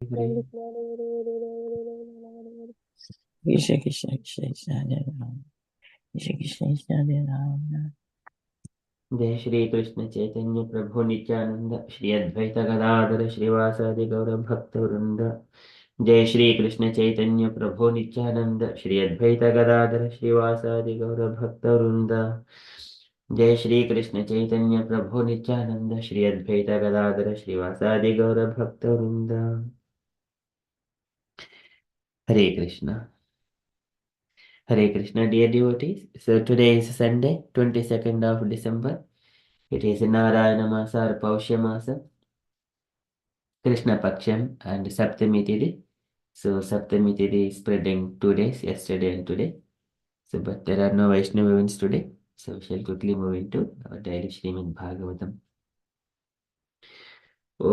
Krishna Krishna Krishna Krishna Hare Ram Krishna Krishna Krishna Hare Ram. जय श्री कृष्ण चैतन्य प्रभु नित्यानंद श्री अद्वैत गदाधर श्रीवासादि गौर भक्त वृंद। जय श्री कृष्ण चैतन्य प्रभु नित्यानंद श्री अद्वैत गदाधर श्रीवासादि गौर भक्त वृंद। जय श्री कृष्ण चैतन्य प्रभु नित्यानंद श्री अद्वैत गदाधर श्रीवासादि गौर भक्त वृंद। हरे Krishna. Hare Krishna, dear devotees. So today is Sunday, 22nd of December. It is Narayana Masa or Paushya Masa, Krishna Paksham and Saptami Tithi. So Saptami Tithi is spreading 2 days, yesterday and today. So but there are no Vaishnava events today. So we shall quickly move into our daily Srimad Bhagavatam. ॐ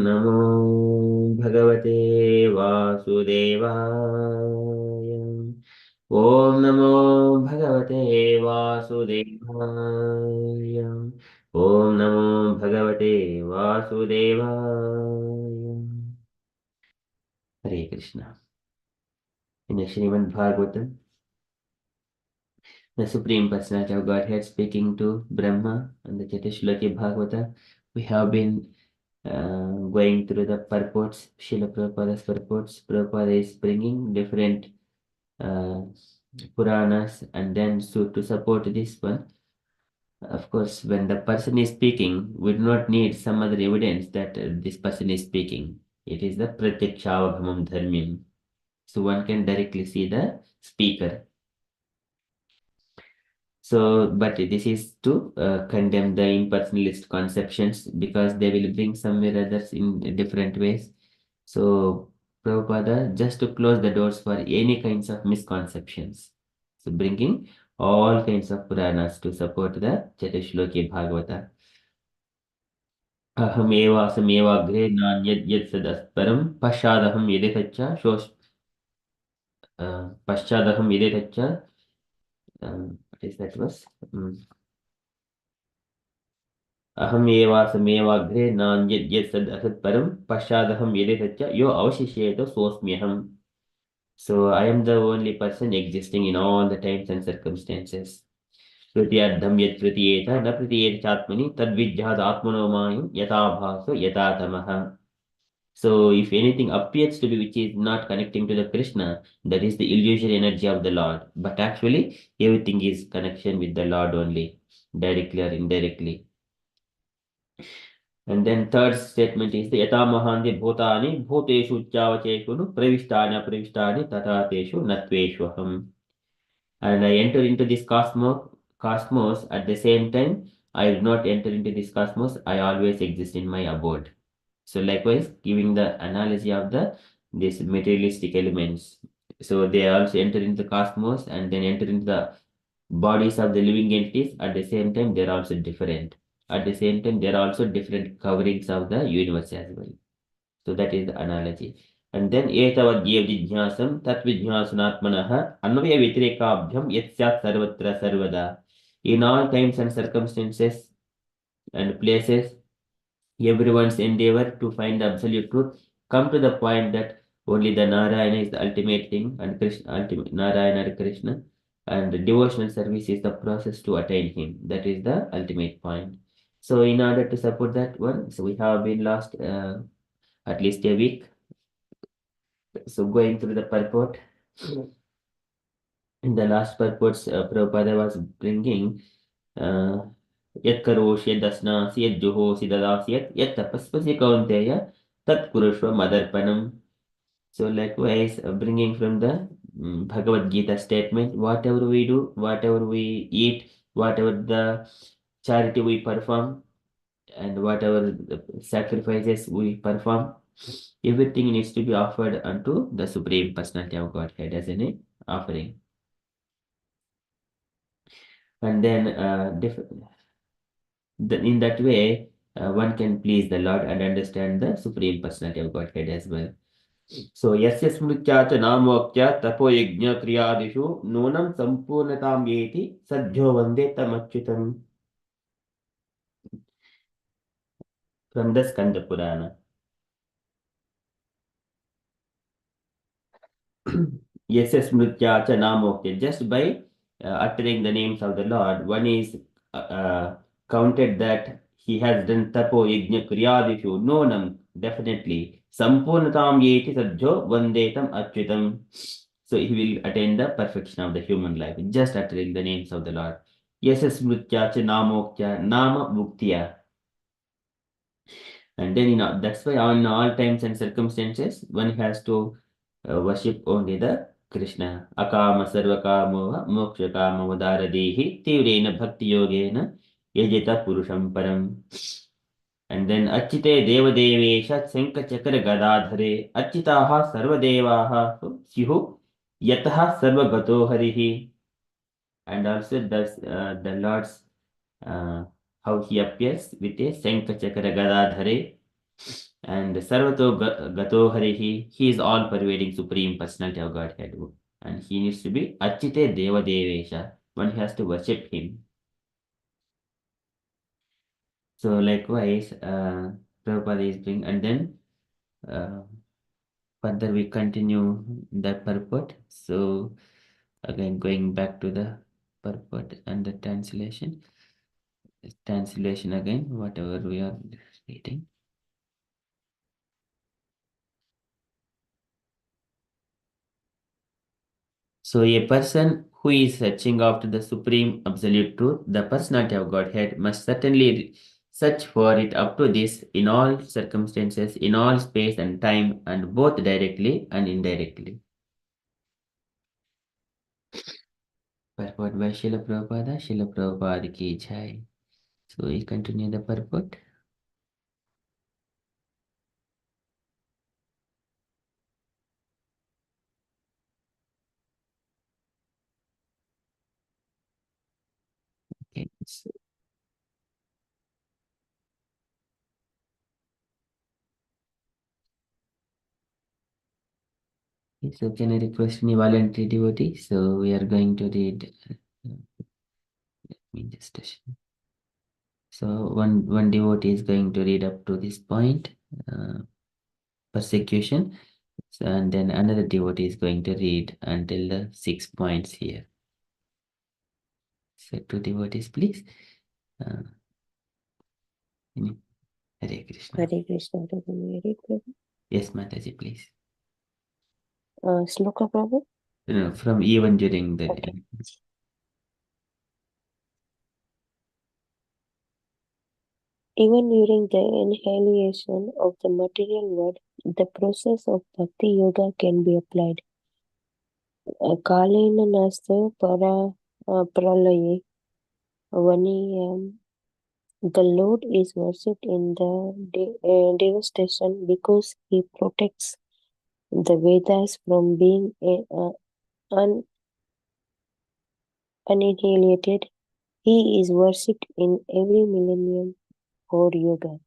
नमो भगवते वासुदेवाय। ॐ नमो भगवते वासुदेवाय। ॐ नमो भगवते वासुदेवाय। हरे Krishna. In the Srimad Bhagavatam, the Supreme Personality of Godhead speaking to Brahma and the Chatushlaki Bhagavata, we have been going through the purports, Srila Prabhupada's purports. Prabhupada is bringing different uh, Puranas, and then so to support this one, of course, when the person is speaking, we do not need some other evidence that this person is speaking. It is the Pratyakshavagamam Dharmyam. So one can directly see the speaker. So, but this is to condemn the impersonalist conceptions because they will bring somewhere others in different ways. So, Prabhupada, just to close the doors for any kinds of misconceptions. So, bringing all kinds of Puranas to support the Chatushloki Bhagavata. अहमेवासमेवाग्रे नान्यद् यत् सदस्परं पश्चादहं यदितच्च पश्चादहं यदितच्च what is that verse? अहमेवासमेवाग्रे नान्यद् यत् सदसत्परं पश्चादहं यदितच्च यो अवशिष्येत सोऽस्म्यहम्. So I am the only person existing in all the times and circumstances. Pratyardham yat pratyeta na pratyeta chatmani tadvijjhad atmano mayam yata bhaso yata tamaha. So if anything appears to be which is not connecting to the Krishna, that is the illusory energy of the Lord. But actually, everything is connection with the Lord only, directly or indirectly. And then third statement is the yata mahandi bhutani bhuteshu chavachekunu pravishtani apravishtani tata teshu natveshvaham. And I enter into this cosmos at the same time. I do not enter into this cosmos. I always exist in my abode. So likewise, giving the analogy of these materialistic elements. So they also enter into the cosmos and then enter into the bodies of the living entities. At the same time, they're also different. At the same time, there are also different coverings of the universe as well. So that is the analogy. And then etavadyev jijnasam tatvijnasanatmanaha anvaya vitirekabhyam yatsat sarvatra sarvada. In all times and circumstances and places, everyone's endeavor to find the absolute truth come to the point that only the Narayana is the ultimate thing and Krishna, ultimate Narayana or Krishna, and the devotional service is the process to attain him. That is the ultimate point. So in order to support that one, so we have been last at least a week. So going through the purport. In the last purports, Prabhupada was bringing यत् करोषि यदश्नासि यज्जुहोषि ददासि यत् तपस्वसि कौन्तेय तत् कुरुष्व मदर्पणम्. So likewise, bringing from the Bhagavad Gita statement, whatever we do, whatever we eat, whatever the charity we perform, and whatever the sacrifices we perform, everything needs to be offered unto the Supreme Personality of Godhead as an offering. And then in that way, one can please the Lord and understand the Supreme Personality of Godhead as well. So, yasya smritya cha namokya tapo yajna kriyadishu nunam sampurnatam yeti sadhyo vande tamachyutam. From the Skanda Purana. Yes, smritya cha namokya. Just by uttering the names of the Lord, one is counted that he has done tapo yajna kriyavishu nonam, definitely. Sampurnatam yeti sadjo vandetam achyutam. So he will attain the perfection of the human life, just uttering the names of the Lord. Yes, smritya cha namokya, nama muktya. And then, that's why on all times and circumstances, one has to worship only the Krishna. Akama sarvakamo moksha kama vadaradehi tivrena bhakti yogena yajita purusham param. And then Achite Devadevesha Senka Chakra Gadadhare Achitaha Sarvadevaha Syuhu Yataha Sarvagato Harihi. And also the Lord's how he appears with a Senka Chakra Gadadhare and Sarvato Gato Harihi. He is all pervading supreme personality of Godhead. And he needs to be Achite Deva Devesha. One has to worship him. So likewise, Prabhupada is doing, and then uh, further we continue the purport. So again, going back to the purport and the translation. Translation again, whatever we are reading. So a person who is searching after the supreme absolute truth, the personality of Godhead, must certainly search for it up to this in all circumstances, in all space and time, and both directly and indirectly. Purport by Srila Prabhupada, Srila Prabhupada ki jai. So we continue the purport. Okay. So can I request any voluntary devotee? So we are going to read. Let me just. So one devotee is going to read up to this point, persecution, and then another devotee is going to read until the 6 points here. So two devotees, please. Hare Krishna. Hare Krishna, Hare Krishna. Yes, Mataji, please. Sloka Prabhu? No, from even during the. Okay. Even during the inhalation of the material world, the process of bhakti yoga can be applied. Kalena nasta para pralaye vaniyam. The Lord is worshipped in the devastation because he protects the Vedas from being annihilated. He is worshipped in every millennium or yuga.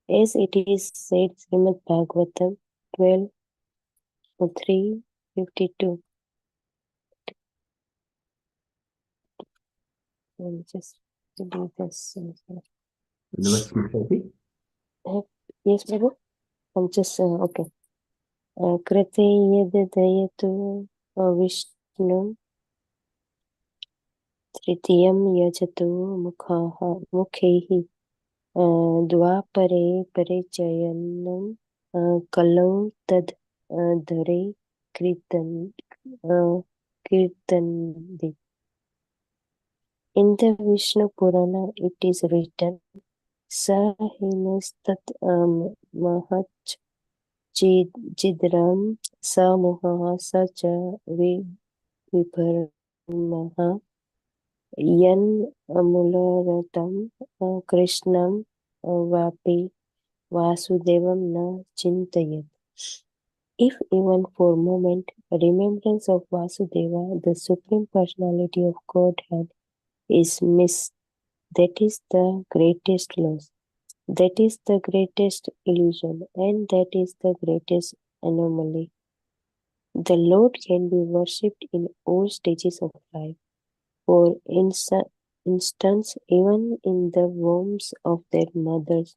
As it is said, Srimad Bhagavatam 12:352. Just read this. Yes, Prabhu? I'm just, okay. Krite yad dayatu Vishnu Tritiyam yajatu mukhehi Dvapare Parichayanam Kalau Tad Dhare Kirtandi. In the Vishnu Purana, it is written, Sahinestat Mahach Jidram Samuha Sacha Vipharmaha Yan Amularatam Krishnam Vapi Vasudevam Na Chintayat. If even for a moment remembrance of Vasudeva, the Supreme Personality of Godhead, is missed, that is the greatest loss. That is the greatest illusion, and that is the greatest anomaly. The Lord can be worshipped in all stages of life. For instance, even in the wombs of their mothers,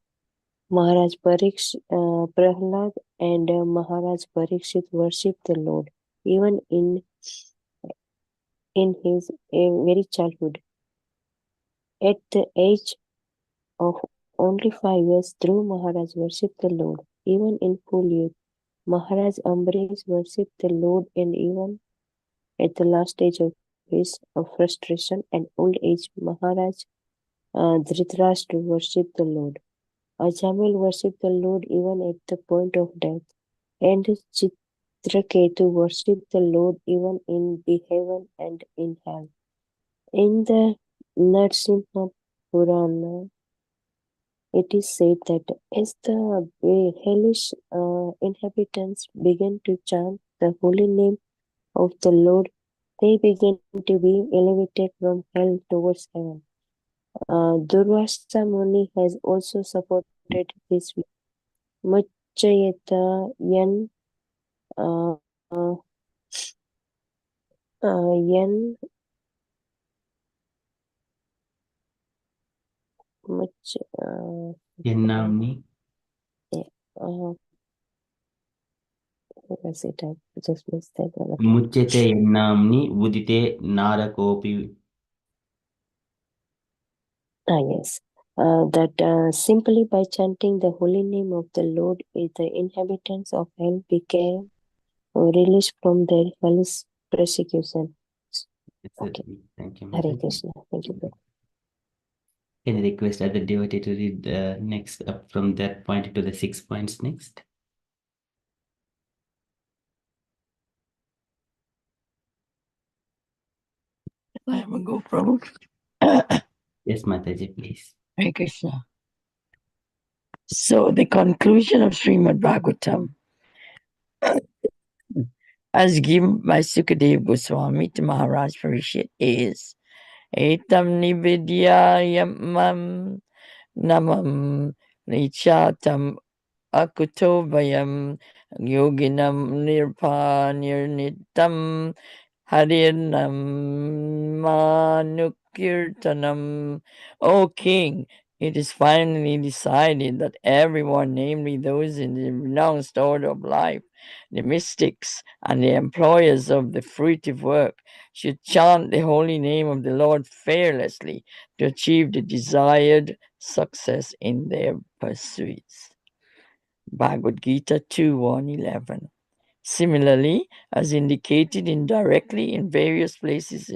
Maharaj Prahlad and Maharaj Parikshit worshipped the Lord even in his very childhood. At the age of only 5 years, Dhruv Maharaj worshipped the Lord even in full youth. Maharaj Ambarish worshipped the Lord, and even at the last stage of frustration and old age, Maharaj Dhritarashtra worshipped the Lord. Ajamil worshipped the Lord even at the point of death, and Chitraketu worshipped the Lord even in the heaven and in hell. In the Narsimha Purana, it is said that as the hellish inhabitants began to chant the holy name of the Lord, they began to be elevated from hell towards heaven. Durvasa Muni has also supported this view. Muchayata Yan uh, Yan Much Yennamni uh, what was it? I just missed that one. Muchyate yennamni udite narakopi. Yes. That simply by chanting the holy name of the Lord, the inhabitants of hell became released from their hellish persecution. Okay. Thank you, Hare Mataji. Krishna. Thank you. Can I request other devotee to read the next up from that point to the 6 points next? I am a go, Prabhu. Yes, Mataji, please. Hare Krishna. So the conclusion of Srimad Bhagavatam, as given by Sukadev Goswami to Maharaj Parishit, is Etam nividyayamam namam nichatam akuto vayam yoginam nirnitam harinam manukirtanam. O king, it is finally decided that everyone, namely those in the renounced order of life, the mystics, and the employers of the fruitive work, should chant the holy name of the Lord fearlessly to achieve the desired success in their pursuits. Bhagavad Gita 2:1-11. Similarly, as indicated indirectly in various places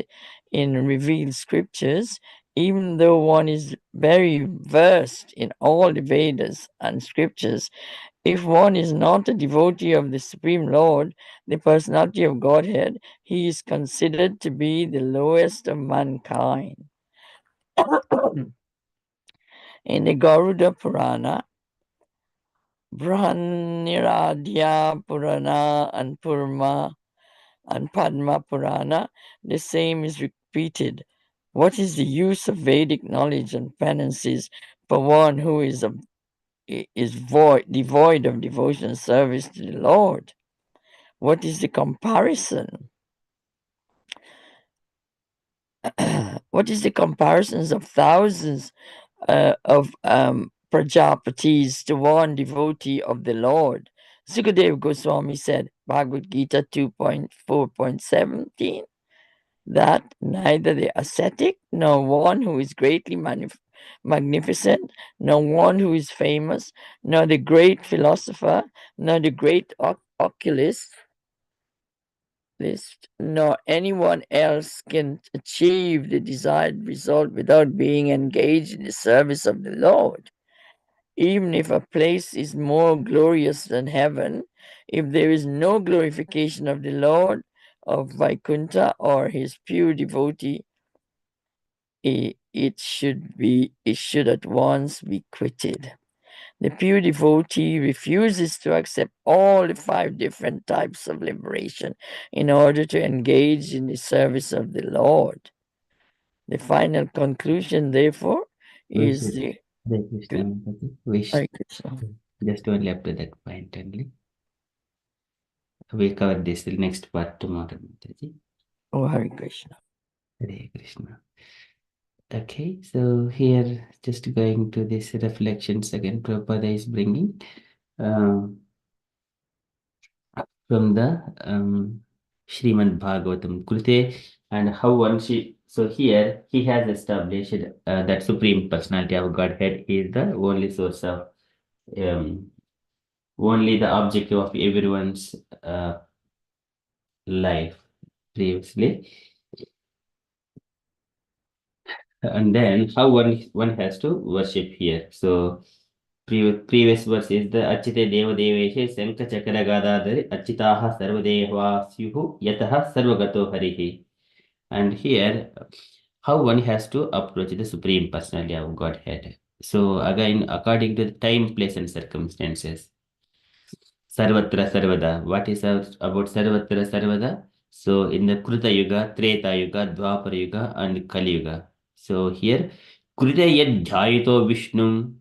in revealed scriptures, even though one is very versed in all the Vedas and scriptures, if one is not a devotee of the Supreme Lord, the personality of Godhead, he is considered to be the lowest of mankind. In the Garuda Purana, Brahniradhya Purana and Purma and Padma Purana, the same is repeated. What is the use of Vedic knowledge and penances for one who is devoid of devotion and service to the Lord? What is the comparison? What is the comparisons of thousands of Prajapatis to one devotee of the Lord? Sukadev Goswami said, Bhagavad Gita 2.4.17, that neither the ascetic, nor one who is greatly magnificent, nor one who is famous, nor the great philosopher, nor the great oculist, nor anyone else can achieve the desired result without being engaged in the service of the Lord. Even if a place is more glorious than heaven, if there is no glorification of the Lord of Vaikuntha or his pure devotee, it should at once be quitted. The pure devotee refuses to accept all the 5 different types of liberation in order to engage in the service of the Lord. The final conclusion, therefore, is the Hare Krishna, Mataji. Wish Hare Krishna. just only up to that point only. We'll cover this the next part tomorrow, Mataji. Oh, Hare Krishna. Hare Krishna. Okay, so here just going to this reflections again, Prabhupada is bringing um, from the Srimad Bhagavatam Krute, and how one so here he has established that Supreme Personality of Godhead is the only source of um, only the objective of everyone's life previously, and then how one has to worship here. So previous verse is the Achite Deva Deveshe Sanka Chakra Gadadari Achitaha Sarvadeva Syuhu Yataha Sarvagato Harihi. And here, how one has to approach the Supreme Personality of Godhead. So again, according to the time, place, and circumstances. Sarvatra Sarvada. What is about Sarvatra Sarvada? So in the Kruta Yuga, Treta Yuga, Dwapara Yuga, and Kali Yuga. So here, Kruta Yad Dhayito Vishnu,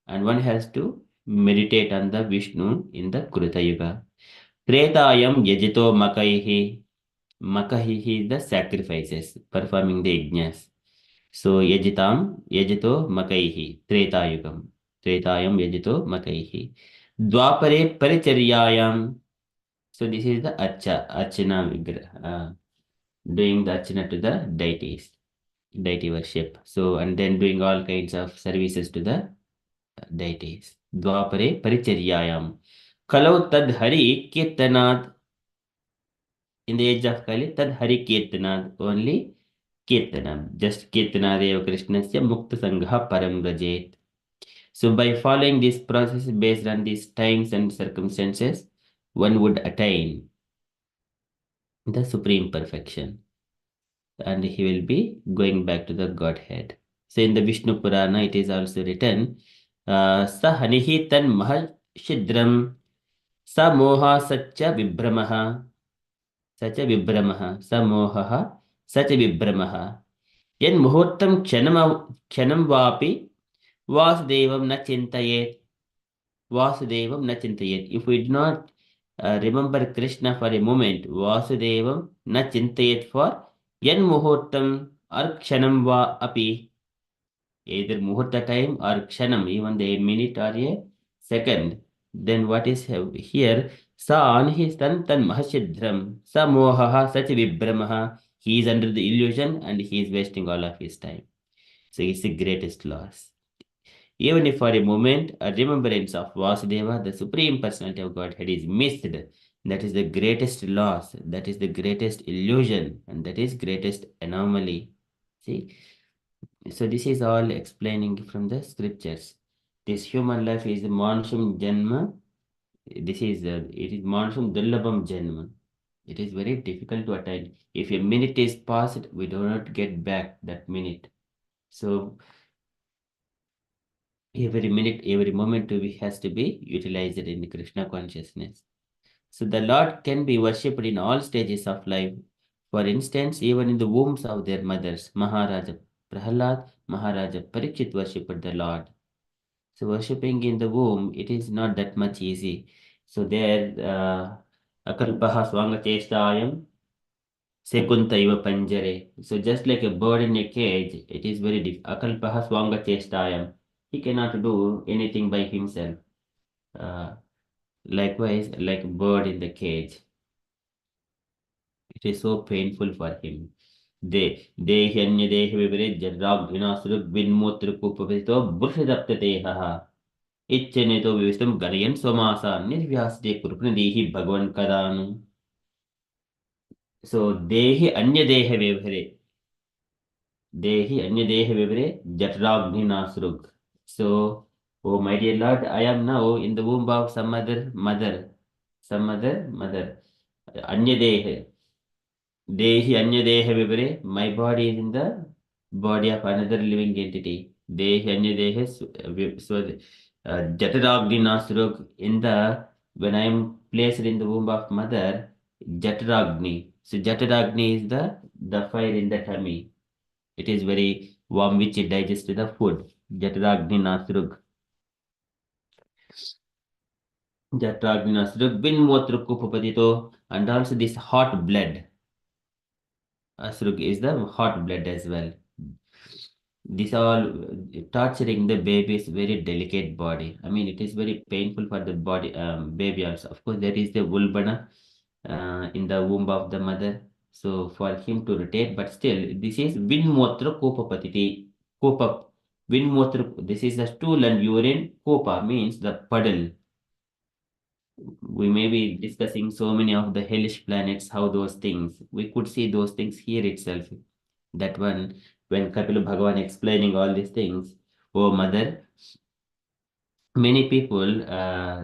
and one has to meditate on the Vishnu in the Kruta Yuga. Tretayam Yajito Makaihi. Makahihi, the sacrifices, performing the yajnas. So Yajito Makaihi, Treta Yugam. Tretayam Yajito Makaihi. Dwapare Paricharyayam. So this is the Archana doing the Archana to the deities, deity worship. So, and then doing all kinds of services to the deities. Dwapare Paricharyayam. Kalau tad hari kirtanat. In the age of Kali, tad hari kirtanat, only kirtanam. Just kirtanadeva Krishnasya mukta sangha param rajet. So by following this process based on these times and circumstances, one would attain the supreme perfection, and he will be going back to the Godhead. So in the Vishnu Purana, it is also written, Sa hanihi tan mahashidram sa moha satcha vibramaha sacha vibramaha sa moha sacha vibramaha yan muhurtam kshanam vapi vasudevam na chintayet. Vasudevam na chintayet. If we do not remember Krishna for a moment, Vasudevam na chintayet for yan muhurtam or kshanam va api, either muhurta time or kshanam, even the minute or a second. Then what is here? Sa anhi tan mahashidram, sa mohaha sacha vibramaha. He is under the illusion and he is wasting all of his time. So it's the greatest loss. Even if for a moment a remembrance of Vasudeva, the Supreme Personality of Godhead, is missed, that is the greatest loss, that is the greatest illusion, and that is greatest anomaly. See? So this is all explaining from the scriptures. This human life is Mansham Janma. This is it is Mansham Dullabam Janma. It is very difficult to attain. If a minute is passed, we do not get back that minute. So every minute, every moment has to be utilized in Krishna consciousness. So the Lord can be worshipped in all stages of life. For instance, even in the wombs of their mothers, Maharaja Prahalad, Maharaja Parikshit worshipped the Lord. So worshipping in the womb, it is not that much easy. So there, Akalpaha Swanga Chestayam, Sekuntaiva Panjare. So just like a bird in a cage, it is very difficult. Akalpaha Swanga Chestayam. He cannot do anything by himself. Uh, Likewise, like a bird in the cage, it is so painful for him. Dehyanya dehi vivre jarrab vinasruk vinmutra kupavito burshadaptateha. Itcheneto vivistam garayan swamasa nirvyasde kurpnadehi bhagavan kadanu. So dehi anya deha vivre. Dehi anya deha vivre jatragni nasrug. So, oh my dear Lord, I am now in the womb of some other mother. Some other mother. Anya deha. Dehi anya deha vivre. My body is in the body of another living entity. Dehi anya deha jataragni nasrug. In the when I am placed in the womb of mother, jataragni. So jataragni is the fire in the tummy. It is very warm which it digests the food. Jataragni nasrug. Jataragni nasrug bin motrukupapatito. And also this hot blood. Asrug is the hot blood as well. This all torturing the baby's very delicate body. I mean, it is very painful for the body, baby also. Of course, there is the vulva in the womb of the mother. So for him to rotate, but still, this is Vinmotra Kopapatiti. Kopa. Vinmotra, this is the stool and urine. Kopa means the puddle. We may be discussing so many of the hellish planets, how those things, we could see those things here itself. That one, when Kapila Bhagavan explaining all these things, oh mother, many people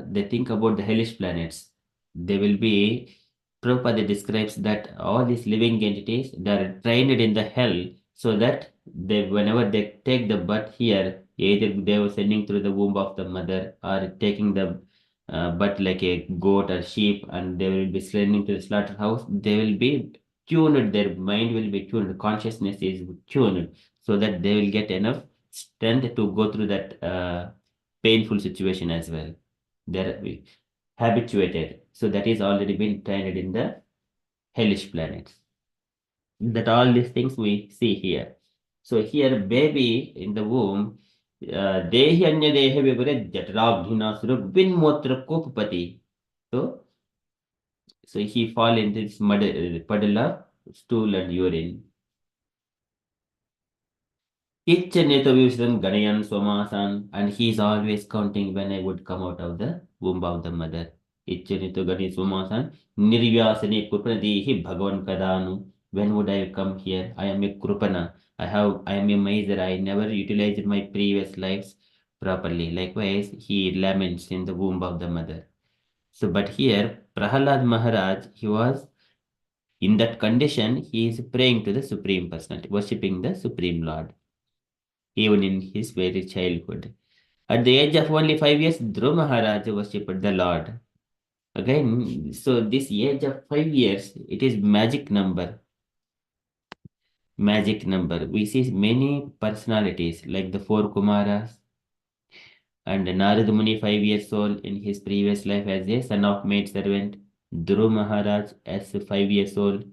they think about the hellish planets. They will be Prabhupada describes that all these living entities they are trained in the hell so that they whenever they take the birth here, either they were sending through the womb of the mother or taking the birth like a goat or sheep and they will be sending to the slaughterhouse, they will be tuned, their mind will be tuned, consciousness is tuned so that they will get enough strength to go through that painful situation as well. They're habituated. So that is already been trained in the hellish planets. That all these things we see here. So here, baby in the womb, dehi anya dehe vivare jatrabhina suru bin motra kopapati. So, so he fall into this mud, puddle of stool and urine. Ichchanetavyustam Ganayan Somasan, and he is always counting when I would come out of the womb of the mother. Ichchaneto Gani Somasan, Nirvyasane Kupradihi Bhagavan Kadanu. When would I come here? I am a Krupana. I am a miser. I never utilized my previous lives properly. Likewise, he laments in the womb of the mother. So, but here, Prahalad Maharaj, he was in that condition, he is praying to the Supreme Personality, worshipping the Supreme Lord even in his very childhood. At the age of only 5 years, Dhruv Maharaj worshipped the Lord. Again, so this age of 5 years, it is magic number. Magic number. We see many personalities like the four Kumaras and Narad Muni, 5 years old in his previous life as a son of maid servant. Dhruv Maharaj as 5 years old.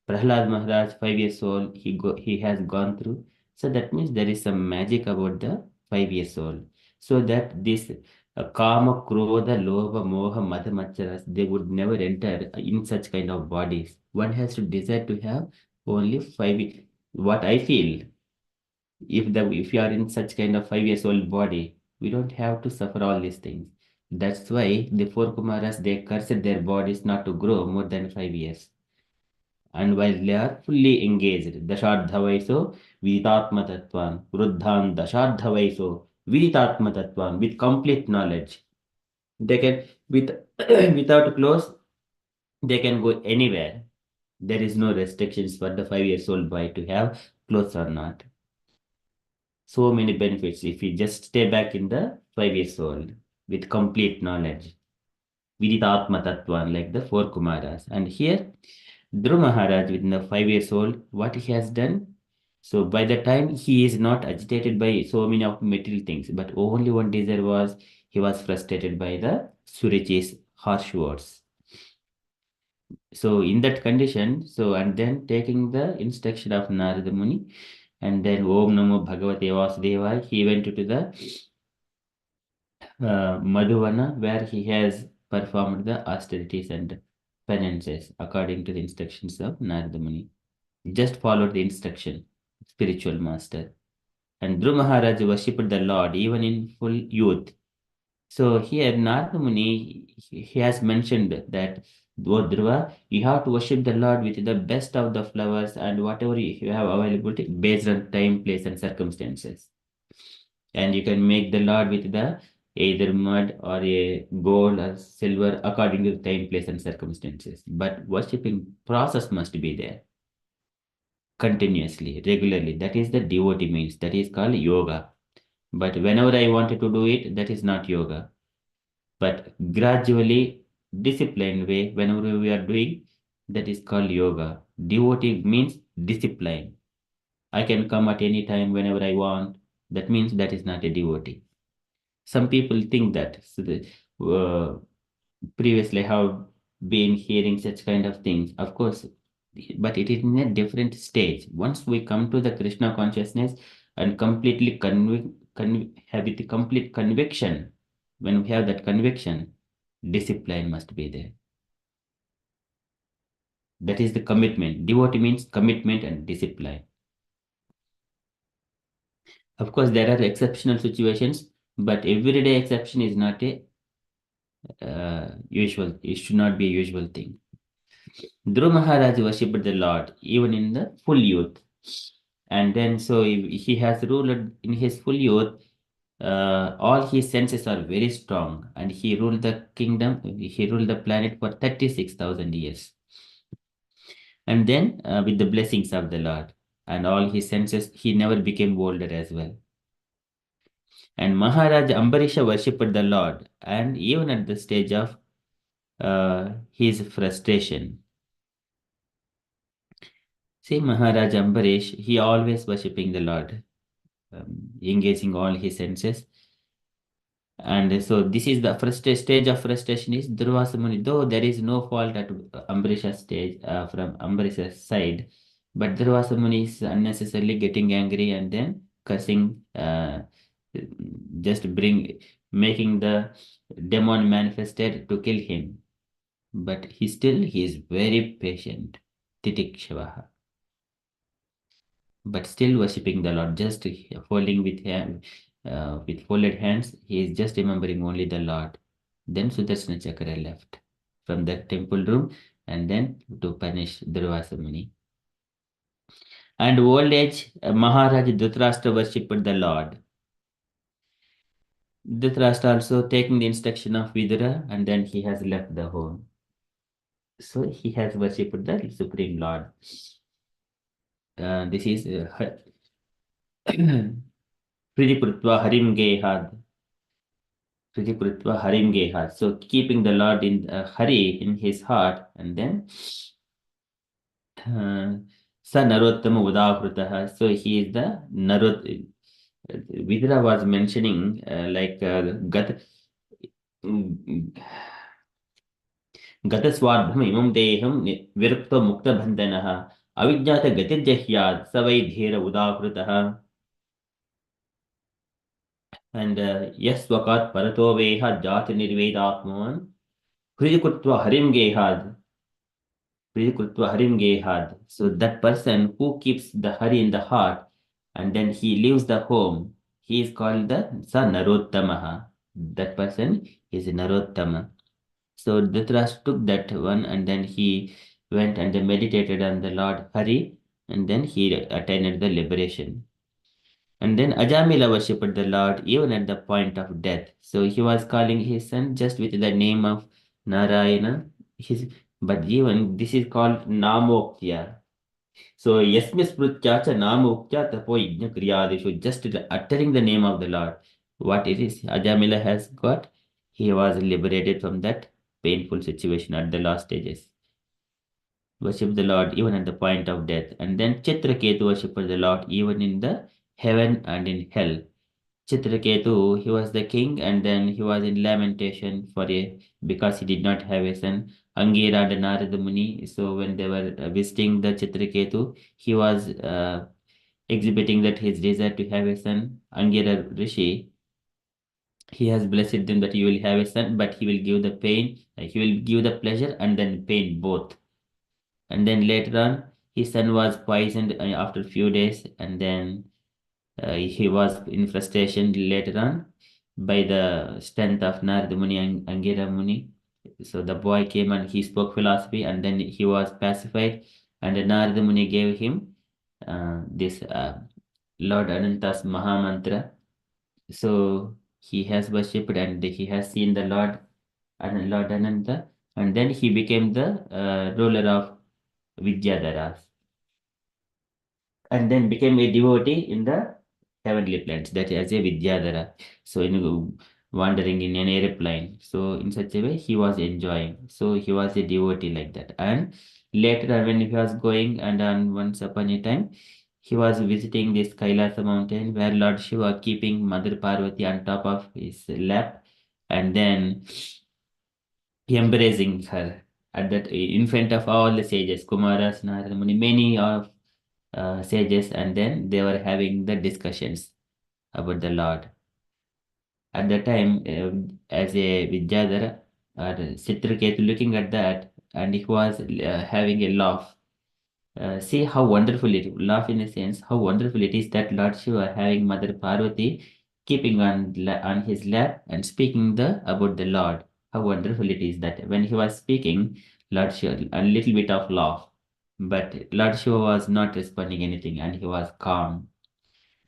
Prahlad Maharaj, 5 years old, he has gone through. So that means there is some magic about the 5 years old. So that this Kama, Krodha, Lobha, Moha, Mada, Macharas, they would never enter in such kind of bodies. One has to desire to have only five. What I feel, if you are in such kind of 5 years old body, we don't have to suffer all these things. That's why the four Kumaras they cursed their bodies not to grow more than 5 years and while they are fully engaged, Dashardhavaiso, Viditatma Vruddhan Dashardhavaiso, Viditatma with complete knowledge. They can, with without clothes, they can go anywhere. There is no restrictions for the 5 years old boy to have clothes or not. So many benefits if you just stay back in the 5 years old with complete knowledge. Viditatma Tattvan, like the four Kumaras. And here, Dhruv Maharaj, within the 5 years old, what he has done. So by the time he is not agitated by so many of material things, but only one desire was he was frustrated by the Surichi's harsh words. So in that condition, so and then taking the instruction of Narada Muni, and then Om Namo Bhagavate Vasudevaya, he went to the Madhuvana where he has performed the austerities and penances according to the instructions of Narada Muni. Just followed the instruction, spiritual master. And Dhruv Maharaj worshipped the Lord even in full youth. So here Narada Muni, he has mentioned that, oh Dhruva, you have to worship the Lord with the best of the flowers and whatever you have availability based on time, place, and circumstances. And you can make the Lord with the either mud or a gold or silver according to the time, place, and circumstances. But worshipping process must be there continuously, regularly. That is the devotee means. That is called yoga. But whenever I wanted to do it, that is not yoga. But gradually, disciplined way, whenever we are doing, that is called yoga. Devotee means discipline. I can come at any time whenever I want. That means that is not a devotee. Some people think that. So previously have been hearing such kind of things. Of course, but it is in a different stage. Once we come to the Krishna consciousness, and completely have with complete conviction. When we have that conviction, discipline must be there. That is the commitment. Devotee means commitment and discipline. Of course, there are exceptional situations, but everyday exception is not a usual. It should not be a usual thing. Dhruv Maharaj worshipped the Lord even in the full youth. And then, so he has ruled in his full youth. All his senses are very strong, and he ruled the kingdom, he ruled the planet for 36,000 years. And then, with the blessings of the Lord and all his senses, he never became older as well. And Maharaj Ambarisha worshipped the Lord, and even at the stage of his frustration. See, Maharaj Ambarish, he always worshipping the Lord, engaging all his senses. And so this is the first stage of frustration is Durvasa Muni, though there is no fault at Ambarisha's stage from Ambarisha's side, but Durvasa Muni is unnecessarily getting angry and then cursing, just making the demon manifested to kill him. But he is very patient, Titikshavaha, but still worshipping the Lord, just holding with him. With folded hands, he is just remembering only the Lord. Then Sudarsana Chakra left from the temple room and then to punish Durvasa Muni. And old age, Maharaj Dhritarashtra worshipped the Lord. Dhritarashtra also taking the instruction of Vidura and then he has left the home. So he has worshipped the Supreme Lord. This is Pridipurtva Harim Gehad. So keeping the Lord in Hari in his heart, and then Sa Narottama Udahrutaha. So he is the Narot. Vidura was mentioning Gat Gataswardham imam deham virukta mukta bandhanaha avidyata gatirjahyad savai dhira udahrutaha. And Yaswakat Parato Veha Jati Nirvedatman Pridikutva Harim Gehad. So that person who keeps the Hari in the heart and then he leaves the home, he is called the Narottamaha. That person is Narottama. So Dhritarashtra took that one and then he went and then meditated on the Lord Hari and then he attained the liberation. And then Ajamila worshipped the Lord even at the point of death. So he was calling his son just with the name of Narayana. But even this is called Namoktya. So Yasmi Sprutya cha Namoktya tapo yajna kriyadeshu. Just uttering the name of the Lord. What it is Ajamila has got, he was liberated from that painful situation at the last stages. Worship the Lord even at the point of death. And then Chitraketu worshipped the Lord even in the heaven and in hell. Chitraketu, he was the king and then he was in lamentation because he did not have a son. Angira and Narada Muni. So when they were visiting the Chitraketu, he was exhibiting that his desire to have a son. Angira Rishi, he has blessed them that he will have a son, but he will give the pain, he will give the pleasure and then pain both. And then later on, his son was poisoned after a few days, and then he was in frustration later on by the strength of Narada Muni and Angira Muni. So the boy came and he spoke philosophy, and then he was pacified, and Narada Muni gave him this Lord Ananta's Mahamantra. So he has worshipped and he has seen the Lord and Lord Ananta, and then he became the ruler of Vidyadharas, and then became a devotee in the heavenly planets, that as a Vidyadhara. So wandering in an airplane. So in such a way he was enjoying. So he was a devotee like that. And later on when he was going and on once upon a time he was visiting this Kailasa mountain where Lord Shiva keeping Mother Parvati on top of his lap and then embracing her at that in front of all the sages, Kumaras, Narada Muni, many of sages, and then they were having the discussions about the Lord. At the time, as a Vidyadhara or Chitraketu looking at that, and he was having a laugh. See how wonderful laugh in a sense, how wonderful it is that Lord Shiva having Mother Parvati keeping on his lap and speaking about the Lord. How wonderful it is that when he was speaking, Lord Shiva, a little bit of laugh, but Lord Shiva was not responding anything, and he was calm.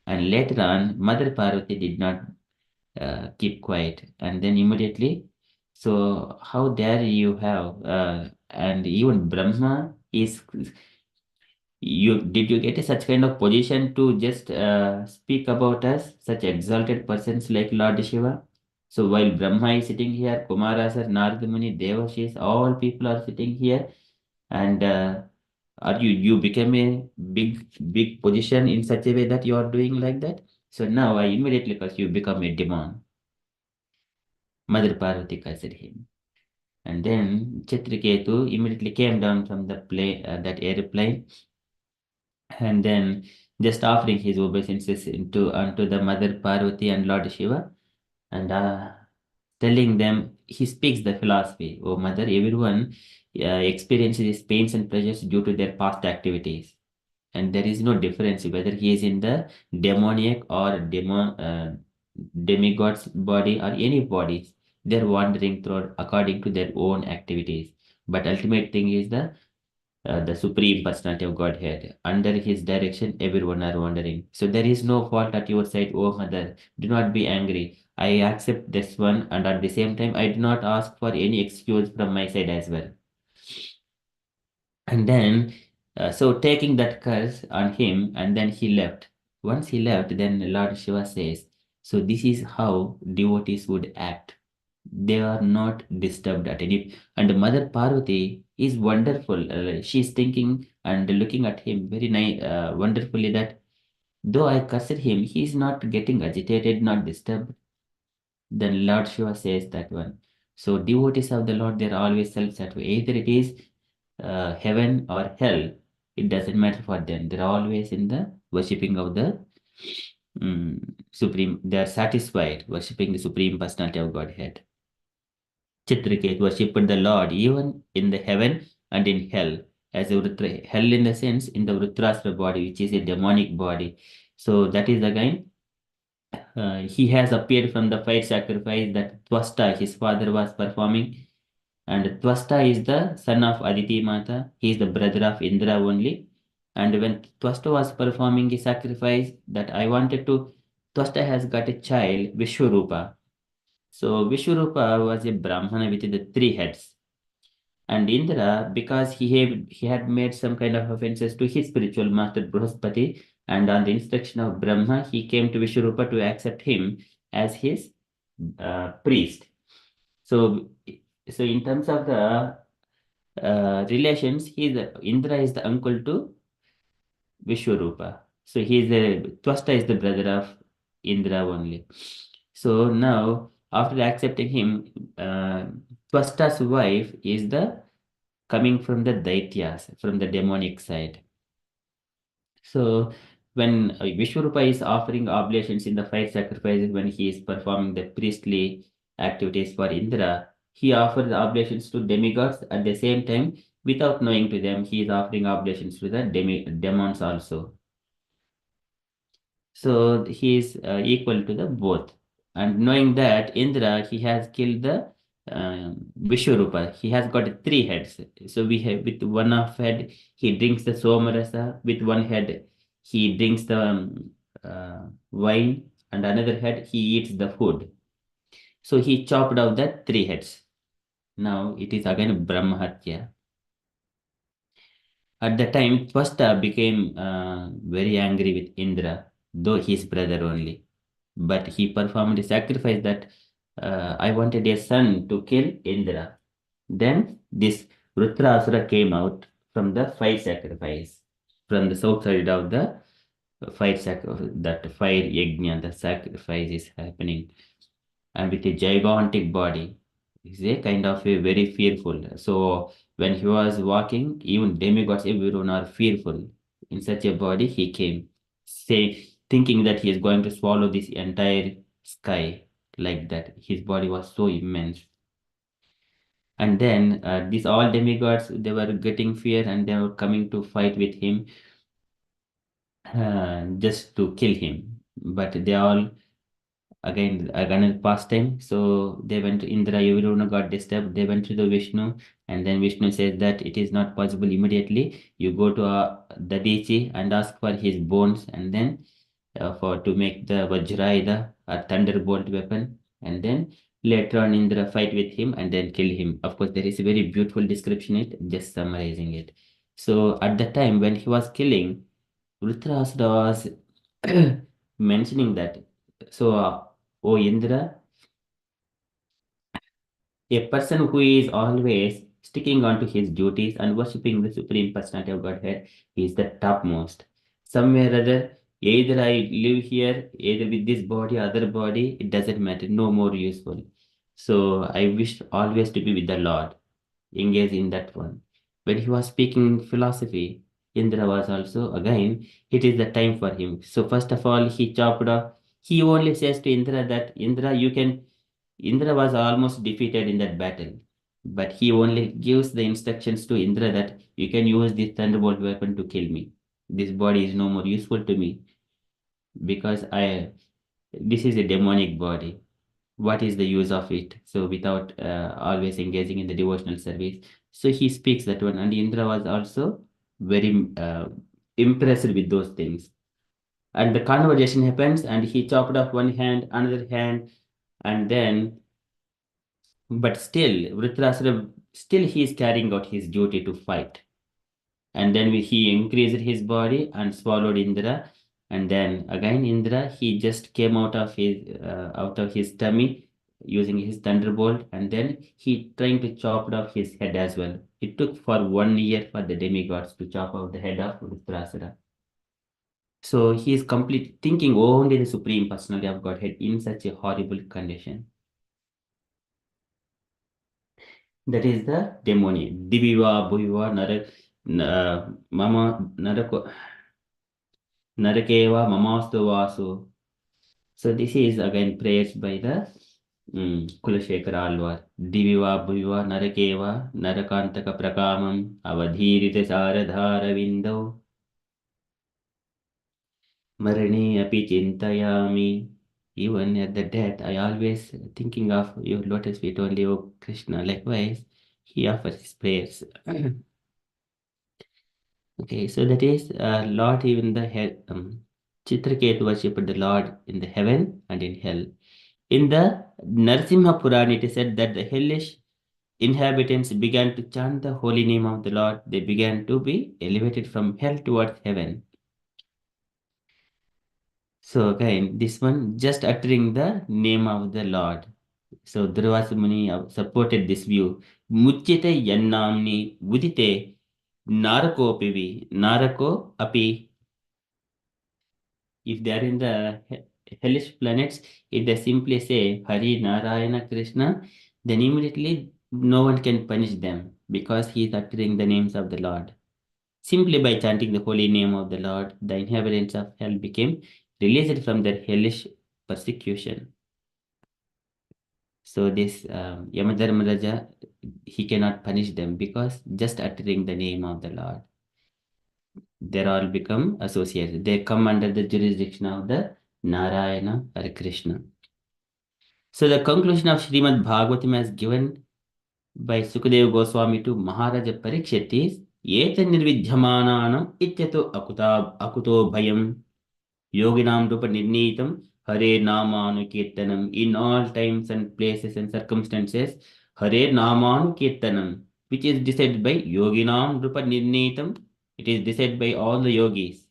And later on, Mother Parvati did not keep quiet, and then immediately, so how dare you have, and even Brahma is, you get such kind of position to just speak about us, such exalted persons like Lord Shiva? So while Brahma is sitting here, Kumaras, Narada Muni, Devashis, all people are sitting here, and are you become a big position in such a way that you are doing like that? So now I immediately because you become a demon. Mother Parvati cursed him. And then Chitraketu immediately came down from the plane, that airplane, and then just offering his obeisances unto the Mother Parvati and Lord Shiva, and telling them, he speaks the philosophy. Oh Mother, everyone experiences pains and pleasures due to their past activities, and there is no difference whether he is in the demoniac or demigod's body or any bodies. They're wandering through according to their own activities, but ultimate thing is the supreme personality of Godhead. Under his direction, everyone are wandering. So there is no fault at your side, oh Mother. Do not be angry. I accept this one, and at the same time, I do not ask for any excuse from my side as well. And then, so taking that curse on him, and then he left. Once he left, then Lord Shiva says, so this is how devotees would act. They are not disturbed at any. And Mother Parvati is wonderful. She's thinking and looking at him very nice, wonderfully, that though I cursed him, he is not getting agitated, not disturbed. Then Lord Shiva says that one. So devotees of the Lord, they're always self-satisfied. Either it is heaven or hell, it doesn't matter for them. They're always in the worshipping of the Supreme. They are satisfied worshipping the Supreme Personality of Godhead. Chitraket worshipped the Lord even in the heaven and in hell. As a hell in the sense in the Vrutrasra body, which is a demonic body. So that is again, he has appeared from the fire sacrifice that Twasta, his father, was performing. And Twasta is the son of Aditi Mata. He is the brother of Indra only. And when Twasta was performing a sacrifice, that I wanted to, Twasta has got a child, Vishwarupa. So Vishwarupa was a Brahmana with the three heads. And Indra, because he had made some kind of offenses to his spiritual master Brihaspati, and on the instruction of Brahma, he came to Vishwarupa to accept him as his priest. So, so in terms of the relations, Indra is the uncle to Vishwarupa. So Twasta is the brother of Indra only. So now, after accepting him, Twasta's wife is the coming from the Daityas, from the demonic side. So when Vishwarupa is offering oblations in the fire sacrifices, when he is performing the priestly activities for Indra, he offers oblations to demigods at the same time. Without knowing to them, he is offering oblations to the demons also. So he is equal to the both. And knowing that Indra, he has killed the Vishwarupa. He has got three heads. So we have with one of head, he drinks the Somarasa. With one head, he drinks the wine. And another head, he eats the food. So he chopped out the three heads. Now it is again Brahmahatya. At the time, Twasta became very angry with Indra, though his brother only. But he performed a sacrifice that I wanted a son to kill Indra. Then this Rudrasura came out from the fire sacrifice, from the south side of the that fire yajna, the sacrifice is happening, and with a gigantic body. He's a kind of a very fearful. So when he was walking, even demigods, everyone are fearful. in such a body he came, thinking that he is going to swallow this entire sky like that. His body was so immense. And then these all demigods, they were getting fear and they were coming to fight with him just to kill him. But they all, again pastime. So they went to Indra, everyone got disturbed. They went to the Vishnu, and then Vishnu says that it is not possible immediately. You go to Dadichi and ask for his bones, and then for to make the Vajrayuda, a thunderbolt weapon, and then later on Indra fight with him and then kill him. Of course, there is a very beautiful description it, just summarizing it. So at the time when he was killing, Dhritarashtra was mentioning that. So, O Indra, a person who is always sticking on to his duties and worshipping the Supreme Personality of Godhead is the topmost. Somewhere or other, either I live here, either with this body, other body, it doesn't matter, no more useful. So I wish always to be with the Lord, engage in that one. When he was speaking philosophy, Indra was also, again, it is the time for him. So first of all, he chopped off, he only says to Indra that, Indra, you can Indra was almost defeated in that battle, but he only gives the instructions to Indra that you can use this thunderbolt weapon to kill me. This body is no more useful to me because this is a demonic body. What is the use of it? So without always engaging in the devotional service. So he speaks that one, and Indra was also very impressed with those things. And the conversation happens, and he chopped off one hand, another hand, and then but still, Vritarasura, still he is carrying out his duty to fight. And then he increased his body and swallowed Indra. And then again Indra, he just came out of his tummy using his thunderbolt, and then he trying to chop off his head as well. It took for 1 year for the demigods to chop off the head of Vritarasura. So he is complete thinking only the Supreme Personality of Godhead in such a horrible condition. That is the demoni. Diviva, Bhuviva, Mama, Narakeva, Mamastu Vasu. So this is again praised by the Kulashekara Alvar. Diviva, Bhuviva, Narakeva, Narakantaka Prakamam, Avadhirita Saradhara Vindo, Marani Api Chintayami. Even at the death, I always thinking of your lotus feet only, O Krishna. Likewise, he offers his prayers. Okay, so that is Lord even the hell. Chitraketu worshipped the Lord in the heaven and in hell. In the Narsimha Purana, it is said that the hellish inhabitants began to chant the holy name of the Lord. They began to be elevated from hell towards heaven. So again, this one just uttering the name of the Lord. So Durvasa Muni supported this view. Muchyate yannamni udite narako pivi narako api. If they are in the hellish planets, if they simply say Hari Narayana Krishna, then immediately no one can punish them because he is uttering the names of the Lord. Simply by chanting the holy name of the Lord, the inhabitants of hell became released from their hellish persecution. So this Yamadharmaraja, he cannot punish them because just uttering the name of the Lord, they all become associated. They come under the jurisdiction of the Narayana or Krishna. So the conclusion of Srimad Bhagavatam as given by Sukadeva Goswami to Maharaja Parikshit is Yeta nirvidhyamananam ityato akuto bhayam yoginam rupa nirnitam Hare namanu kirtanam. In all times and places and circumstances, Hare namanu kirtanam, which is decided by yoginam rupa nirnitam. It is decided by all the yogis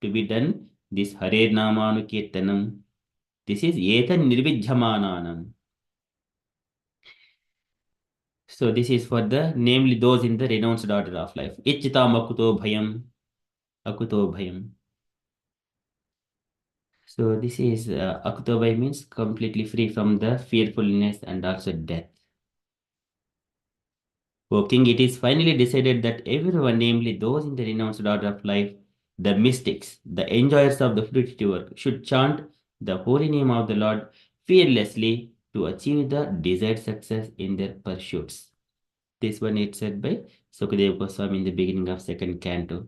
to be done. This Hare namanu kirtanam. This is Yeta nirvidhyamananam. So this is for the namely those in the renounced order of life. Ichita makuto bhayam, akuto bhayam. So this is akuto bhayam means completely free from the fearfulness and also death. O king, it is finally decided that everyone, namely those in the renounced order of life, the mystics, the enjoyers of the fruitive work, should chant the holy name of the Lord fearlessly to achieve the desired success in their pursuits. This one is said by Sukadeva Goswami in the beginning of second canto.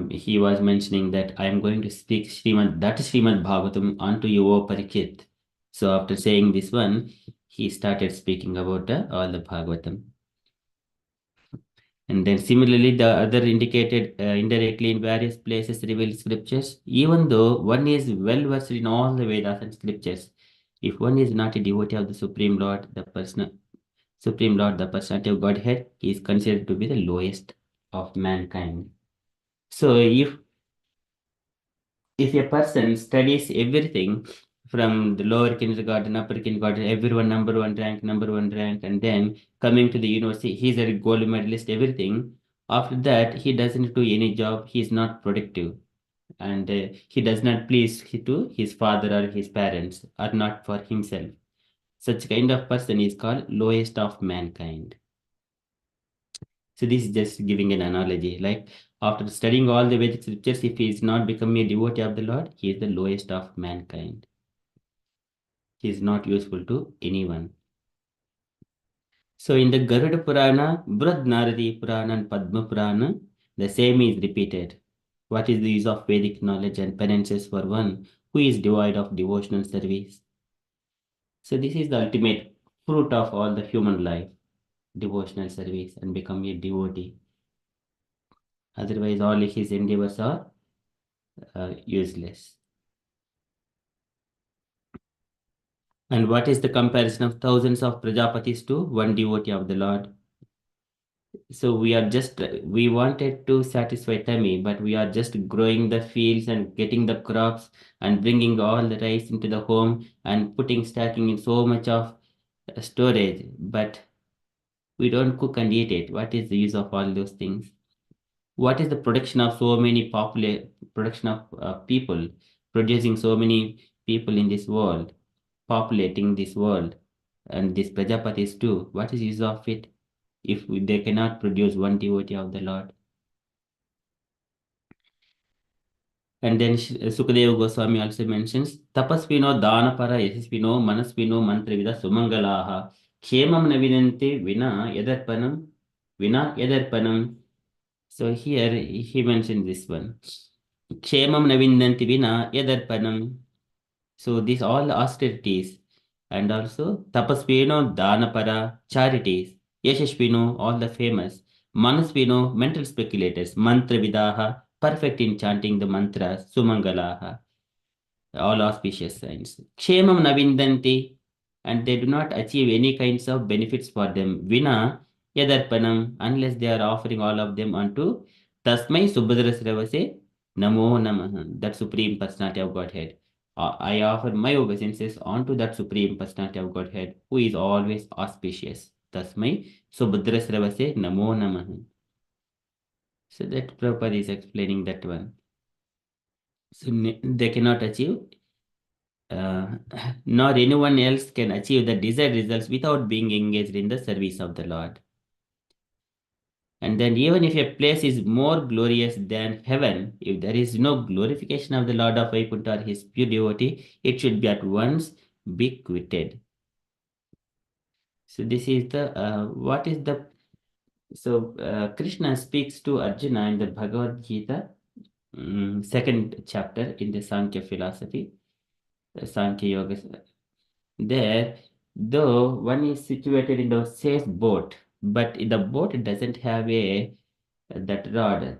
He was mentioning that I am going to speak Srimad Bhagavatam unto you, O Parikshit. So after saying this one, he started speaking about all the Bhagavatam. And then similarly, the other indicated indirectly in various places revealed scriptures. Even though one is well versed in all the Vedas and scriptures, if one is not a devotee of the Supreme Lord, the personality of Godhead, he is considered to be the lowest of mankind. So if a person studies everything from the lower kindergarten, upper kindergarten, everyone number one rank, and then coming to the university, he's a gold medalist, everything. After that, he doesn't do any job, he's not productive, and he does not please to his father or his parents, or not for himself. Such kind of person is called lowest of mankind. So this is just giving an analogy. Like after studying all the Vedic scriptures, if he is not becoming a devotee of the Lord, he is the lowest of mankind. He is not useful to anyone. So in the Garuda Purana, Brad Naradi Purana, and Padma Purana, the same is repeated. What is the use of Vedic knowledge and penances for one who is devoid of devotional service? So this is the ultimate fruit of all the human life, devotional service, and become a devotee. Otherwise, all his endeavors are useless. And what is the comparison of thousands of Prajapatis to one devotee of the Lord? So we wanted to satisfy tummy, but we are just growing the fields and getting the crops and bringing all the rice into the home and stacking in so much of storage, but we don't cook and eat it. What is the use of all those things? What is the production of so many production of people, producing so many people in this world, populating this world, and these Prajapatis too? What is the use of it if they cannot produce one devotee of the Lord? And then Sukadeva Goswami also mentions Tapasvino Danapara Yasasvino Manasvino Mantravida Sumangalaha Kshemam Navinante Vina Yadarpanam. So here he mentioned this one. Kshemam Navinanti Vina Yadarpanam. So these all austerities and also Tapasvino Danapara charities. Yashashvino, all the famous. Manasvino, mental speculators. Mantra Vidaha, perfect in chanting the mantras. Sumangalaha, all auspicious signs. Kshemam Navindanti, and they do not achieve any kinds of benefits for them. Vina Yadarpanam, unless they are offering all of them unto Tasmai Subhadrasravase Namo Namaha, that Supreme Personality of Godhead. I offer my obeisances unto that Supreme Personality of Godhead, who is always auspicious. Tasmai Subhadrasravase Namo Namaha. So that Prabhupada is explaining that one. So they cannot achieve uh, nor anyone else can achieve the desired results without being engaged in the service of the Lord. And then, even if a place is more glorious than heaven, if there is no glorification of the Lord of Vaikuntha or his pure devotee, it should be at once be quitted. So, this is the what is the so Krishna speaks to Arjuna in the Bhagavad Gita, second chapter in the Sankhya philosophy, Sankhya Yoga. There, though one is situated in the safe boat, but the boat doesn't have a that rod,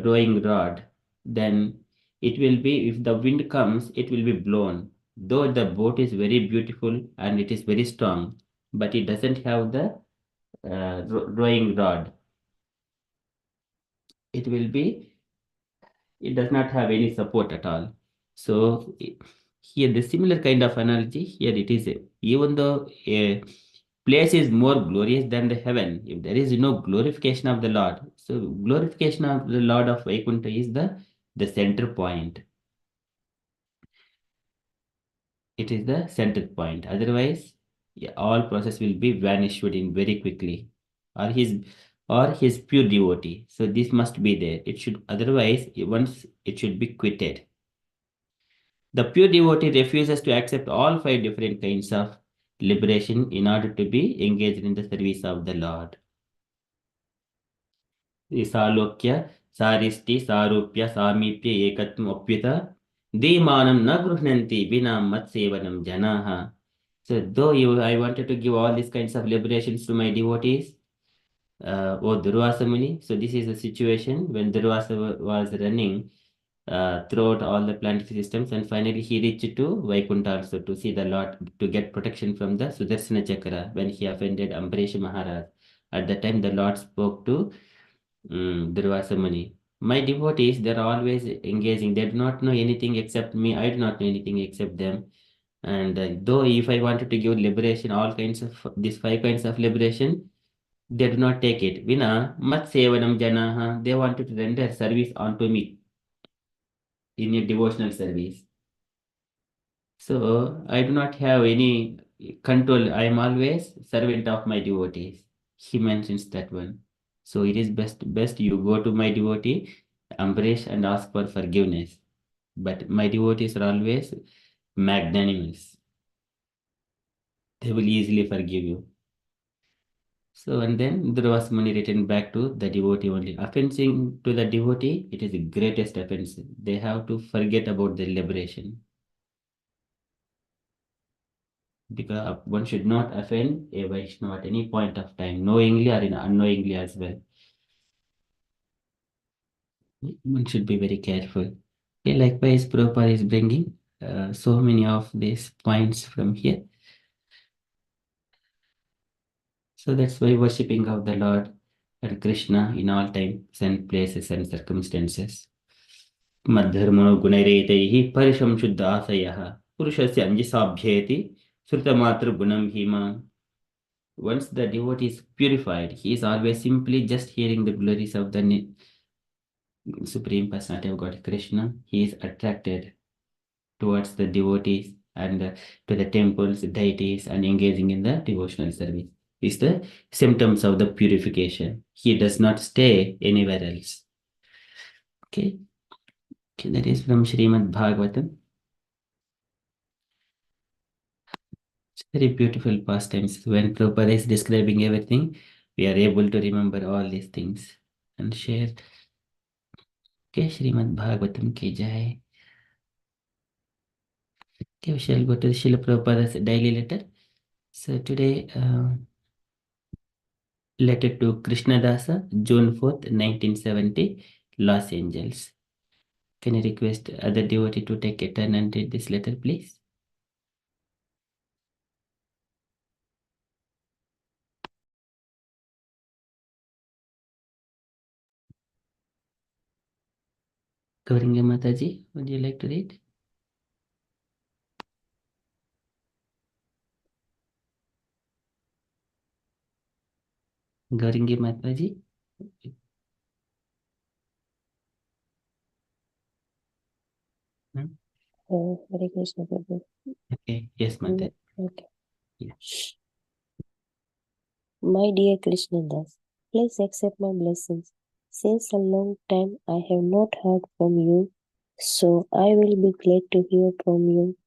rowing rod, then it will be, if the wind comes, it will be blown. Though the boat is very beautiful and it is very strong, but it doesn't have the rowing rod. It will be, it does not have any support at all. So here the similar kind of analogy here it is even though a place is more glorious than the heaven, if there is no glorification of the Lord, so glorification of the Lord of Vaikuntha is the center point. It is the center point. Otherwise, all process will be vanished in very quickly, or his pure devotee. So this must be there. It should, otherwise once it should be quitted. The pure devotee refuses to accept all five different kinds of liberation in order to be engaged in the service of the Lord. Salokya, Saristi, Sarupya, Samipya, Ekatvam, Apyuta, Demanam na gruhnanti binam mat sevanam janaha. So though I wanted to give all these kinds of liberations to my devotees, O Durvasa Muni, so this is the situation when Durvasa was running throughout all the planetary systems, and finally he reached to Vaikuntha also to see the Lord, to get protection from the Sudarsana Chakra when he offended Ambaresh Maharaj. At the time the Lord spoke to Durvasa Muni. My devotees, they're always engaging. They do not know anything except me. I do not know anything except them. And though if I wanted to give liberation, all kinds of these five kinds of liberation, they do not take it. Vina mat sevanam janaha. They wanted to render service onto me in a devotional service. So I do not have any control. I am always servant of my devotees. He mentions that one. So it is best you go to my devotee, Ambaresh, and ask for forgiveness. But my devotees are always magnanimous. They will easily forgive you. So and then Durvasa Muni returned back to the devotee only. Offending to the devotee, it is the greatest offense. They have to forget about the liberation. Because one should not offend a Vaishnava at any point of time, knowingly or unknowingly as well. One should be very careful. Okay, likewise, Prabhupada is bringing so many of these points from here. So that's why worshipping of the Lord and Krishna in all times and places and circumstances. Madharmano gunaretaihi parisham shuddha asayah purushasya anjisabhyeti srutamatra gunam hima. Once the devotee is purified, he is always simply just hearing the glories of the Supreme Personality of God Krishna. He is attracted towards the devotees and to the temples, deities, and engaging in the devotional service. Is the symptoms of the purification. He does not stay anywhere else. Okay, that is from Srimad Bhagavatam. It's very beautiful pastimes. When Prabhupada is describing everything, we are able to remember all these things and share. Okay, Srimad Bhagavatam ki jai. Okay, we shall go to Srila Prabhupada's daily letter. So today, letter to Krishnadasa, June 4th, 1970, Los Angeles. Can I request other devotee to take a turn and read this letter, please? Gauringa Mataji, would you like to read? Gauringa Mataji? Hare Krishna Prabhu. Okay, yes, Mataji. Okay. Yeah. My dear Krishna Das, please accept my blessings. Since a long time I have not heard from you, so I will be glad to hear from you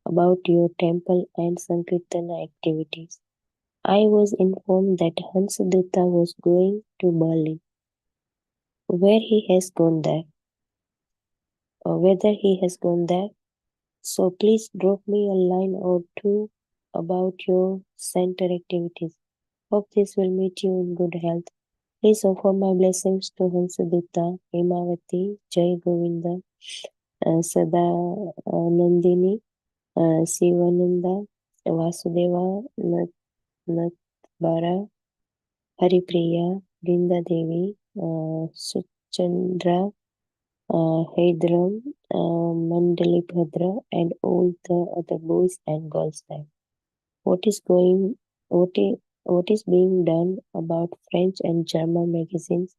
about your temple and Sankirtana activities. I was informed that Hansadutta was going to Berlin. Whether he has gone there, so please drop me a line or two about your center activities. Hope this will meet you in good health. Please offer my blessings to Hansadutta, Hemavati, Jai Govinda, Sada Nandini, Sivananda, Vasudeva, Natbara, Haripriya, Brinda Devi, Suchandra, Haidram, Mandali Bhadra, and all the other boys and girls there. What is being done about French and German magazines?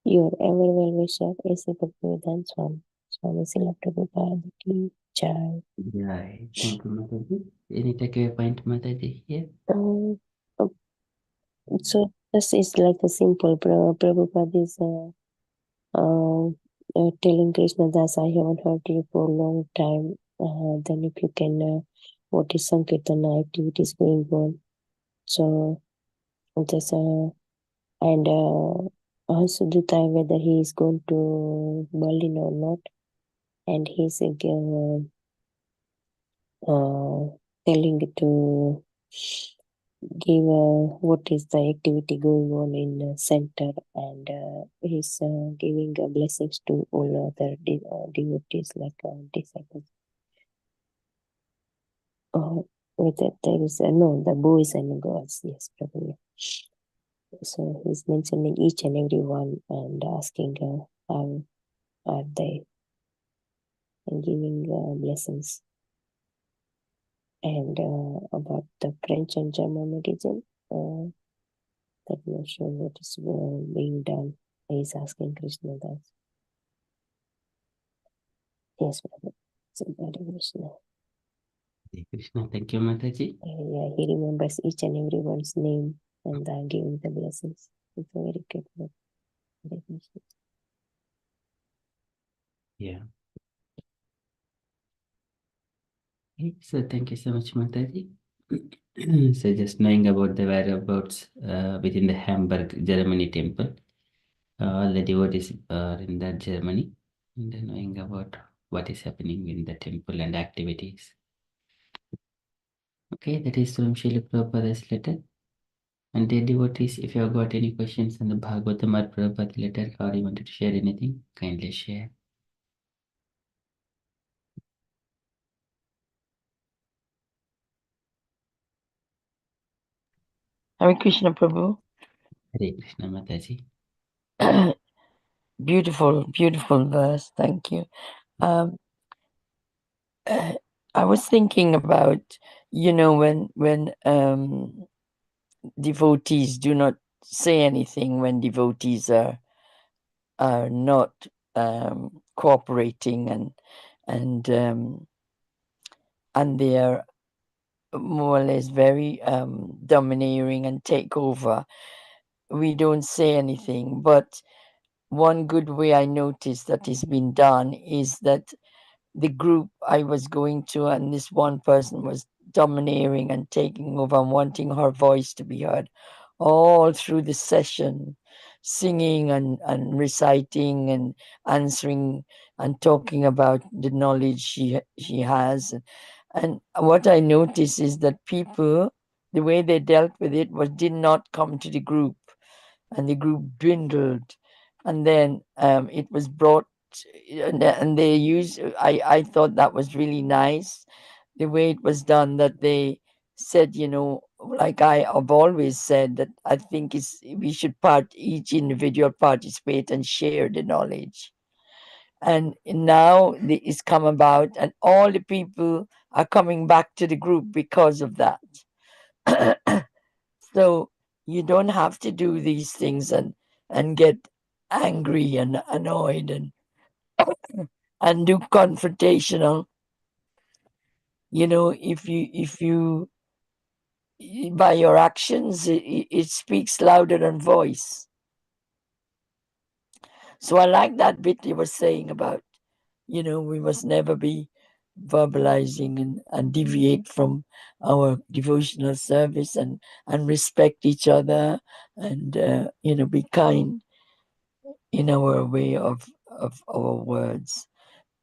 Your ever well wisher, A.C. Bhaktivedanta Swami. Swami Srila Prabhupada ki child. Right. Thank you, Mataji. Any takeaway point, Mataji, here? Um, uh, so this is like a simple Prabhupada is telling Krishna Das, I haven't heard you for a long time. Then if you can, what is Sankirtana activities going on? So just and also the time whether he is going to Berlin or not, and he's telling to give what is the activity going on in center, and he's giving blessings to all other devotees like disciples. With that, there is no the boys and girls. Yes, probably. So he's mentioning each and every one and asking how are they, and giving blessings. And about the French and German medicine, that not sure what is being done. He's asking Krishna that. Yes, Prabhu. So Hare Krishna. Hare Krishna. Thank you, Mataji. Yeah, he remembers each and everyone's name and giving the blessings. It's a very good book. Hare Krishna. Yeah. Okay, so thank you so much, Mataji. So just knowing about the whereabouts within the Hamburg, Germany temple, all the devotees are in that Germany, and then knowing about what is happening in the temple and activities. Okay, that is from Srila Prabhupada's letter. And dear devotees, if you have got any questions on the Bhagavatam or Prabhupada letter, or you wanted to share anything, kindly share. Hare Krishna Prabhu. Hare Krishna Mataji. Beautiful, beautiful verse. Thank you. I was thinking about, when devotees do not say anything, when devotees are not cooperating, and they are more or less very domineering and take over. We don't say anything, but one good way I noticed that has been done is that the group I was going to, and this one person was domineering and taking over and wanting her voice to be heard all through the session, singing and reciting and answering and talking about the knowledge she has. And what I noticed is that people, the way they dealt with it was did not come to the group, and the group dwindled, and then it was brought, and they used. I thought that was really nice, the way it was done. That they said, like I have always said, that I think we should each individual participate and share the knowledge. And now it's come about, and all the people are coming back to the group because of that. So you don't have to do these things and get angry and annoyed and do confrontational. If you by your actions, it speaks louder than voice. So I like that bit you were saying about, we must never be verbalizing and deviate from our devotional service, and respect each other, and be kind in our way of our words.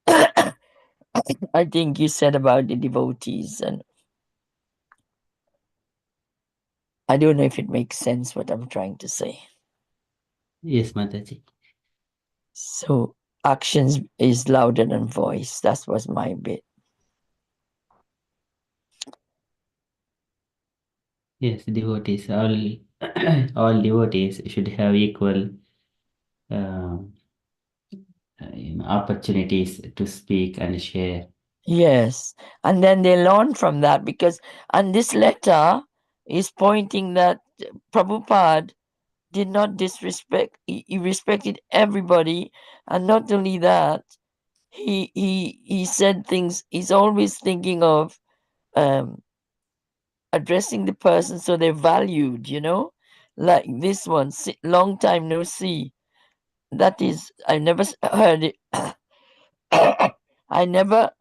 I think you said about the devotees, and I don't know if it makes sense what I'm trying to say. Yes, Mataji. So actions is louder than voice. That was my bit. Yes, devotees, all all devotees should have equal opportunities to speak and share. Yes. And then they learn from that, and this letter is pointing that Prabhupada did not disrespect, he respected everybody. And not only that, he said things. He's always thinking of addressing the person so they're valued, like this one, long time no see. That is, I never heard it. I never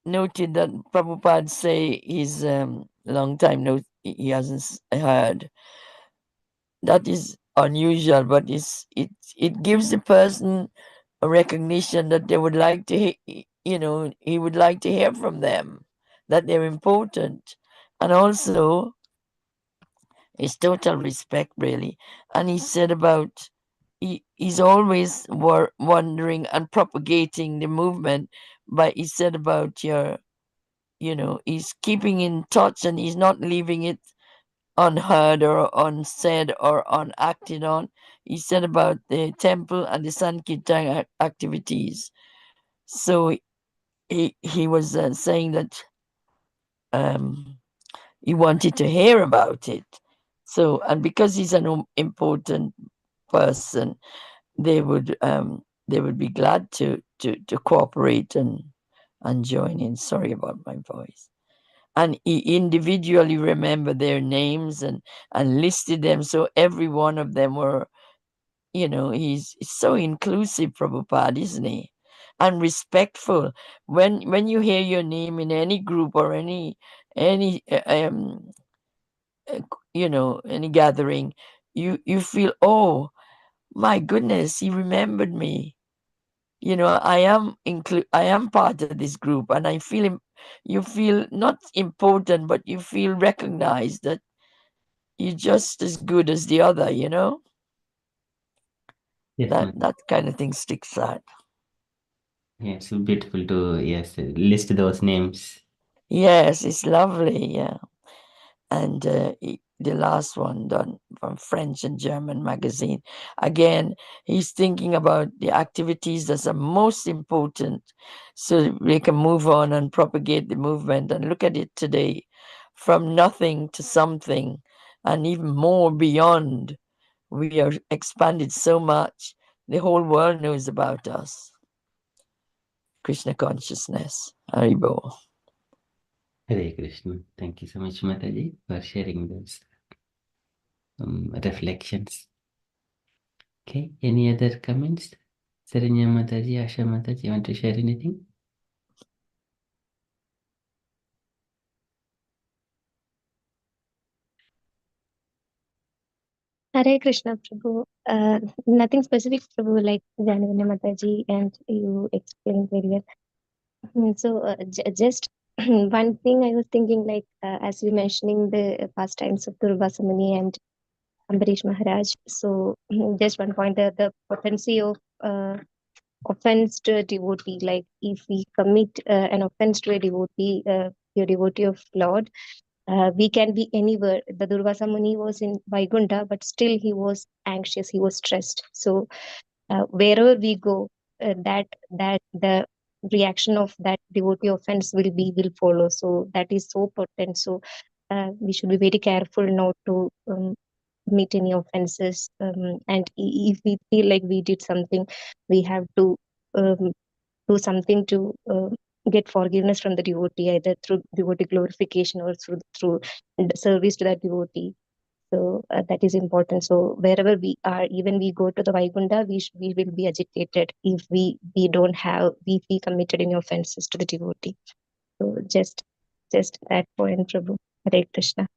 noted that Prabhupada say he's long time no, he hasn't heard. That is unusual, but it gives the person a recognition that they would like to, he would like to hear from them, that they're important, and also it's total respect, really. And he said about he's always wondering and propagating the movement, but he said about he's keeping in touch and he's not leaving it unheard or unsaid or unacted on. He said about the temple and the Sankirtan activities. So he was saying that he wanted to hear about it. So, and because he's an important person, they would be glad to cooperate and join in. Sorry about my voice. And he individually remembered their names and listed them, so every one of them were, he's so inclusive, Prabhupada, isn't he? And respectful. When you hear your name in any group or any any gathering, you feel, oh my goodness, he remembered me. I am part of this group, and I feel you feel not important, but you feel recognized, that you're just as good as the other. Yes, That kind of thing sticks out. It's beautiful to list those names. Yes, it's lovely. Yeah. And the last one done from French and German magazine. Again, he's thinking about the activities that are most important, so we can move on and propagate the movement. And look at it today, from nothing to something, and even more beyond. We are expanded so much. The whole world knows about us. Krishna consciousness. Haribo. Hare Krishna. Thank you so much, Mataji, for sharing those reflections. Okay, any other comments? Saranya Mataji, Asha Mataji, you want to share anything? Hare Krishna, Prabhu. Nothing specific, Prabhu, like Janavanya Mataji, and you explained very well. So, just one thing I was thinking, like, as you mentioning the pastimes of Durga Samani and Ambarish Maharaj. So, just one point, the potency of offense to a devotee, like, if we commit an offense to a devotee, your devotee of Lord, we can be anywhere. The Durvasa Muni was in Vaigunda, but still he was anxious, he was stressed. So wherever we go, that the reaction of that devotee offense will follow. So that is so potent. So we should be very careful not to commit any offenses. And if we feel like we did something, we have to um, do something to get forgiveness from the devotee, either through devotee glorification or through the service to that devotee. So that is important. So wherever we are, even we go to the Vaikunta, we will be agitated if we don't have we committed any offenses to the devotee. So just that point, Prabhu. Hare Krishna.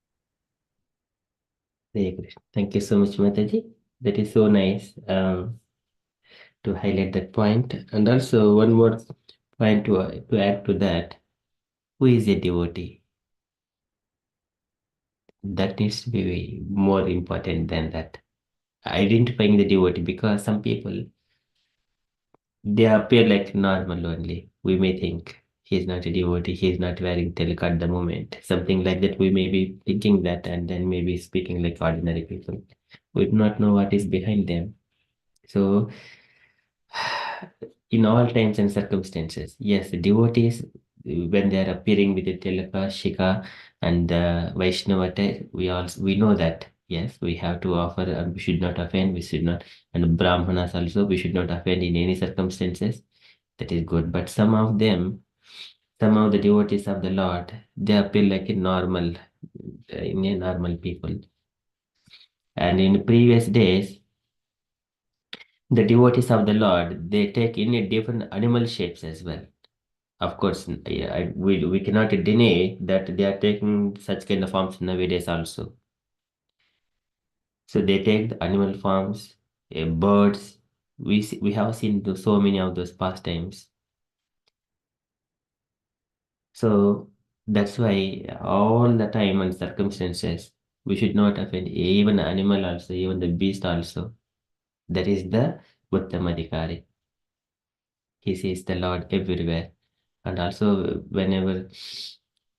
Hare Krishna. Thank you so much, Mataji. That is so nice to highlight that point. And also one more point to add to that. Who is a devotee? That needs to be more important than that. Identifying the devotee, because some people, they appear like normal only. We may think he's not a devotee, he's not wearing tilak at the moment. Something like that. We may be thinking that and then maybe speaking like ordinary people. We do not know what is behind them. So, in all times and circumstances, yes, devotees, when they are appearing with the tilaka, shika, and the Vaishnava, we know that Yes, we have to offer, and we should not offend, we should not, and Brahmanas also, we should not offend in any circumstances. That is good. But some of them, some of the devotees of the Lord, they appear like a normal, normal people. And in previous days, the devotees of the Lord, they take in a different animal shapes as well. Of course, we cannot deny that they are taking such kind of forms nowadays also. So they take the animal forms, birds. We have seen so many of those pastimes. So that's why all the time and circumstances, we should not offend even animal also, even the beast also. That is the Uttamadhikari. He sees the Lord everywhere. And also whenever,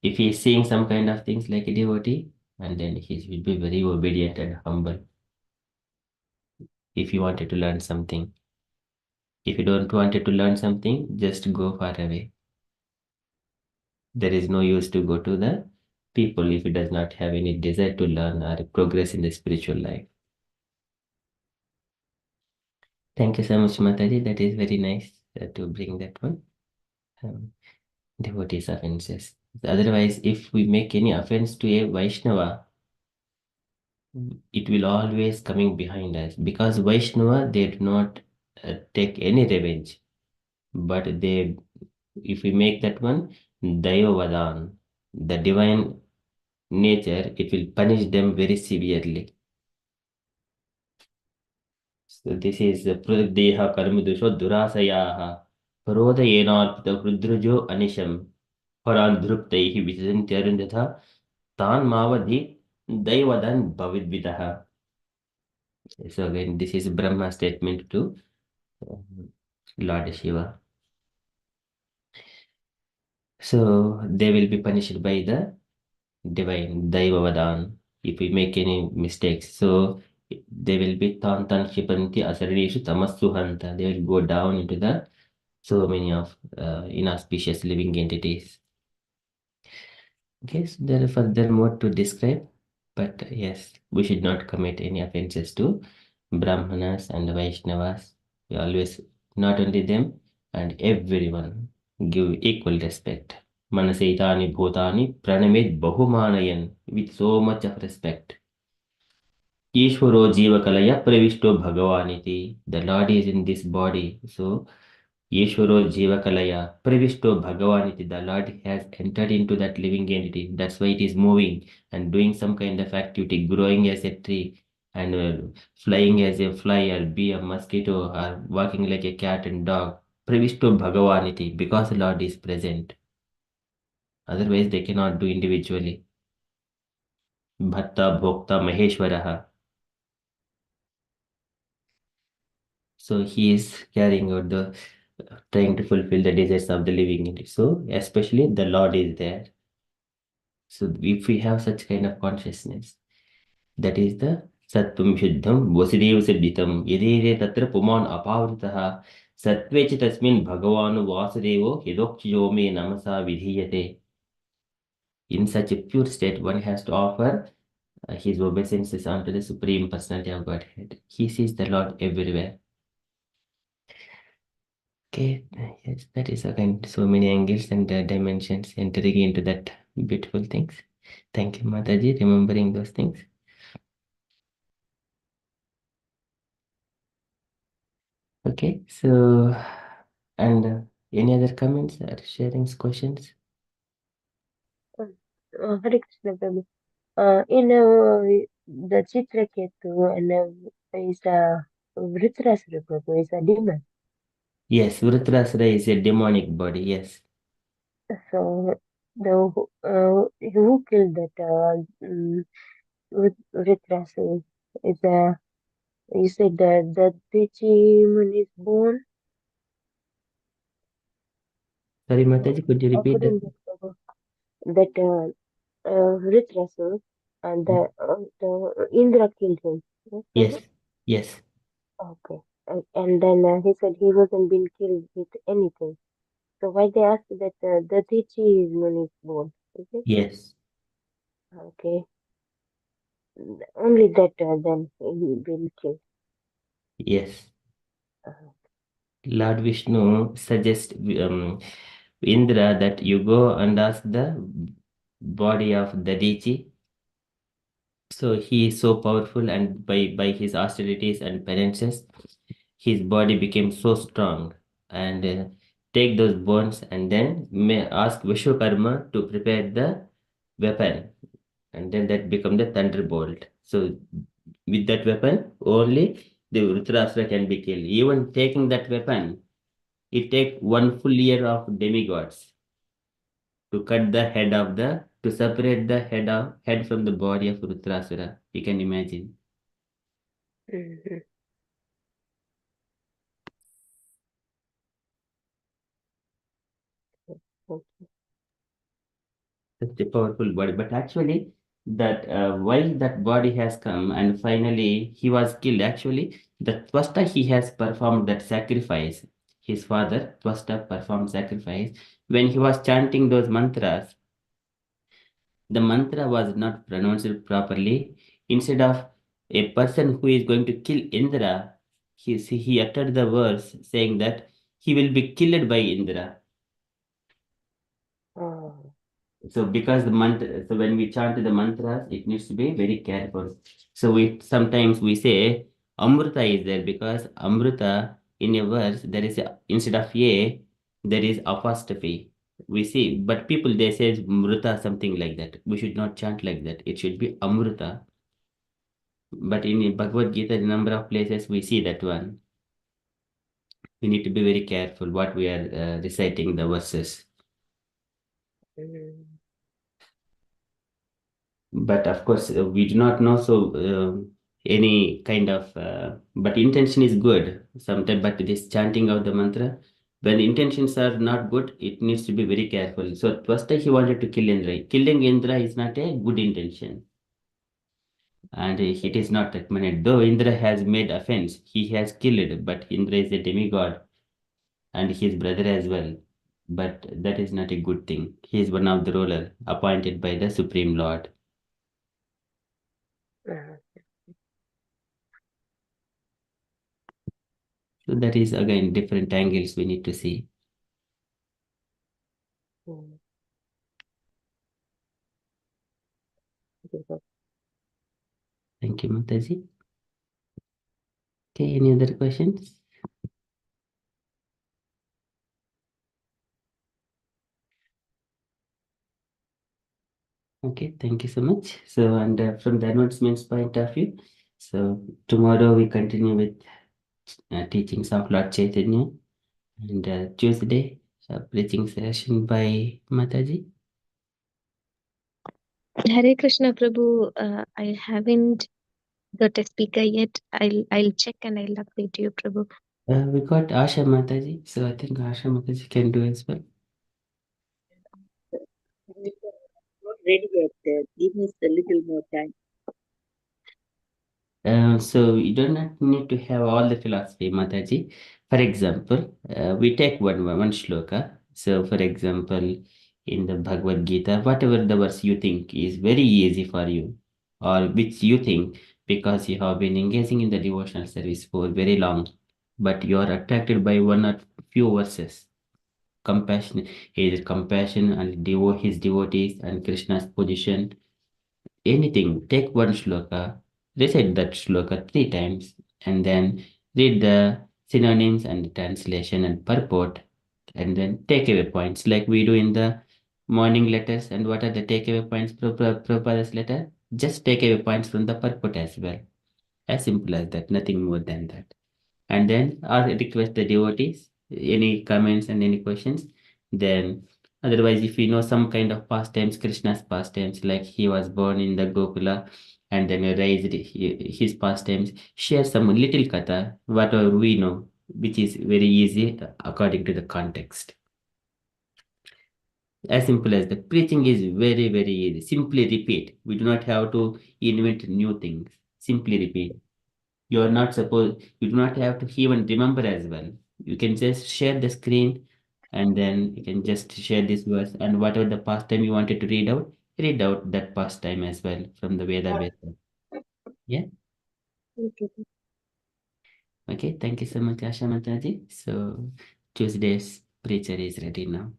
if he is seeing some kind of things like a devotee, and then he will be very obedient and humble. If you wanted to learn something, if you don't wanted to learn something, just go far away. There is no use to go to the people if it does not have any desire to learn or progress in the spiritual life. Thank you so much, Mataji. That is very nice to bring that one. Devotees offenses. Otherwise, if we make any offense to a Vaishnava, it will always coming behind us, because Vaishnava, they do not take any revenge, but they, if we make that one Dayavadan, the divine nature, it will punish them very severely. So this is Pradeha Karmidusho Durasayaha Paroda Yenarpita Rudrujo Anisham Parandruptaihi Vijantyarunjatha Tan Mavadhi Daivadan Bhavidvidaha. So again, this is Brahma statement to Lord Shiva. So they will be punished by the divine Daivavadan if we make any mistakes. So they will be Tantan Shipanti Asaranishu Tamassuhanta. They will go down into the so many of inauspicious living entities. Okay, so there are further more to describe, but yes, we should not commit any offenses to Brahmanas and Vaishnavas. We always, not only them, and everyone, give equal respect. Manaseitani bhutani pranamed bahumanayan, with so much of respect. Ishvaro jivakalaya pravishto bhagavaniti. The Lord is in this body, so Yeshwaro Jivakalaya, Pravishto Bhagavaniti, the Lord has entered into that living entity. That's why it is moving and doing some kind of activity, growing as a tree and flying as a fly, or be a mosquito, or walking like a cat and dog. Pravishto Bhagavaniti, because the Lord is present. Otherwise, they cannot do individually. Bhatta Bhokta Maheshwaraha. So he is carrying out the, trying to fulfill the desires of the living entity. So especially the Lord is there. So if we have such kind of consciousness, that is the Sattvam Shuddham Vasudeva Siddhitam Yedere Tatra Puman Apavritah Sattve ch Tasmin Bhagavanu Vasudevo Yedokchiyo me Namasa Vidhiyate. In such a pure state, one has to offer his obeisances unto the Supreme Personality of Godhead. He sees the Lord everywhere. Okay, yes, that is again so many angles and dimensions entering into that beautiful things. Thank you, Mataji, remembering those things. Okay, so, and any other comments or sharings, questions? Hare Krishna Prabhu. In the Chitraketu and is a Vritrasura Prabhu, is a demon. Yes, Vritrasura is a demonic body, yes. So the who killed that Vritrasura is a, you said that the Tichi is born. Sorry, Mataji, could you I repeat that? couldn't get that Vritrasura and the Indra killed him. Yes, Yes, Prabhu? yes, Okay. And then he said he wasn't being killed with anything. So why they asked that the Tichi is when it's born? Is it? yes. Okay. Only that then he will kill. Yes. Uh, Lord Vishnu suggests Indra that you go and ask the body of Dadichi. So he is so powerful, and by his austerities and penances, his body became so strong. And take those bones and then may ask Vishwakarma to prepare the weapon, and then that become the thunderbolt. So with that weapon, only the Vritarasura can be killed. Even taking that weapon, it take 1 full year of demigods to cut the head of the to separate the head from the body of Rudrasura. You can imagine. mhm. Okay. Such a powerful body. But actually, that why that body has come and finally he was killed. Actually, the Twasta he has performed that sacrifice. His father Twasta performed sacrifice when he was chanting those mantras. The mantra was not pronounced properly. Instead of a person who is going to kill Indra, he uttered the words saying that he will be killed by Indra. Oh, So because the mantra, so when we chant the mantras, it needs to be very careful. So we sometimes we say Amrita is there because Amrita in a verse there is instead of a there is apostrophe. We see, but people they say Mruta something like that. We should not chant like that. It should be Amrita. But in Bhagavad Gita, the number of places we see that one. We need to be very careful what we are reciting the verses. mm, But of course, we do not know any kind of. But intention is good sometimes. But this chanting of the mantra, when the intentions are not good, it needs to be very careful. So first he wanted to kill Indra. Killing Indra is not a good intention. And it is not recommended. Though Indra has made offense, he has killed, but Indra is a demigod and his brother as well. But that is not a good thing. He is one of the ruler appointed by the Supreme Lord. uh, So that is again different angles we need to see. mm. Because Thank you, Mataji. Okay, any other questions? Okay, thank you so much. So, and from the announcements point of view, so tomorrow we continue with teachings of Lord Chaitanya, and Tuesday, preaching session by Mataji. Hare Krishna Prabhu, I haven't got a speaker yet. I'll check and I'll update you, Prabhu. We got Asha Mataji, so I think Asha Mataji can do as well. Not ready yet. Give me a little more time. So you do not need to have all the philosophy, Mataji. For example, we take one shloka. So, for example, in the Bhagavad Gita, whatever the verse you think is very easy for you, or which you think because you have been engaging in the devotional service for very long, but you are attracted by one or few verses. Compassion, his compassion and his devotees and Krishna's position anything, take one shloka, recite that shloka 3 times, and then read the synonyms and the translation and purport, and then takeaway points like we do in the morning letters. And what are the takeaway points from Prabhupada's letter? Just takeaway points from the purport as well. As simple as that, nothing more than that. And then I request the devotees, any comments and any questions. Then otherwise, if you know some kind of pastimes, Krishna's pastimes, like he was born in the Gokula and then raised his pastimes, share some little katha, whatever we know, which is very easy according to the context. As simple as that. Preaching is very, very easy. Simply repeat. We do not have to invent new things. Simply repeat. You are not supposed, you do not have to even remember as well. You can just share the screen and then you can just share this verse and whatever the pastime you wanted to read out that pastime as well from the Veda Veda. Yeah. Okay. Okay. Thank you so much, Asha Mataji. So Tuesday's preacher is ready now.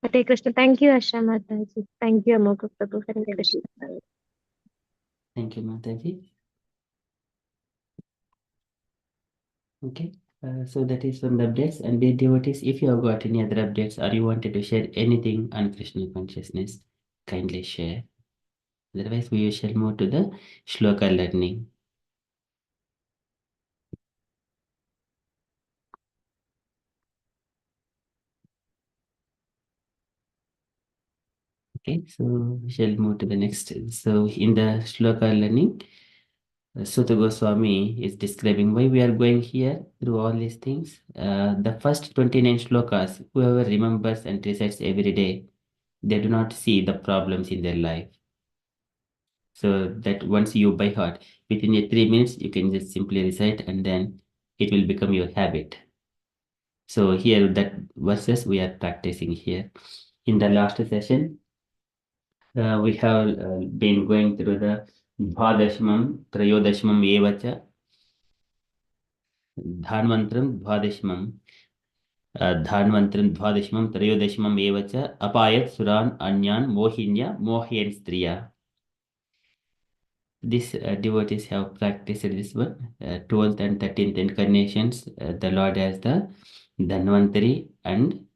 Hare Krishna. Thank you, Asha Mataji. Thank you, Amoka Prabhu. Hare Thank Krishna. you. Thank you, Mataji. Okay. So that is from the updates. And dear devotees, if you have got any other updates or you wanted to share anything on Krishna consciousness, kindly share. Otherwise, we shall move to the Shloka learning. Okay, so we shall move to the next. So in the Shloka learning, Sutta Goswami is describing why we are going here through all these things. The first 29 shlokas, whoever remembers and recites every day, they do not see the problems in their life. So that once you by heart, within a 3 minutes, you can just simply recite and then it will become your habit. So here that verses we are practicing here. In the last session, we have been going through the Dvadashmam, Trayodashmam Evacha, Dhanvantram Dvadashmam, Dhanvantram Dvadashmam, Trayodashmam Evacha, Apayat Suran Anyan Mohinya Mohyan Striya. These devotees have practiced this one, 12th and 13th incarnations. The Lord has the Dhanvantari and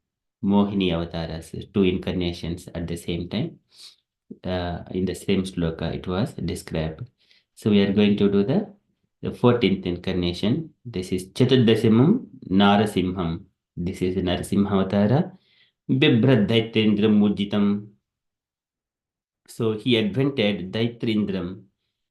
Mohini avatars, two incarnations at the same time. In the same sloka, it was described. So we are going to do the 14th incarnation. This is Chaturdashimam Narasimham. This is Narasimha avatara. Bibhrad Daitendram Mujjitam. So he advented Daitrindram,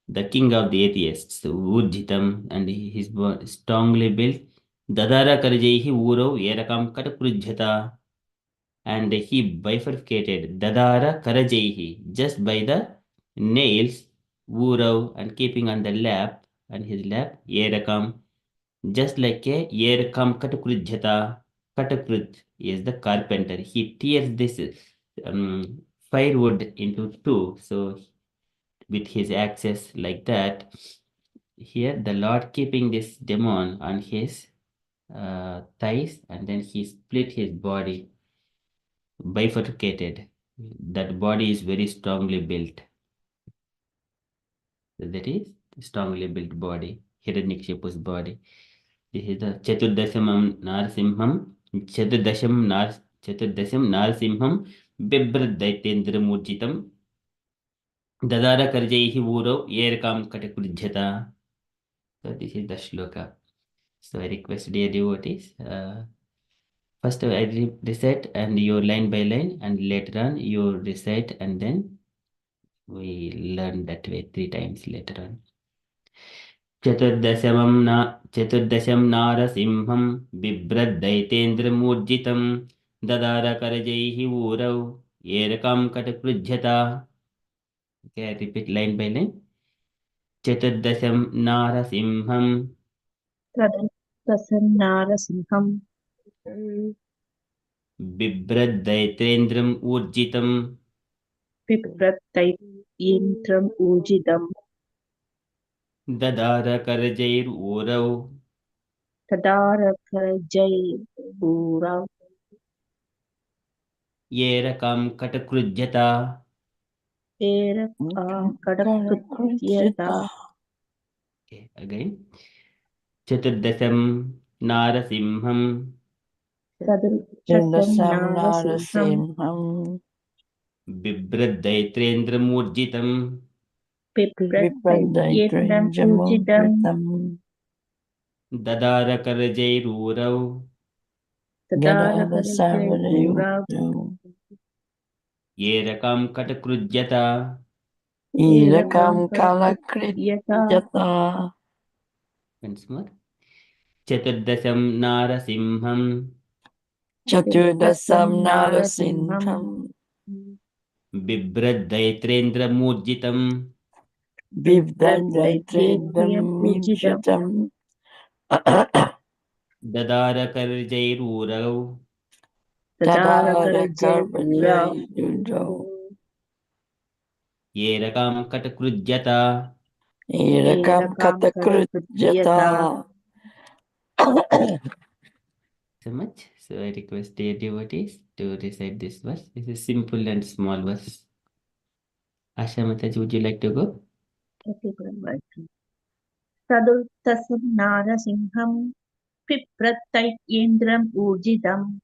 the king of the atheists, Ujjitam, and his strongly built Dadara Karjaihi Uro Yerakam Kataprujjata, and he bifurcated Dadara Karajaihi just by the nails, Urav, and keeping on the lap, and his lap, Yerakam, just like a Yerakam Kataprujjata. Kataprujj is the carpenter. He tears this um, firewood into two. So with his axes like that. Here, the Lord keeping this demon on his thighs, and then he split his body, bifurcated. That body is very strongly built. So that is strongly built body, Hiranyakshipus body. This is the Chaturdasham Narsimham, Chaturdasham Narsimham, Bibra Daitendra Murjitam, Dadara Karjaihi Uro, Yerkam Katakurjata. So this is the shloka. So I request dear devotees, first I recite and you line by line, and later on you recite and then we learn that way 3 times later on. चतुर्दशं नारसिंहं बिभ्रद्दैतेन्द्रमूर्जितं ददारकरजैः ऊरौ येरकं कटपृच्छता. Okay, I repeat line by line. चतुर्दशं नारसिंहं तदन्तसन्नारसिंहं बिभ्रद्दैतेन्द्रम् ऊर्जितं बिभ्रत्यैन्द्रम् ऊर्जितं ददारकरजैर्ऊरौ तदारकजैर्भूरौ येरकं कटकृज्यता. पेरकाकडकृत्यता Karakrishita. Okay, again. चतुर्दशं नारसिंहं तदुच्चतं Chundasam नारसिंहं Narasimham. बिभ्रद्दैत्रेन्द्रमूर्जितं बिभ्रत्यैन्द्रम् ऊर्जितं Vipadaitrindramurtam. ददारकरजैरूरौ Gadada तदारकजैर्भूरौ Savadayuttam. येरकं कटकृज्यता. Idakam पेरकाकडकृत्यता Kalakritjata. Once more. चतुर्दशं नारसिंहं बिभ्रतं Chaturdasam नारसिंहं Narasimham. बिभ्रद्दैत्रेन्द्रमूर्जितं बिभ्रत्यैन्द्रियपूजितं Vipadaitrindramurtam. ददारकरजैरूरौ Tadara तदारकजैर्भूरौ Karvajayudo. Yerakam katakrudyata. Erakam katakrutyata. So much. So I request dear devotees to recite this verse. This is simple and small verse. Asha Mataji, would you like to go? Okay, Prabhupada. Taduttasam Narasimham Piprattaityendram Urjidam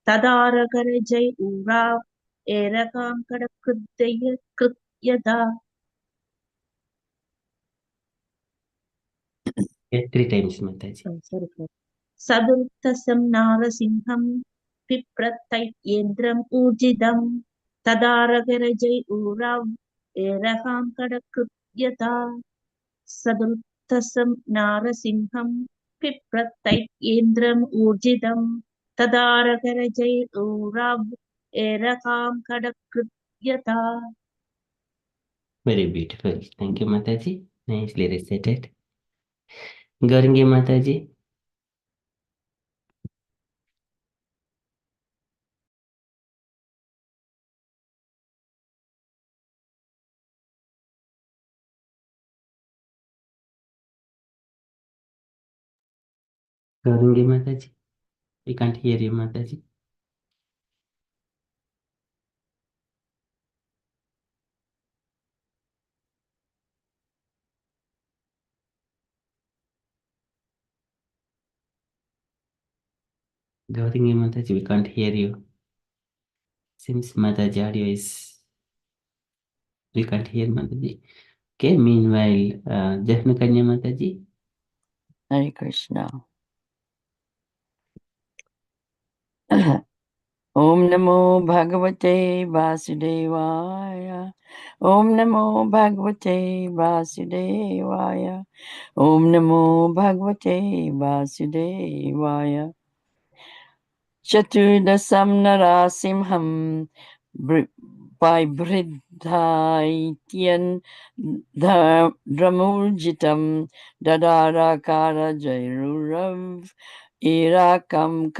Tadaragarajai Urav Erakam Kadakruddaya Krutyada. Yeah, 3 times, Mataji. Sorry, Sadurtasam Narasimham Piprattaityendram Urjidam Tadaragarajai Urav Erakam Kadakrutyada. Sadurtasam Narasimham Piprattaityendram Urjidam Tadaragarajai Urav Erakam Kadakrutyata. Very beautiful. Thank you, Mataji. Nicely recited. Gaurangi Mataji. Gaurangi Mataji. We can't hear you, Mataji. Gaurangi Mataji, we can't hear you. Seems Mataji audio is... We can't hear Mataji. Okay, meanwhile, Jafna Mataji. Hare Krishna. Om Namo Bhagavate Vasudevaya. Om Namo Bhagavate Vasudevaya. Om Namo Bhagavate Vasudevaya. Chaturdasam Narasimham by Bridhaityan Dramurjitam Dadara Jairurav Irakam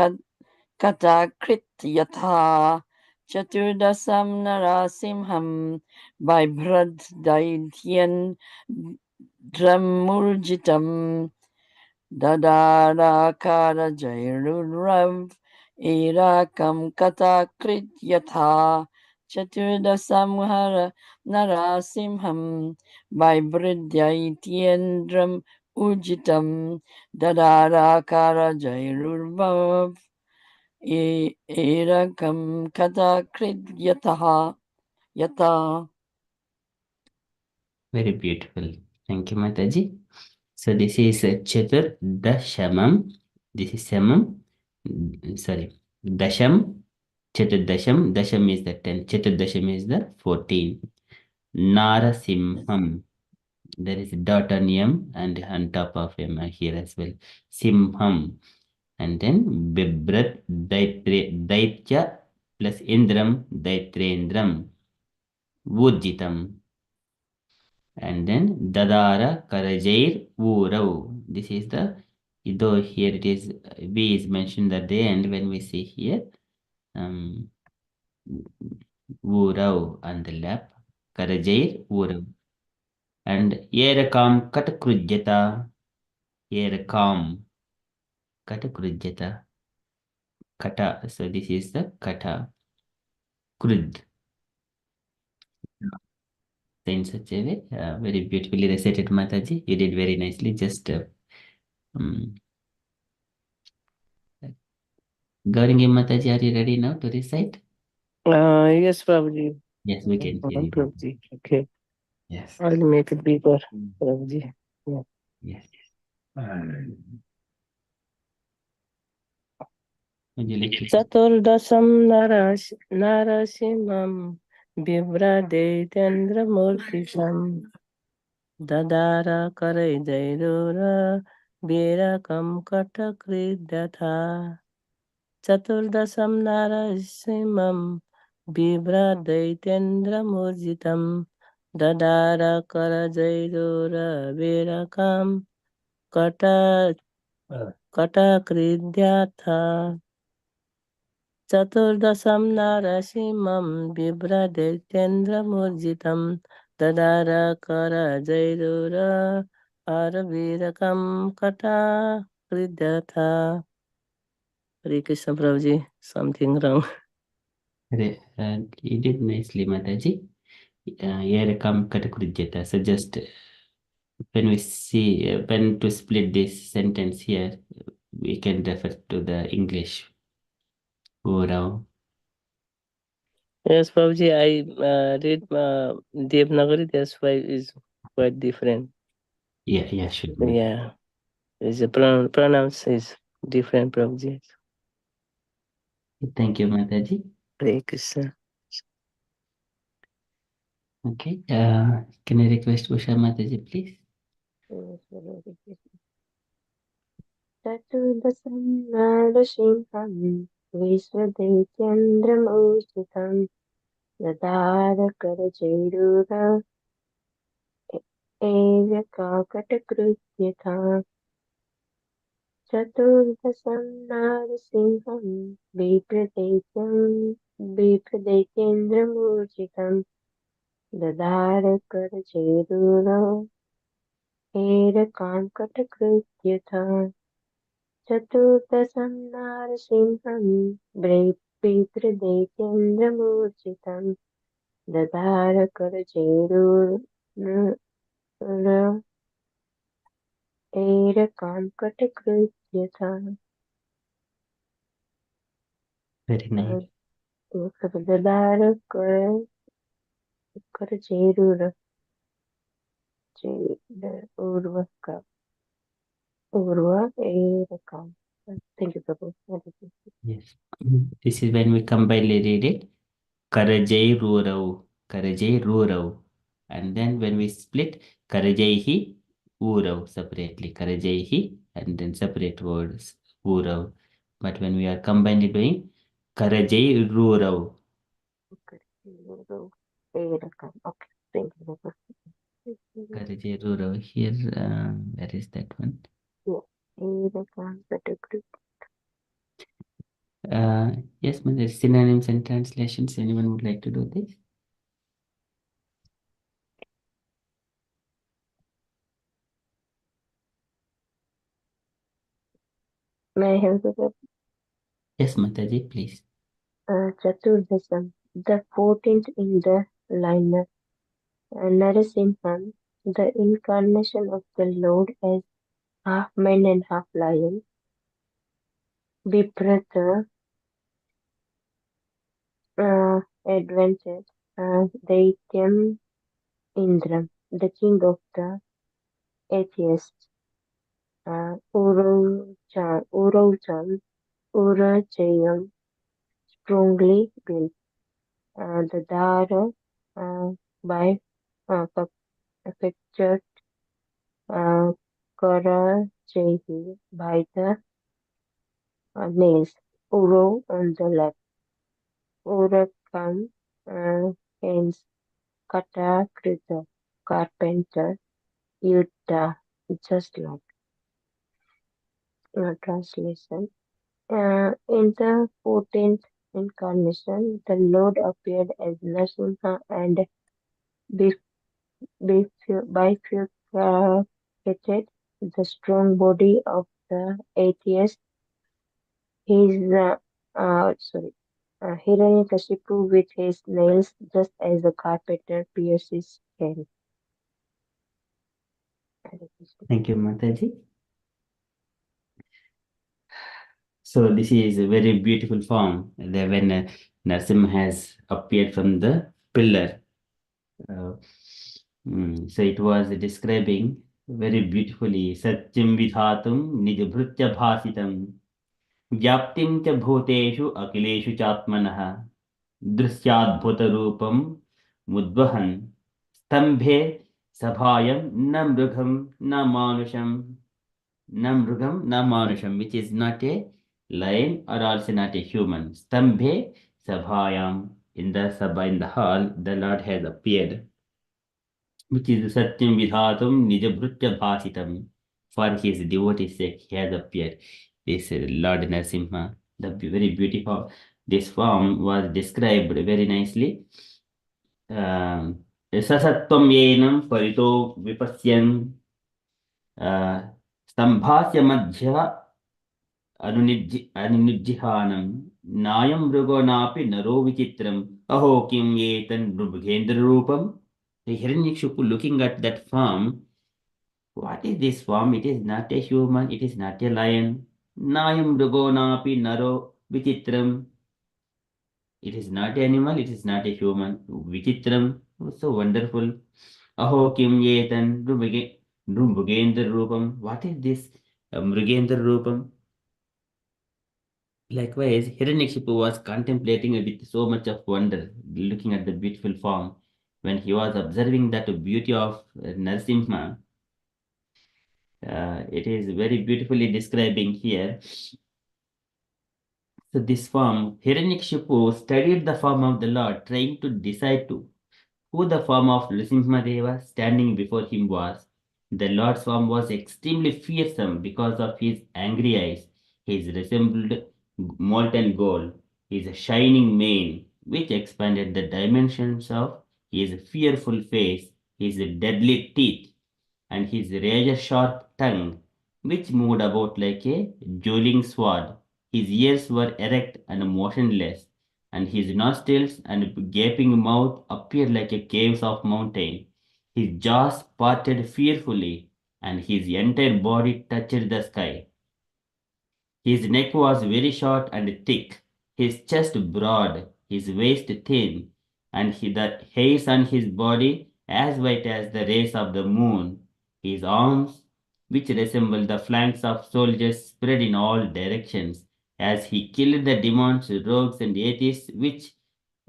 Katakrit Yatha Chaturdasam Narasimham by Bridhaityan Dramurjitam Dadara Jairurav Irakam Katakrit Yatha Chaturdasamhara Narasimham by Bridyaitiendram Ujitam Dadarakara Jairurvav Irakam Katakrit Yatha. Very beautiful. Thank you, Mataji. So this is Chatur Dashamam. This is Samam. Sorry. Dasham. Chatur Dasham. Dasham is the 10. Chatur Dasham is the 14. Narasimham. There is a dot on M and on top of M here as well. Simham. And then Bibrat Daitya plus Indram Daitrendram. Vujjitam. And then Dadara Karajair Urav. This is the, though here it is, V is mentioned at the end when we see here. Urav on the lap. Karajair Urav. And Yerakam Katakrujjata. Yerakam Katakrujjata. Kata. So this is the Kata. Krud. In such a way, very beautifully recited, Mataji. You did very nicely. Just Gaurangi Mataji, are you ready now to recite? Yes, Prabhuji. Yes, we can hear you. Prabhuji. Okay. Yes. I'll make it bigger, Prabhuji. Yeah. Yes. Would you like to? Chaturdasam Narasimham Bibradetendramurtisham Dadara Karajairura Virakam Katakridhatha Chaturdasam Narasimham Bibradetendramurjitam Dadara Karajairura Virakam Katakridhatha Chaturdasam Narasimham Bibradetendramurjitam Dadara Kara Jaidura Aravirakam Kata Kridyatha. Hare Krishna Prabhuji, something wrong. You did nicely, Mataji. Here come Katakudjata. So just when we see when to split this sentence here, we can refer to the English. Urau. Yes, Prabhuji, I read Devnagari, that's why it's quite different. Yeah, sure. Yeah, it's a pronounce is different, Prabhuji. Thank you, Mataji. Hare Krishna. Okay. Can I request Usha Mataji, please? चतुर्दशं नारसिंहं विश्वदैत्यन्द्रमूर्छितं ददारकरचैरुर एव्यकाकटकृत्यथा चतुर्दशं नारसिंहं बिभ्रदैत्यन्द्रमूर्छितं ददारकरचैरुर एरकाङ्कटकृत्यथा चतुर्दशं नारसिंहं पितृदैत्येन्द्रमूर्छितं ददारकरचैरुरैरकाङ्कटकृत्यथा Very nice. ददारकरचैरुर उर्व एरकाम्. Thank you, Prabhu. Yes. This is when we combine read it. Karajai Rurau. Karajai Rurau. And then when we split, Karajaihi Urau separately. Karajaihi and then separate words. Urau. But when we are combined doing Karajai Rurau. Erakam. Okay. Thank you, Prabhu. Karajai Rurau. Here, where is that one? Yes, mother. Synonyms and translations. Anyone would like to do this? May I help you? Yes, Mataji, please. Chaturdasam, the 14th in the lineup. Narasimham, the incarnation of the Lord as half man and half lion. Biprata, adventure. Daityam Indram, the king of the atheists. Uraucham, Urachayam, strongly built. The Dara, by affected Karachehi by the nails. Uro on the left. Urakam, hence Katakrita, carpenter. Yuddha, just like. Translation. In the 14th incarnation, the Lord appeared as Narasimha and bifurcated the strong body of the atheist. His Hiranyakashipu with his nails, just as the carpenter pierces him. Thank you, Mataji. So this is a very beautiful form. When Narasimha has appeared from the pillar. So it was describing very beautifully Satyam Vidhatum Nijabhrutya Bhasitam Vyaptim cha Bhuteshu Akileshu Chatmanaha Drusyadbhutarupam Mudvahan Stambhe Sabhayam Namrugham Namanusham Namrugam Namanusham, which is not a lion or also not a human. Stambhe Sabhayam, in the Sabha, in the hall, the Lord has appeared, which is Satyam Vidhatum Nijabhrutya Bhasitam. For his devotees' sake, he has appeared. This Lord Narasimha, the very beautiful. This form was described very nicely ससत्त्वं येनं परितो विपश्यन् स्तम्भास्य मध्य अनुनिज्जिहानं नायं मृगो नापि नरो विचित्रम् अहो किं एतन् नृभगेन्द्ररूपम्. The Hiranyakashipu looking at that form, what is this form? It is not a human, it is not a lion. Nayam mrugo napi naro vichitram. It is not an animal, it is not a human. Vichitram, so wonderful. Aho kim yetan nrumbhugendra rupam. What is this mrugendra rupam? Likewise, Hiranyakashipu was contemplating with so much of wonder, looking at the beautiful form. When he was observing that beauty of Narasimha, it is very beautifully describing here. So this form, Hiranyakashipu studied the form of the Lord, trying to decide who the form of Nrsimhadeva standing before him was. The Lord's form was extremely fearsome because of his angry eyes. His resembled molten gold, his shining mane, which expanded the dimensions of his fearful face, his deadly teeth, and his razor-sharp tongue, which moved about like a dueling sword. His ears were erect and motionless, and his nostrils and gaping mouth appeared like a caves of mountain. His jaws parted fearfully, and his entire body touched the sky. His neck was very short and thick, his chest broad, his waist thin, and the hairs on his body as white as the rays of the moon. His arms, which resembled the flanks of soldiers, spread in all directions as he killed the demons, rogues, and atheists, which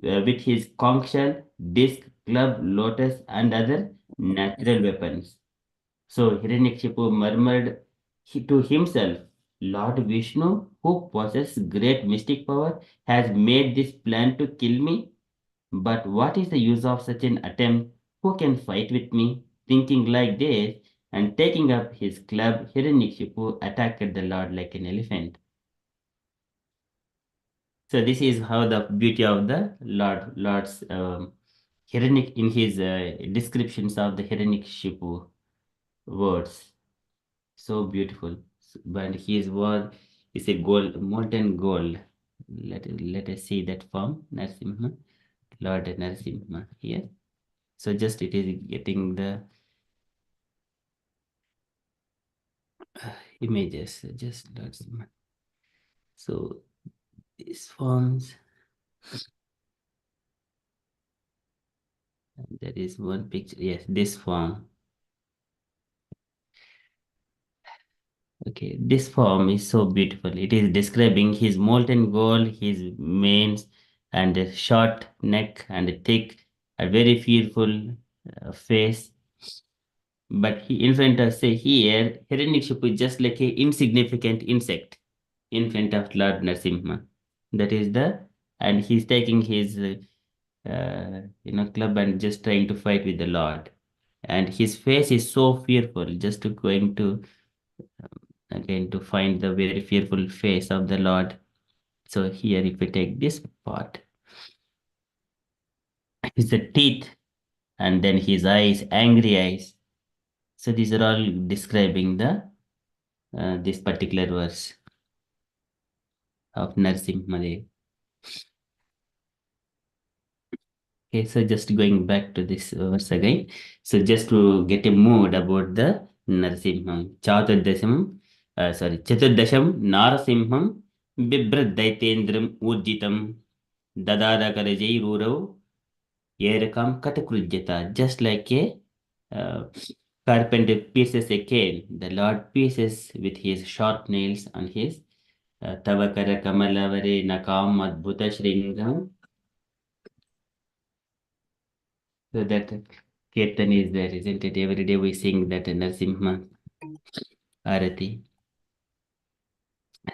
with his conch shell, disc, club, lotus, and other natural weapons. So Hiranyakashipu murmured to himself, Lord Vishnu, who possesses great mystic power, has made this plan to kill me. But what is the use of such an attempt? Who can fight with me? Thinking like this, and taking up his club, Hiranyakashipu attacked the Lord like an elephant. So this is how the beauty of the Lord's Hiranyak in his descriptions of the Hiranyakashipu words. So beautiful. But his word is a gold, molten gold. Let us see that form, Narasimha, Lord Narasimha here. So just it is getting the images, just Narasimha. So these forms, there is one picture, yes, this form. Okay, this form is so beautiful. It is describing his molten gold, his manes, and a short neck and a thick, a very fearful face. But he, in front of, say here, Hiranyakashipu is just like a insignificant insect in front of Lord Narasimha. That is and he's taking his, club and just trying to fight with the Lord. And his face is so fearful, just going to again to find the very fearful face of the Lord. So here, if we take this part, his teeth, and then his eyes, angry eyes. So these are all describing the this particular verse of Narasimha. Okay, so just going back to this verse again. So just to get a mood about the Narasimham. Chaturdasham Narasimham Bibrad Daitendram Urjitam Dadada Karajai Rurav Yerakam Katakrujjata. Just like a carpenter pieces a cane, the Lord pieces with his sharp nails on his Tavakara Kamalavare Nakam Adbhuta Shringam. So that Kirtan is there, isn't it? Every day we sing that Narasimha Arati.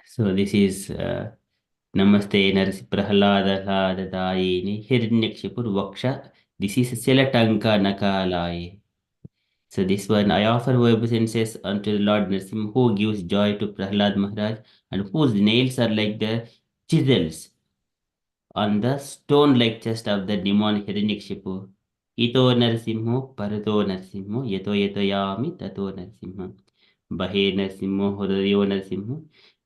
So this is Namaste Narsi Prahlada Dayini Hiranyakshipur Vaksha. This is Selatanka Nakalai. So this one, I offer obeisances unto the Lord Narasimha, who gives joy to Prahlad Maharaj, and whose nails are like the chisels on the stone-like chest of the demon Hiranyakashipu. इतो नरसिंहो परतो नरसिंहो यतो यतयामि ततो नरसिंह बहे नरसिंहो हृदयो नरसिंहो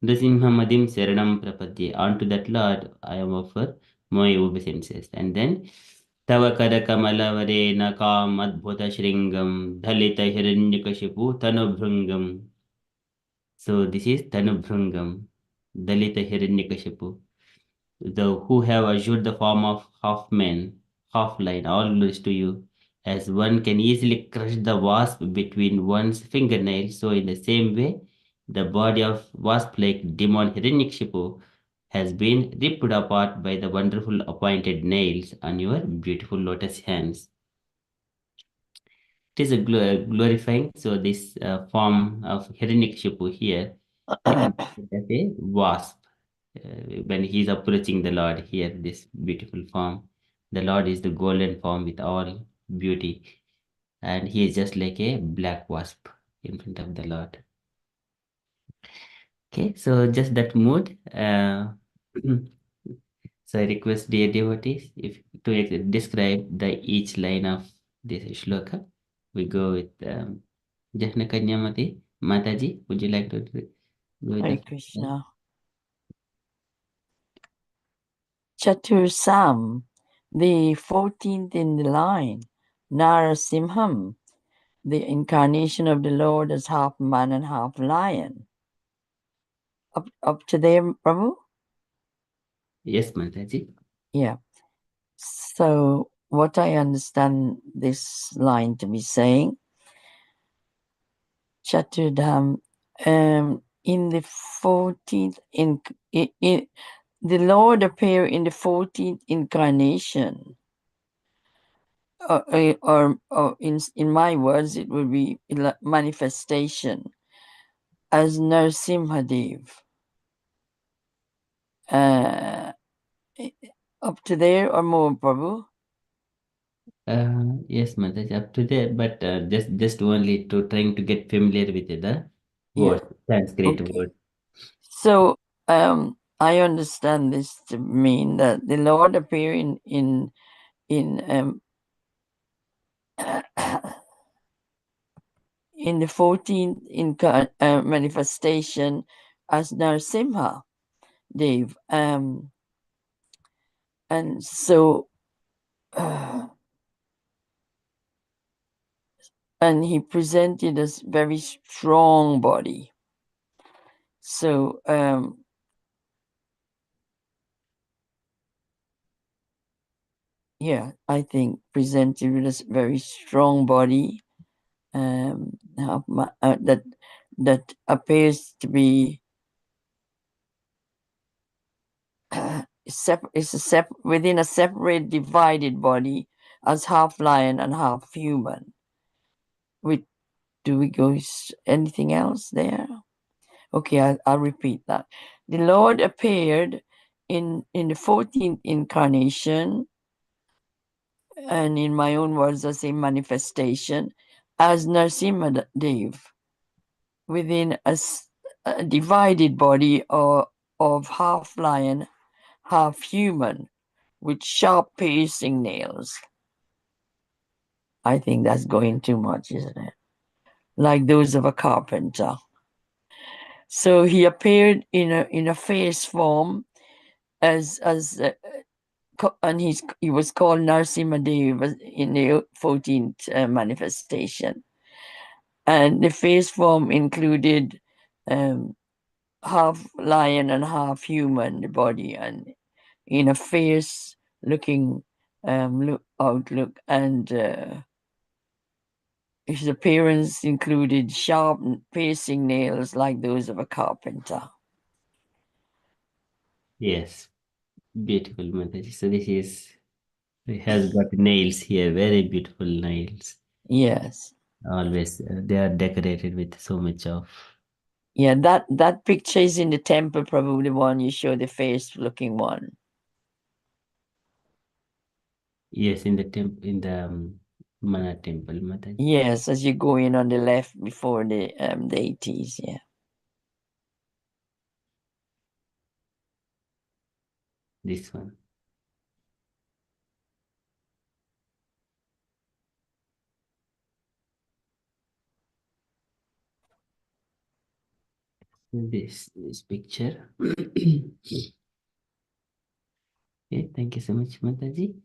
नृसिंहमदिं शरणं प्रपद्ये. Unto that Lord I am offer my obeisances. And then तव करकमलवरेण कामद्भुतशृङ्गं दलितहिरण्यकशिपु तनुभृङ्गम्. So this is Tanubhrungam, Dalita Hiranyakashipu, the who have assured the form of half man, half lion, all glories to you. As one can easily crush the wasp between one's fingernails, so in the same way, the body of wasp-like demon Hiranyakashipu has been ripped apart by the wonderful appointed nails on your beautiful lotus hands. It is a glorifying, so this form of Hiranyakashipu here can be said as a wasp. When he is approaching the Lord here, this beautiful form. The Lord is the golden form with all beauty, and he is just like a black wasp in front of the Lord. Okay, so just that mood. So I request dear devotees if to describe the each line of this shloka. We go with Jahna Kanyamati. Mataji, would you like to go with Hare the first line? Krishna. Chatursam, the 14th in the line, Narasimham, the incarnation of the Lord as half man and half lion. Up to there, Prabhu? Yes, Mataji. Yeah. So what I understand this line to be saying, Chaturdham, in the 14th, the Lord appeared in the 14th incarnation. Or in my words, it would be manifestation as Narasimhadev. Up to there or more, Prabhu? Yes, Mataji, up to there, but just only to trying to get familiar with the Yeah. word, Sanskrit Okay. word. So I understand this to mean that the Lord appeared in in the 14th manifestation as Narasimha Dev. And so and he presented a very strong body. So yeah, I think presented with a very strong body that appears to be within a separate divided body as half lion and half human. Do we go anything else there? Okay, I'll repeat that. The Lord appeared in the 14th incarnation, and in my own words, I say manifestation, as Narasimha Dev within a divided body of half lion, half human, with sharp piercing nails. I think that's going too much, isn't it? Like those of a carpenter. So he appeared in a face form and he was called Narasimhadev in the 14th manifestation. And the face form included half lion and half human, the body, and in a fierce looking outlook, and his appearance included sharp piercing nails like those of a carpenter. Yes, beautiful, Mataji. So this is, it has got nails here, very beautiful nails. Yes. Always, they are decorated with so much of. Yeah, that picture is in the temple, probably the one you show, the face looking one. Yes, in the Mana temple, Mataji. Yes, as you go in on the left before the deities, yeah. This one. this picture. Okay, thank you so much, Mataji.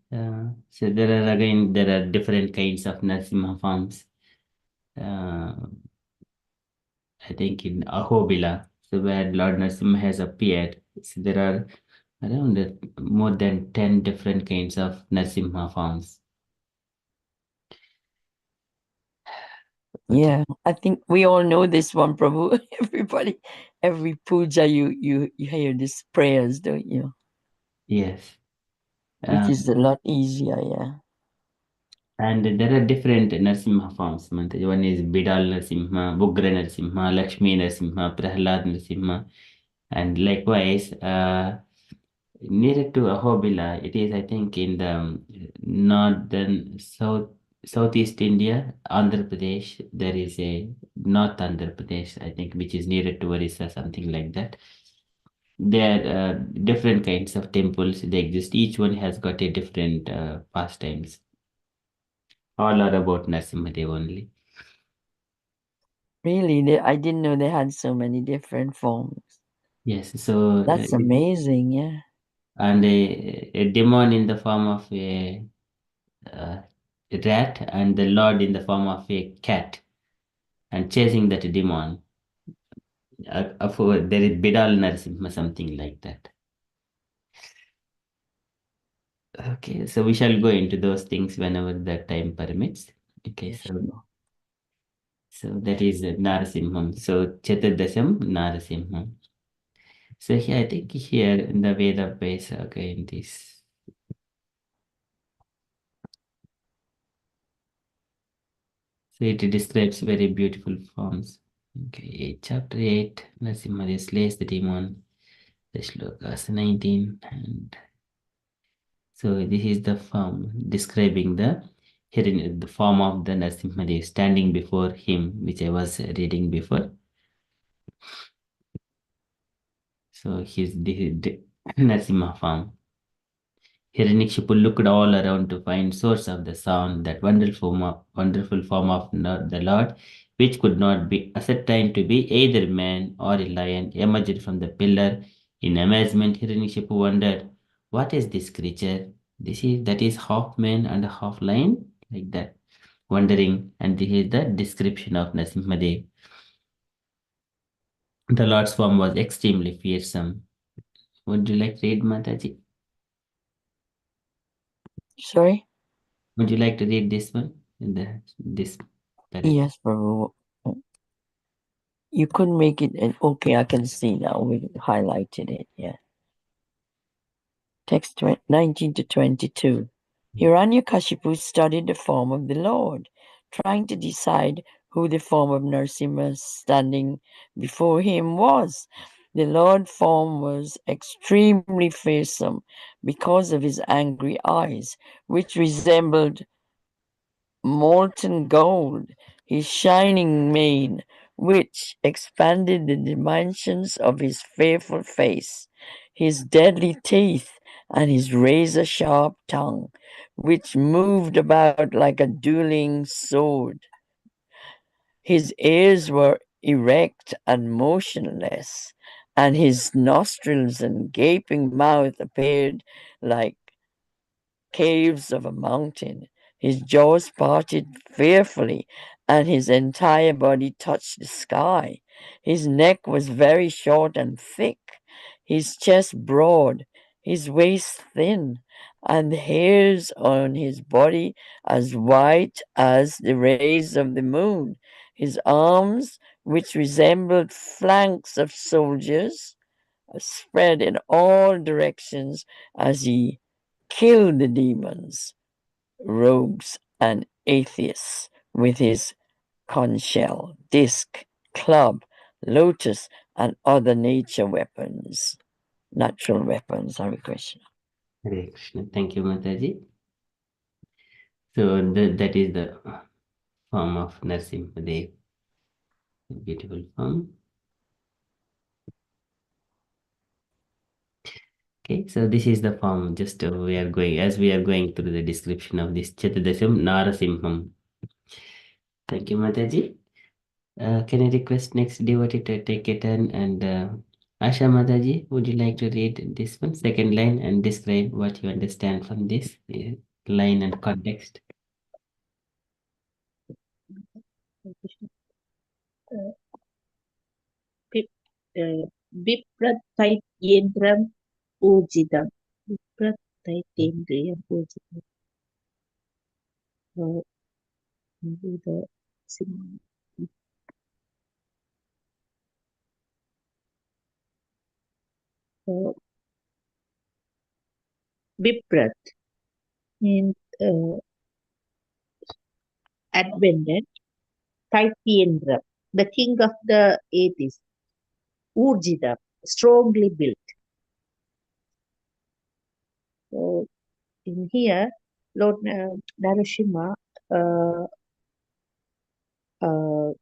So there are different kinds of Narasimha forms. I think in Ahobila, so where Lord Narasimha has appeared, so there are around more than 10 different kinds of Narasimha forms. Okay. Yeah, I think we all know this one, Prabhu. Everybody, every puja, you hear these prayers, don't you? Yes. Which is a lot easier, yeah. And there are different Narasimha forms. Mataji. One is Bidal Narasimha, Ugra Narasimha, Lakshmi Narasimha, Prahlad Narasimha. And likewise, nearer to Ahobila, it is, I think, in the northern southeast India, Andhra Pradesh. There is a North Andhra Pradesh, I think, which is nearer to Orissa, something like that. There are different kinds of temples. They exist. Each one has got a different pastimes. All are about Narasimhadev only. Really, I didn't know they had so many different forms. Yes, so That's amazing, yeah. and a demon in the form of a rat and the Lord in the form of a cat and chasing that demon. There is Bidal Narasimha, something like that. Okay, so we shall go into those things whenever the time permits. Okay, Yes, so that is Narasimham. So Chaturdasham Narasimham. So here, I think here in the Veda base again this. So it describes very beautiful forms. Okay, chapter 8, Narasimha slays the demon. The shlokas 19 and so this is the form describing the form of the Narasimhadev standing before him, which I was reading before. So this is the Narasimha form. Hiranyakashipu looked all around to find source of the sound, that wonderful form of the Lord, which could not be ascertained to be either man or a lion, emerged from the pillar. In amazement, Hiranyakashipu wondered, "What is this creature? That is half man and half lion?" Like that, wondering. And this is the description of Narasimhadev. The Lord's form was extremely fearsome. Would you like to read, Mataji? Sorry? Would you like to read this one? This paragraph? Yes, Prabhu. You couldn't make it. Okay, I can see now. We highlighted it. Yeah. Text 19 to 22. Hiranyakashipu studied the form of the Lord, trying to decide who the form of Narasimha standing before him was. The Lord form was extremely fearsome because of his angry eyes, which resembled molten gold, his shining mane, which expanded the dimensions of his fearful face, his deadly teeth, and his razor sharp tongue, which moved about like a dueling sword. His ears were erect and motionless, and his nostrils and gaping mouth appeared like caves of a mountain. His jaws parted fearfully, and his entire body touched the sky. His neck was very short and thick, his chest broad, his waist thin, and the hairs on his body as white as the rays of the moon. His arms, which resembled flanks of soldiers, spread in all directions as he killed the demons, rogues, and atheists with his conch shell, disc, club, lotus, and other natural weapons. Hare Krishna. Hare Krishna. Thank you, Mataji. So that is the form of Narasimhadev. Beautiful form. Okay, so this is the form. Just we are going through the description of this Chaturdasham Narasimham. Thank you, Mataji. Can I request next devotee to take a turn? And Asha Mataji, would you like to read this one, second line, and describe what you understand from this line and context? Viprathaityendram ujidam. Viprathaityendram ujidam. Do the Srimad. Viprath means advented. Taityendra, the king of the atheists. Urjita, strongly built. So in here, Lord Narasimha uh, uh,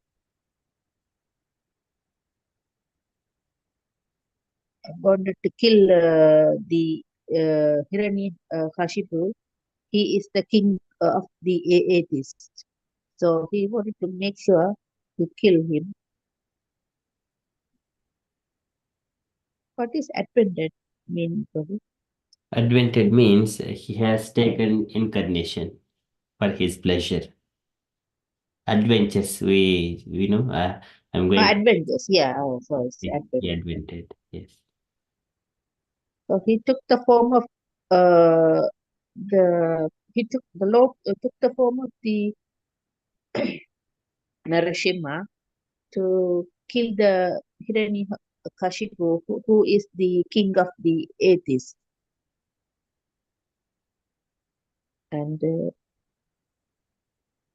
wanted to kill the Hiranyakashipu. He is the king of the atheists. So he wanted to make sure to kill him. What is advented mean, Prabhu? Advented means he has taken incarnation for his pleasure. Adventures, we know, I'm going Adventures, yeah. Oh, so it's to be advented. advented, yes. So he took the form of the Lord took the form of the Narasimha to kill the Hiranyakashipu, who is the king of the atheists. And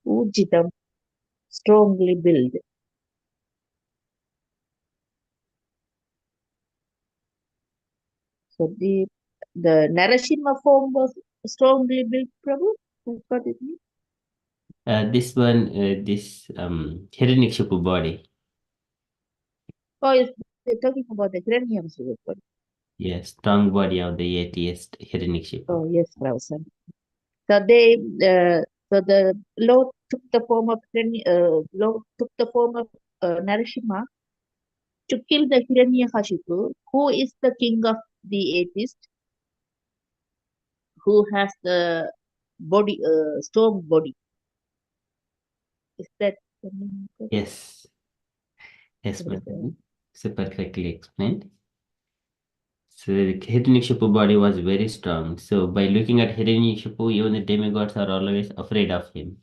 Ujitam strongly built. So the Narasimha form was strongly built, Prabhu. That's what it means. This one, this Hiranyakashipu body, Oh, is they're talking about the Hiranyakashipu body. yes, strong body of the atheist Hiranyakashipu. Oh, yes, Prabhu. So they, so the Lord took the form of Narasimha to kill the Hiranyakashipu, who is the king of the atheists, who has the body, strong body. Is that the meaning? Yes, yes, Mataji. So perfectly explained. So the Hiranyakashipu body was very strong. So by looking at Hiranyakashipu, even the demigods are always afraid of him.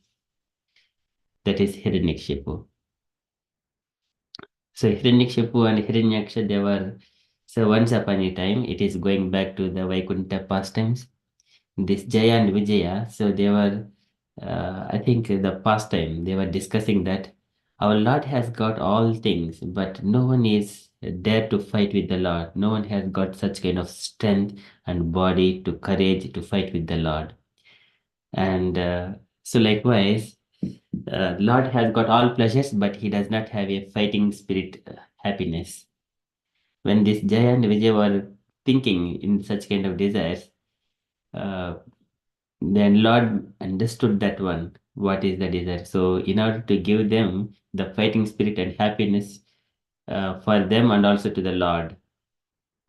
That is Hiranyakashipu. So Hiranyakashipu and Hiranyaksha, they were, so once upon a time, it is going back to the Vaikuntha pastimes. This Jaya and Vijaya, so they were, I think the past time, they were discussing that our Lord has got all things, but no one is there to fight with the Lord. No one has got such kind of strength and body to courage to fight with the Lord. And so likewise, Lord has got all pleasures, but he does not have a fighting spirit happiness. When this Jaya and Vijay were thinking in such kind of desires, uh, then Lord understood that one, what is the desire. So in order to give them the fighting spirit and happiness for them and also to the Lord,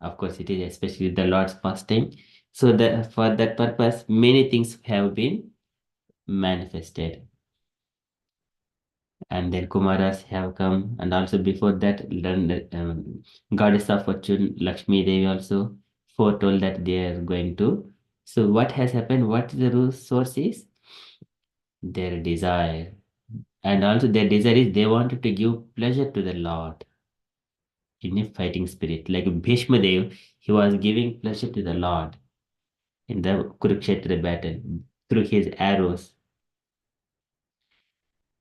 of course it is especially the Lord's pastime. So for that purpose, many things have been manifested. And then Kumaras have come, and also before that, goddess of fortune, Lakshmi Devi also foretold that they are going to. So what has happened? What the source is? Their desire. And also their desire is they wanted to give pleasure to the Lord in a fighting spirit. Like Bhishma Dev, he was giving pleasure to the Lord in the Kurukshetra battle through his arrows.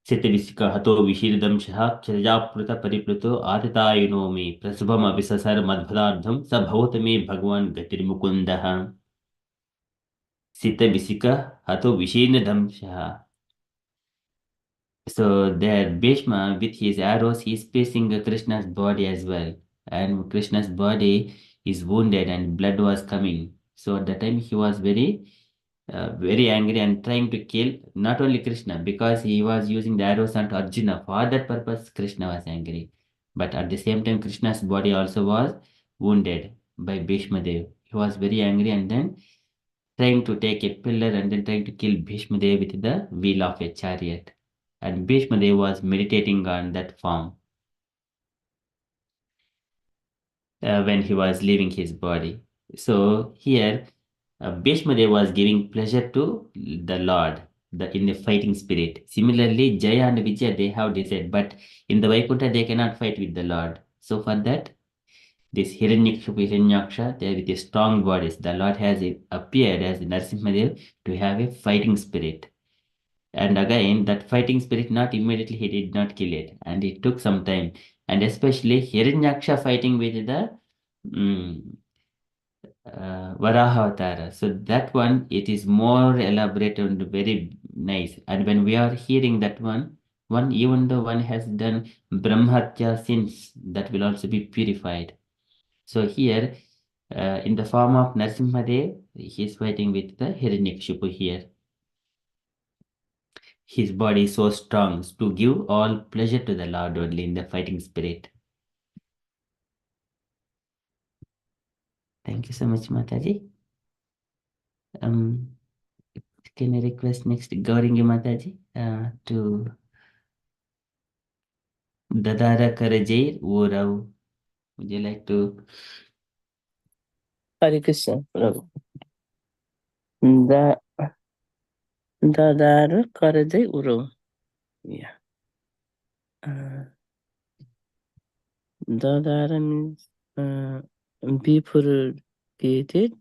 Sitavishika hato vishirudamshah charajaprata paripluto atitayuno me prasubham avisasar madbhadardham sabhavata me bhagwan gatirmukundaha. Sitavishika hato vishirudamshah. So there Bhishma with his arrows he is piercing Krishna's body as well. And Krishna's body is wounded and blood was coming. So at that time he was very very angry and trying to kill not only Krishna, because he was using the arrows on Arjuna. For that purpose, Krishna was angry. But at the same time, Krishna's body also was wounded by Bhishma Dev. He was very angry and then trying to take a pillar and then trying to kill Bhishma Dev with the wheel of a chariot. And Bhishma Dev was meditating on that form when he was leaving his body. So here, Bhishma Dev was giving pleasure to the Lord in the fighting spirit. Similarly, Jaya and Vijaya, they have decided, but in the Vaikuntha, they cannot fight with the Lord. So for that, this Hiranyakshipu, Hiranyaksha, they are with the strong bodies. The Lord has appeared as Narasimhadev to have a fighting spirit. And again, that fighting spirit, not immediately, he did not kill it. And it took some time. And especially Hiranyaksha fighting with the mm, Varaha Avatara. So that one, it is more elaborate and very nice. And when we are hearing that one, even though one has done Brahmatya sins, that will also be purified. So here, in the form of Narasimhadev, he is fighting with the Hiranyakshipu here. His body is so strong to give all pleasure to the Lord only in the fighting spirit. Thank you so much, Mataji. Can I request next Gauringi Mataji to Dadara Karajay Urav? Would you like to? Hare Krishna, Prabhu. The Dadara Karajay Uro. Yeah. Dadara means bifurcated.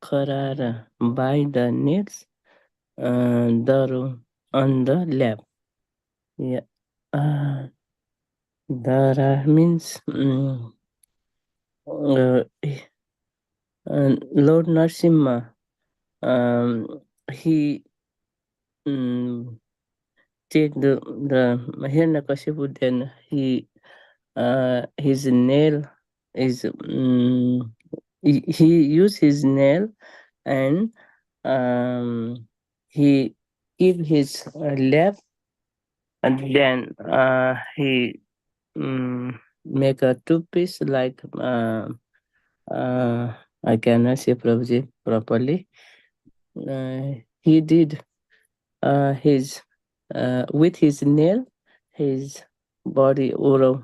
Karara by the necks. Daru on the left. Yeah. Dara means Lord Narasimha. He take the Hiranyakashipu, then he his nail is he used his nail and he give his left, and then he make a two piece like I cannot say Prabhuji properly. He did his with his nail, his body or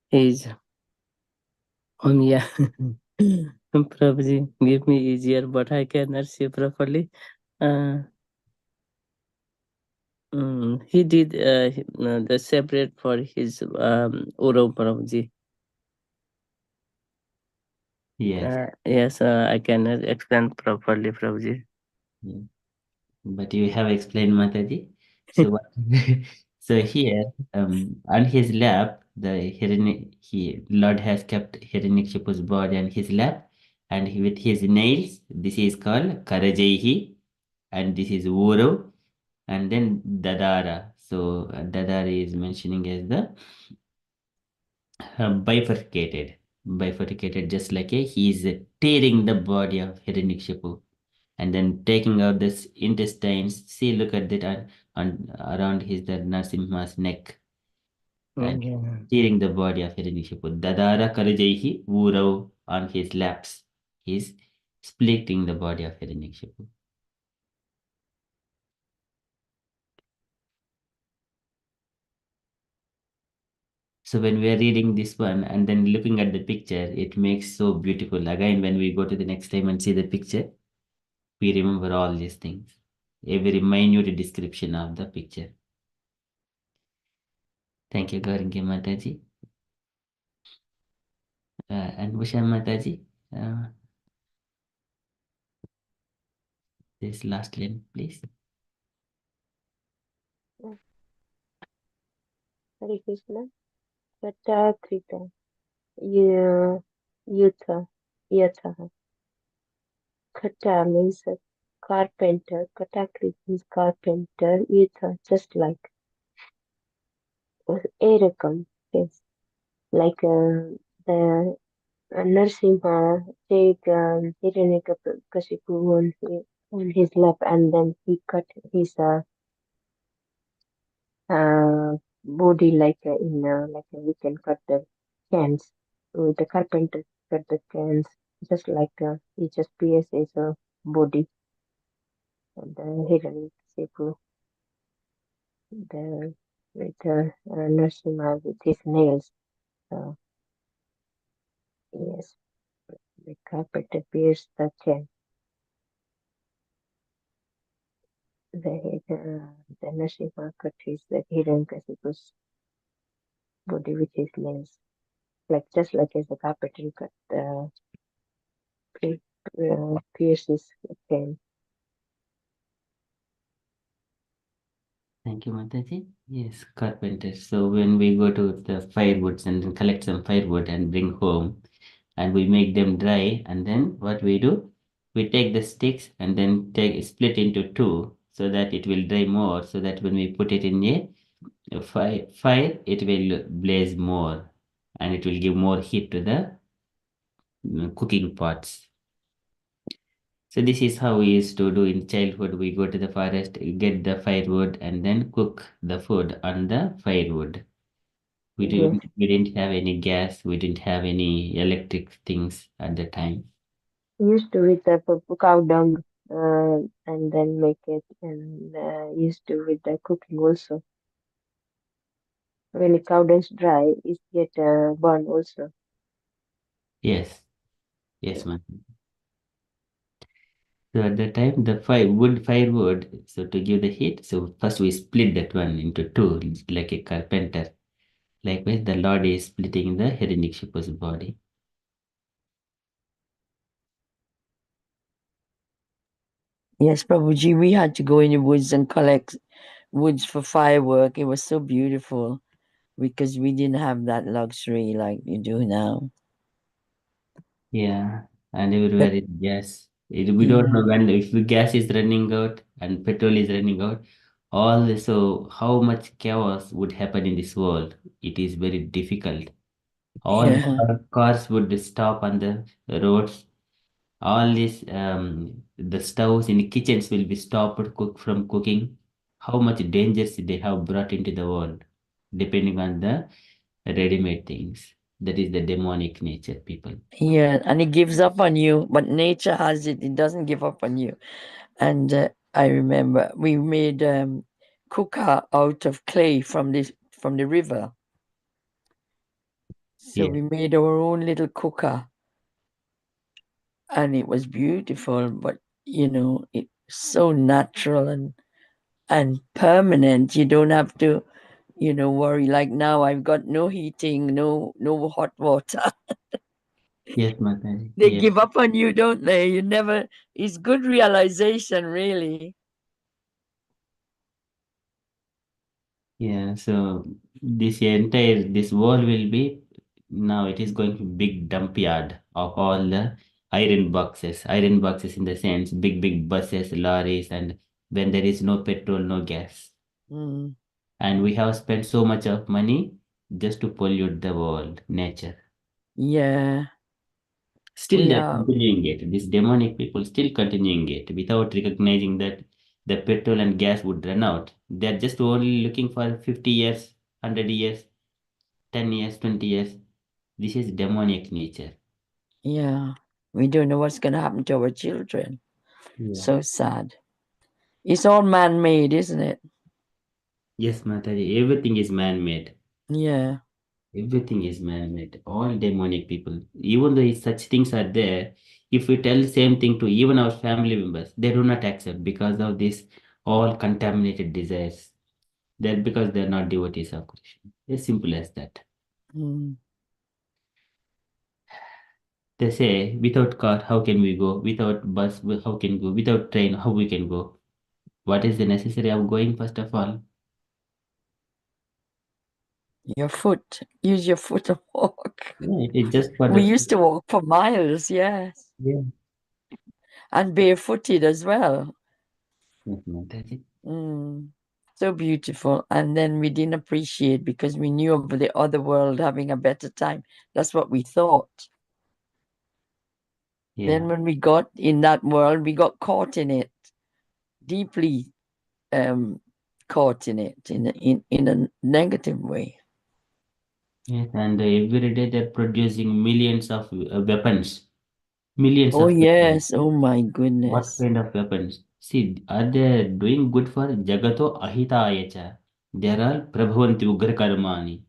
his yeah. Prabhuji, give me easier, but I cannot say properly. He did the separate for his Uro Prabhuji. Yes. Yes, I cannot explain properly, Prabhuji. Yeah. But you have explained, Mataji. So, so here, on his lap, Lord has kept Hiranyakshipu's body on his lap, and with his nails, this is called Karajaihi, and this is Uru, and then Dadara. So Dadara is mentioning as the bifurcated, just like he is tearing the body of Hiranyakshipu and then taking out this intestines. See, look at that on around the Narasimha's neck and tearing the body of Hiranyakashipu. Dadara Karajaihi Urav on his laps. He's splitting the body of Hiranyakashipu. So when we are reading this one and then looking at the picture, it makes so beautiful. Again, when we go to the next time and see the picture, we remember all these things. Every minute description of the picture. Thank you, Gauringi Mataji. And Usha Mataji. This last line, please. Hare Krishna. Katakrita. Yutha. Yatha. Kata means carpenter. Katakrita means carpenter. Yutha, just like. Erekam, yes. Like the Narasimha take Hiranyakashipu on his lap, and then he cut his body like we can cut the cans with the carpenter cut the cans just like he just pierces his body, and the Hiranyakashipu the with Narasimha with his nails. Uh, yes, the carpenter pierced the can. The Narasimha cut his the Hiranyakashipu's body with his nails, like just like as the carpenter cut pi- pierces the can. Thank you, Mataji. Yes, carpenter. So when we go to the firewoods and then collect some firewood and bring home, and we make them dry, and then what we do, we take the sticks and then take split into two so that it will dry more, so that when we put it in a fire, it will blaze more, and it will give more heat to the cooking pots. So this is how we used to do in childhood. We go to the forest, get the firewood, and then cook the food on the firewood. We Yes, didn't have any gas. We didn't have any electric things at the time. used to with the cow dung and then make it, and used to with the cooking also. When the cow dung's dry, it get burned also. Yes, yes, ma'am. So at the time, the firewood, so to give the heat, so first we split that one into two, like a carpenter. Likewise, the Lord is splitting the Hiranyakashipu's body. Yes, Prabhuji, we had to go in the woods and collect woods for firework. It was so beautiful because we didn't have that luxury like you do now. Yeah, and everywhere But is gas. We don't know when if the gas is running out and petrol is running out. Also, how much chaos would happen in this world? It is very difficult. All the yeah, cars would stop on the roads. All these the stoves in the kitchens will be stopped from cooking. How much dangers they have brought into the world, depending on the ready-made things. That is the demonic nature, people. yeah, and it gives up on you, but nature has it; it doesn't give up on you. And I remember we made cooker out of clay from the river. So Yeah. we made our own little cooker, and it was beautiful. But it's so natural and permanent. You don't have to, worry. Like now, I've got no heating, no hot water. Yes, Mataji. They Yeah. give up on you, don't they? You never. It's good realization, really. Yeah. So this wall will be now it is going to big dump yard of all the iron boxes. Iron boxes in the sense big buses, lorries, and when there is no petrol, no gas. Mm, And we have spent so much of money just to pollute the world, nature. yeah, Still we they're are. continuing it. These demonic people still continuing it without recognizing that the petrol and gas would run out. They're just only looking for 50 years, 100 years, 10 years, 20 years. This is demonic nature. Yeah, we don't know what's going to happen to our children. Yeah. So sad. It's all man-made, isn't it? Yes, Mataji, everything is man-made. Yeah. Everything is man-made. All demonic people. Even though such things are there, if we tell the same thing to even our family members, they do not accept because of this all contaminated desires. They're because they're not devotees of Krishna. As simple as that. Mm. They say, without car, how can we go? Without bus, how can we go? Without train, how we can go? What is the necessary of going, first of all? Your foot. Use your foot to walk. Yeah, it is just for We the used to walk for miles, yes. yeah. And barefooted as well. Yes, Mataji. Mm. So beautiful. And then we didn't appreciate because we knew of the other world having a better time. That's what we thought. Yeah. Then when we got in that world, we got caught in it, deeply caught in it in a negative way. Yes, and every day they're producing millions of weapons. Millions Oh of weapons. yes, oh my What goodness. kind of weapons? See, are they doing good for Jagato Ahitaya cha? They are all Prabhavanti Ugra Karmani.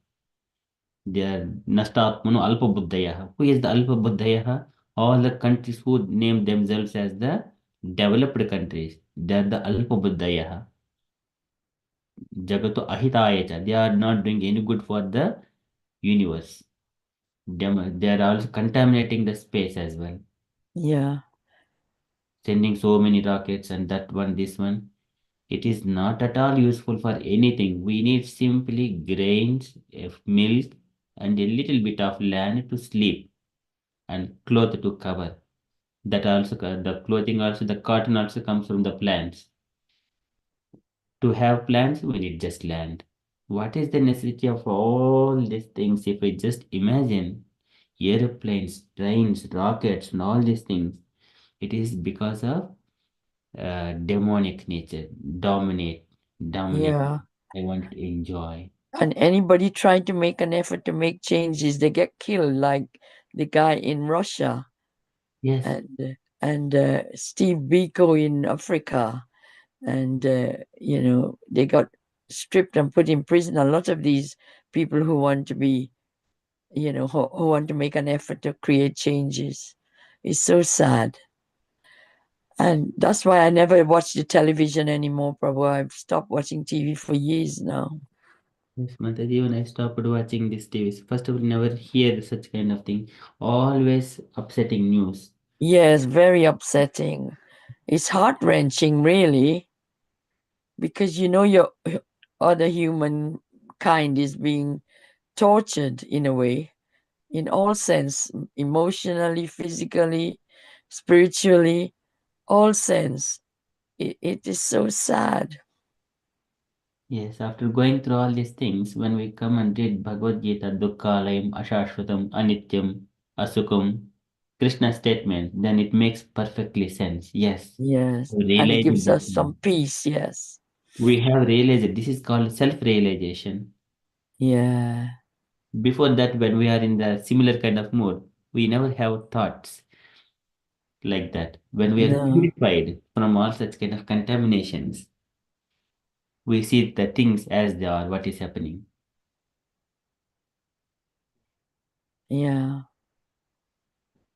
They are Nastatmanu Alpa Buddhaya. Who is the Alpa Buddhaya? All the countries who name themselves as the developed countries. They are the Alpa Buddhaya. Jagato Ahitaya cha. They are not doing any good for the universe. They are also contaminating the space as well. Yeah. Sending so many rockets and that one, this one. It is not at all useful for anything. We need simply grains, milk, and a little bit of land to sleep and cloth to cover. That also, the clothing also, the cotton also comes from the plants. To have plants, we need just land. What is the necessity of all these things if we just imagine airplanes, trains, rockets, and all these things? It is because of demonic nature, dominate. Yeah. I want to enjoy. And anybody trying to make an effort to make changes, they get killed, like the guy in Russia Yes, and Steve Biko in Africa. And, they got stripped and put in prison. A lot of these people who want to be, who want to make an effort to create changes. It's so sad. And that's why I never watch the television anymore, Prabhu. I've stopped watching TV for years now. yes, Mataji, when I stopped watching this TV, first of all, never hear such kind of thing. Always upsetting news. Yes, very upsetting. It's heart-wrenching, really, because your other human kind is being tortured in a way, in all sense, emotionally, physically, spiritually, all sense. It is so sad. Yes, after going through all these things, when we come and read Bhagavad Gita, Dukkalayam, Ashashvatam, Anityam, Asukam, Krishna statement, then it makes perfectly sense. Yes, Yes, we and it realize gives that us some peace. Yes. we have realized it. This is called self-realization. Yeah. Before that, when we are in the similar kind of mood, we never have thoughts like that. When we are No. purified from all such kind of contaminations, we see the things as they are, what is happening. Yeah.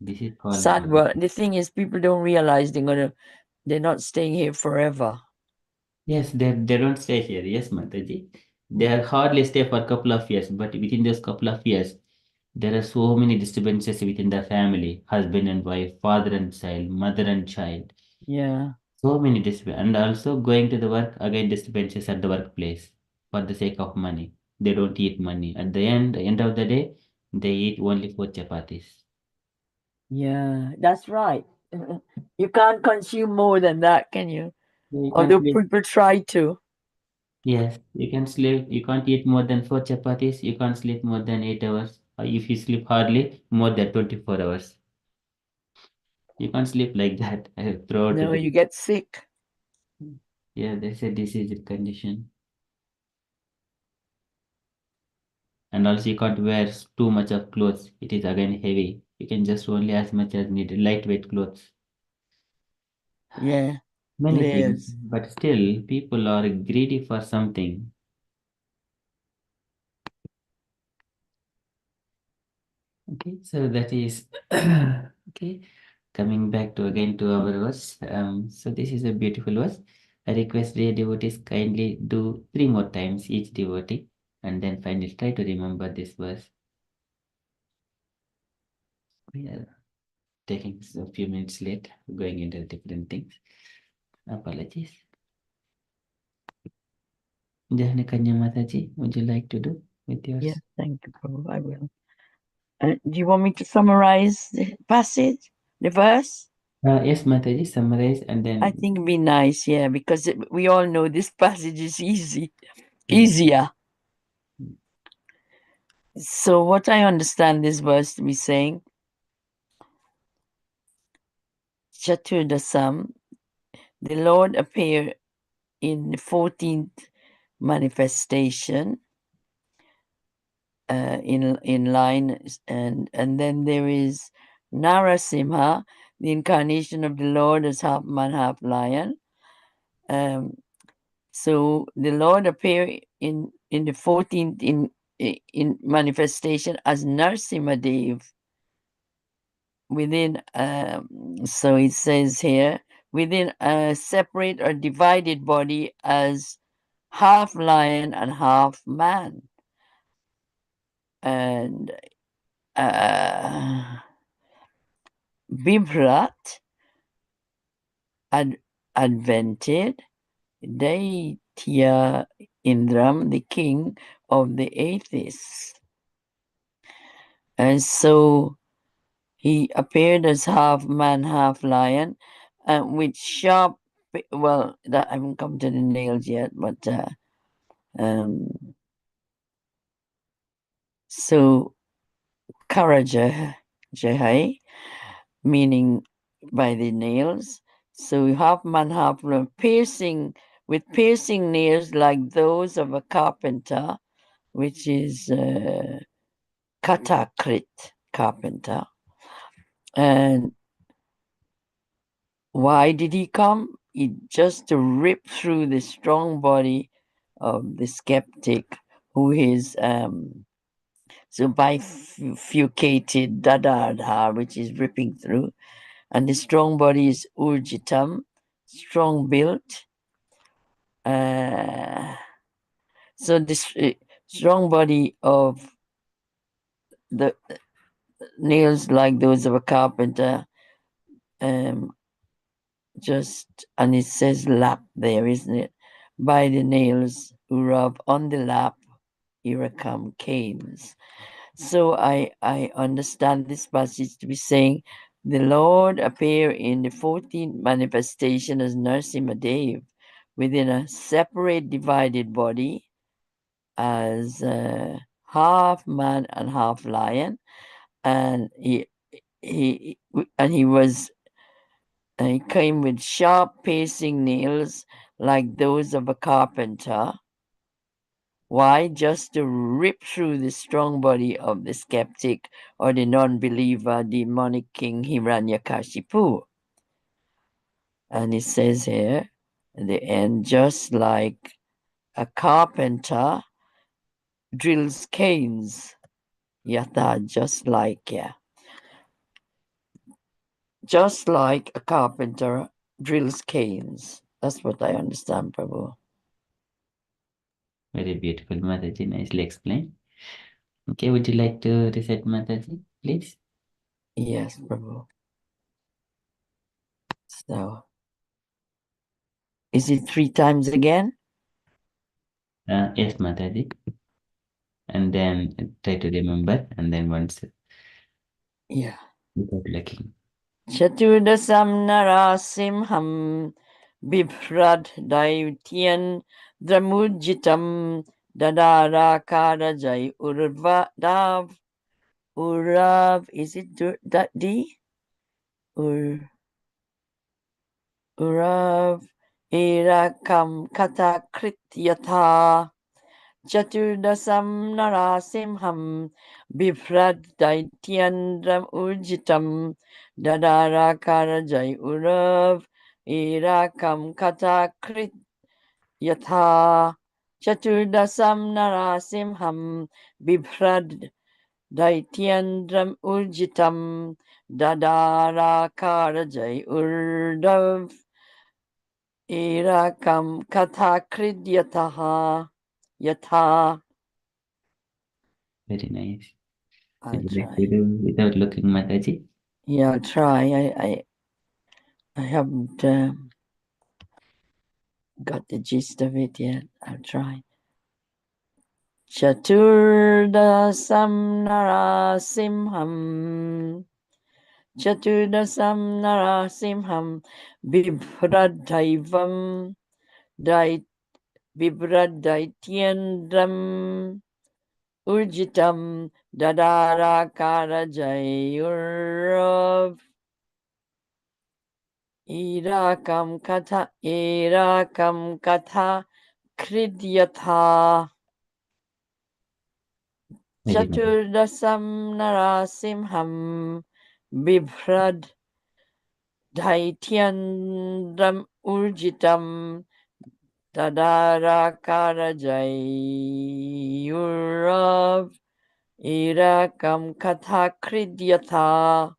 This is called. Sad world. The thing is, people don't realize they're not staying here forever. Yes, they don't stay here. Yes, Mataji. They are hardly stay for a couple of years, but within those couple of years, there are so many disturbances within the family, husband and wife, father and child, mother and child. Yeah. So many disturbances, and also going to the work again disturbances at the workplace for the sake of money. They don't eat money. At the end of the day, they eat only 4 chapatis. Yeah, that's right. You can't consume more than that, can you? You can't Although sleep. people try to. Yes, you can sleep. You can't eat more than 4 chapatis. You can't sleep more than 8 hours. Or if you sleep hardly, more than 24 hours. You can't sleep like that throughout the No, day. you get sick. Yeah, there's a disease condition. And also you can't wear too much of clothes. It is again heavy. You can just only as much as needed. Lightweight clothes. Yeah, Many things. layers. But still, people are greedy for something. Okay, so that is okay. Coming back to again to our verse. So this is a beautiful verse. I request the devotees kindly do 3 more times each devotee, and then finally try to remember this verse. We are taking a few minutes late, going into different things. Apologies. Jahana Kanya Mataji, would you like to do with yours? Yeah, thank you, Prabhu. I will. Do you want me to summarize the passage, the verse? Yes, Mataji, summarize and then I think it'd be nice, yeah, because we all know this passage is easy, yeah. easier. So what I understand this verse to be saying, Chaturdasam, the Lord appeared in the 14th manifestation in line, and then there is Narasimha, the incarnation of the Lord as half man, half lion. So the Lord appeared in the 14th in manifestation as Narsimhadev within. So it says here, within a separate or divided body as half lion and half man. And Bibrat advented Daitya Indram, the king of the atheists. And so he appeared as half man, half lion, with sharp, well, that I haven't come to the nails yet, but so Karajahai, meaning by the nails. So half man, half lion, with piercing nails like those of a carpenter, which is katakrit, carpenter. And why did he come? Just to rip through the strong body of the skeptic, who is so bifurcated dadadha, which is ripping through, and the strong body is urjitam, strong built. So this strong body of the nails like those of a carpenter, and it says lap there, isn't it? By the nails, Urav, on the lap, Irakam canes. So I understand this passage to be saying the Lord appeared in the 14th manifestation as Narsimhadev within a separate divided body as half man and half lion, and he came with sharp piercing nails like those of a carpenter. Why? Just to rip through the strong body of the skeptic or the non-believer demonic king Hiranyakashipu. And it says here at the end, just like a carpenter drills canes. Yata, just like a carpenter drills canes. That's what I understand, Prabhu. Very beautiful, Mataji. Nicely explained. Okay, would you like to recite Mataji, please? Yes, Prabhu. So, is it 3 times again? Yes, Mataji. And then try to remember, and then once. Yeah. Without looking. Chaturdasam narasimham biprad daityan dramujitam dadara jai urav, is it that D? Urav irakam kata krityatha Chaturdasam narasimham biprad daityandram urjitam dadara karajai urav irakam kata krit yatha Chaturdasam narasimham biprad daityandram urjitam dadara karajai urdav irakam kata kridyataha yatha. Very nice. I'll Would you like try. to do without looking, Mataji? Yeah, I'll try. I haven't got the gist of it yet. I'll try. Chaturdasam narasimham bibhradaivam bibhradaityandram urjitam dadara karajayurav Irakam katha kridyatha Very nice. Chaturdasam narasimham bibhrad dhaityandram urjitam tadarakarajayyurav irakam katha kridyatha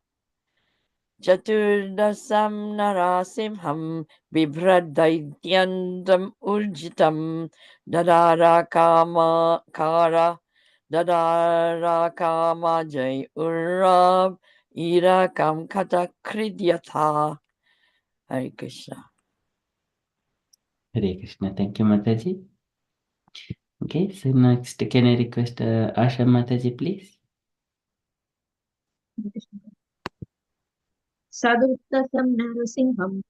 Chaturdasam narasimham bibhradaityandam urjitam dadarakama jai urab irakam kata kridyatha. Hare Krishna. Hare Krishna. Thank you, Mataji. Okay, so next, can I request Asha Mataji, please? Sadhuttasam Narasimham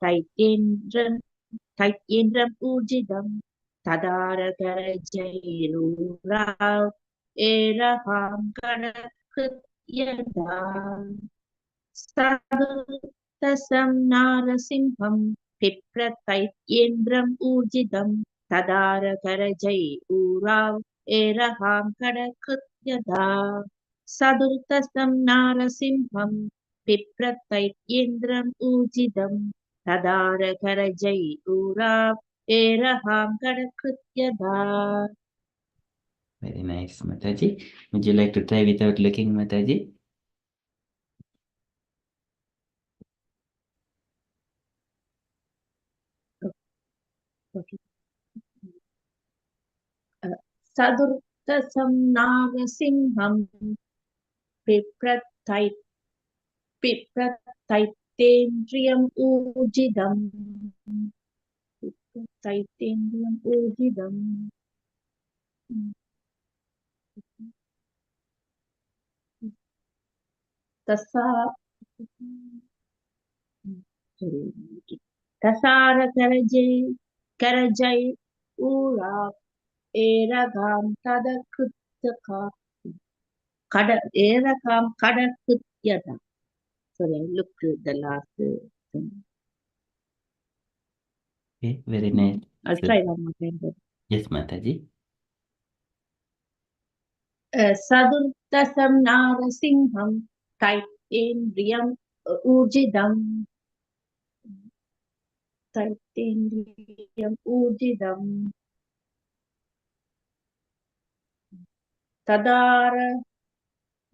Taityendram Ujidam Tadarakara Jairurav Eraham Karakhyada Sadhuttasam Narasimham Taityendram Ujidam Tadarakara Jairurav Eraham Karakhyada Sadhuttasam Narasimham Pipratyendram Ujidam Tadarakara Urav Eraham Karakryada. Very nice, Mataji. Would you like to try without looking, Mataji? Okay. Sadhurtasam Narasimham Pipratyendriam Ujidam Pipratyendriam Ujidam Tasa Tasara Karajai Ura Eragam Tadakutaka Eragam Kadakutyata. Sorry, look at the last thing. Okay, very nice. I'll try one more time. Yes, Mataji. Sadurtasam Narasimham Taitendriyam Ujidam Taitendriyam Ujidam Tadara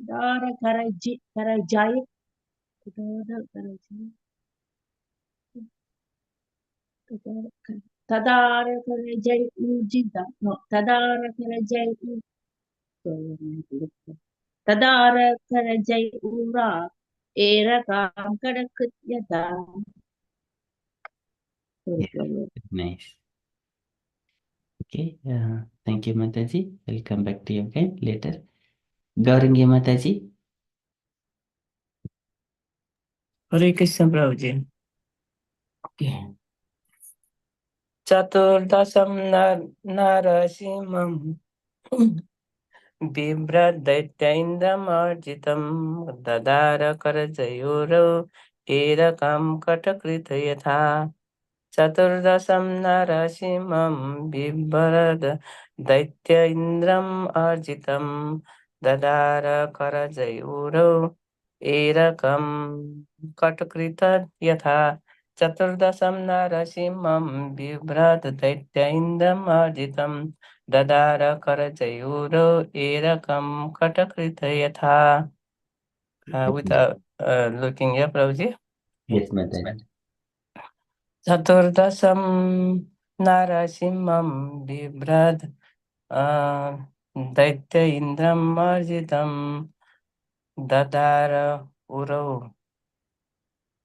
Karajai Tadara Karajai Ujidam no Tadara Karajai Tadara Karajai Ura Erakam Kadakutyada. Yeah, nice. Okay, thank you, Mataji. I'll come back to you again later. Gaurangi Mataji. Hare Krishna Prabhuji. Okay. Chaturdasam Narasimham Bibhradaityendram Dadara Karajayuro Erakam Katakritha Yatha Chaturdasam Narasimham Bibhradaityendram Arjitam Dadara Karajayuro Erakam Katakritha Yatha Chaturdasam Narasimham Bibhradaityendram Arjitam Dadara Karajayuro Erakam Katakritha Yatha. Without looking, yeah, Prabhuji? Yes, Mataji. Chaturdasam Narasimham Bibhrad Daitya Indram Marjitam Dadara Uro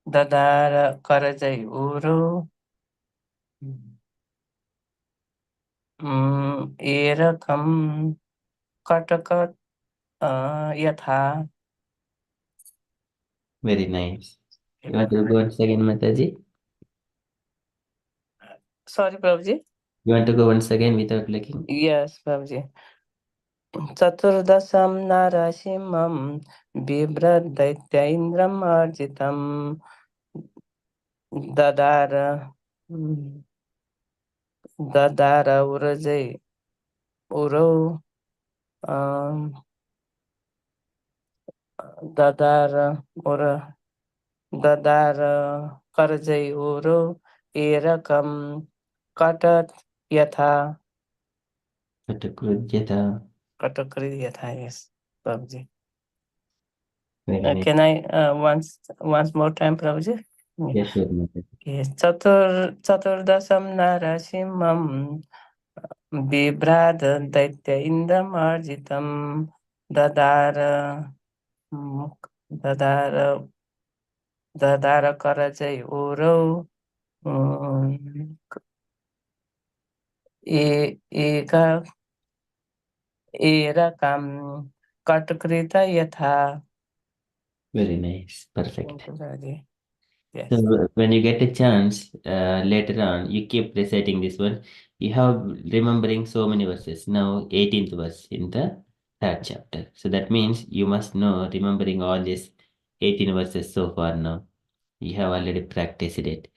Dadara Karajay Uro Erakam Kataka Yatha. Very nice. You want to go once again, Mataji? Sorry, Prabhuji. You want to go once again without looking? Yes, Prabhuji. Chaturdasam Narasimham Bibhradaitya Indram Arjitam Dadara Dadara Uraje Uro Dadara Ura Dadara Karjai Uro Erakam Katat Yatha Katakrudyata. Katakri Yatha, yes, Prabhuji. Very nice. Can I once more time, Prabhuji? Yes, sure, Mataji. Yes. Chaturdasam Narasimham Bibrad Daitya Indamarjitam Dadara Dadara Dadara Karajai Uro Eka Erakam Katakrita Yatha. Very nice. Perfect. Thank you, Prabhuji. Yes. So when you get a chance later on, you keep reciting this one. You have remembering so many verses. Now 18th verse in the third chapter. So that means you must know remembering all these 18 verses so far now. You have already practiced it.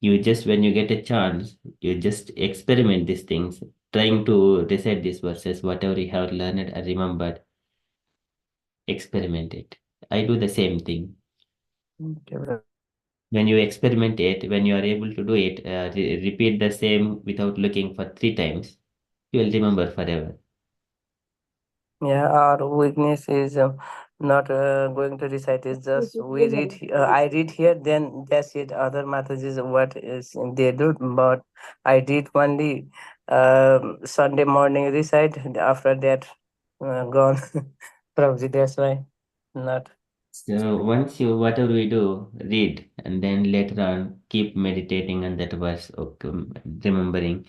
You just when you get a chance, you just experiment these things, trying to recite these verses, whatever you have learned and remembered, experiment it. I do the same thing. Okay. When you experiment it, when you are able to do it, repeat the same without looking for 3 times, you will remember forever. Yeah, our weakness is not going to recite. It's just we read. I read here, then that's it. Other Mataji's what is they do, but I did only Sunday morning recite. After that, gone. Prabhuji, that's why not. So once you, whatever we do, read, and then later on keep meditating on that verse, okay, remembering,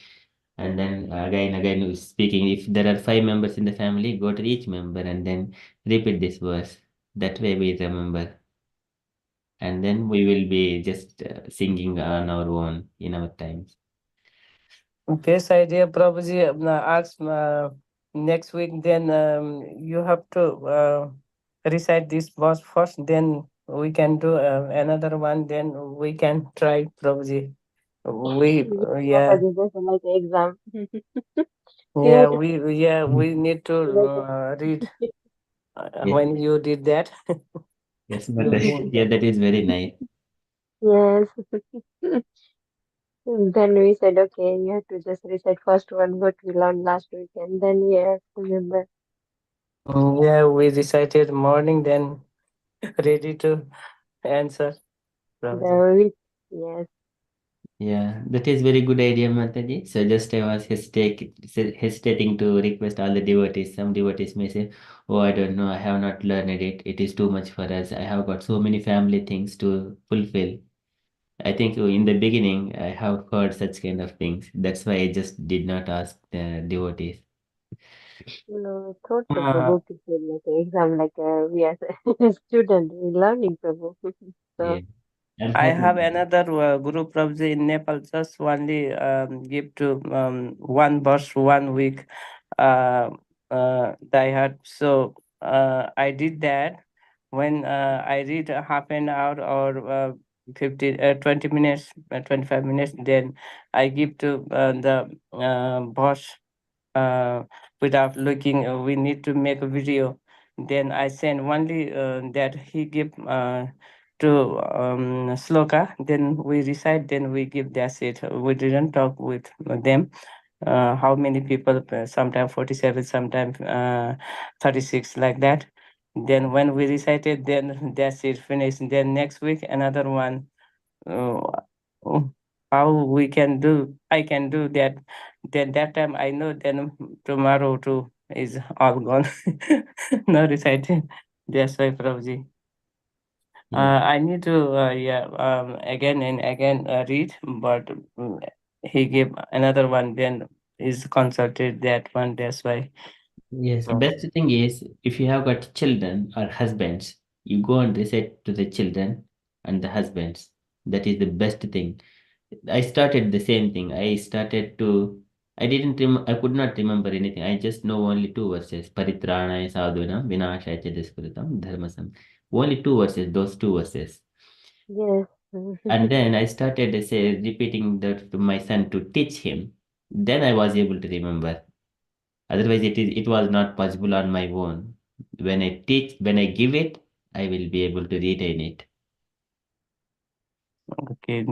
and then again speaking. If there are 5 members in the family, go to each member and then repeat this verse. That way we remember, and then we will be just singing on our own in our times. Best idea, Prabhuji. Ask next week. Then you have to recite this verse first. Then we can do another one. Then we can try, Prabhuji. We yeah Mataji, just like exam. You yeah have to we need to read Yes, when you did that. yes, but You yeah, that is very nice. yes. Then we said, okay, you have to just recite first one, what we learned last week, and then we have to remember. yeah, we recited morning. Then ready to answer, Prabhuji. The week, yes. Yeah, that is very good idea, Mataji. So just I was hesitating to request all the devotees. Some devotees may say, "Oh, I don't know, I have not learned it. It is too much for us. I have got so many family things to fulfill." I think in the beginning I have heard such kind of things. That's why I just did not ask the devotees. No, I thought so, Uh, Prabhu, to say like exam, like we as a student, we learning, Prabhu. Yeah, So, I'm I happy. have another group of in Nepal. Just only give to one verse 1 week. Uh, Die hard. So I did that when I read a half an hour or 20 minutes, 25 minutes. Then I give to the boss without looking. We need to make a video. Then I send only that he give to Sloka. Then we recite. Then we give. That's it. We didn't talk with them. How many people? Sometimes 47, sometimes 36, like that. Then when we recited, then that's it, finished. Then next week another one. uh, oh, how we can do, I can do that. Then that time I know, then tomorrow too is all gone. No reciting. That's why, Prabhuji. Yeah. I need to again and again read, but he gave another one, then is consulted that one. That's why. Yes, Prabhuji. best thing is if you have got children or husbands, you go and recite to the children and the husbands. That is the best thing. I started the same thing. I could not remember anything. I just know only 2 verses. Paritranaya sadhunam vinashaya cha duskritam dharmasam. Only 2 verses, those 2 verses. yes. And then I started repeating that to my son to teach him. Then I was able to remember. Otherwise, it was not possible on my own. When I give it, I will be able to retain it. Okay.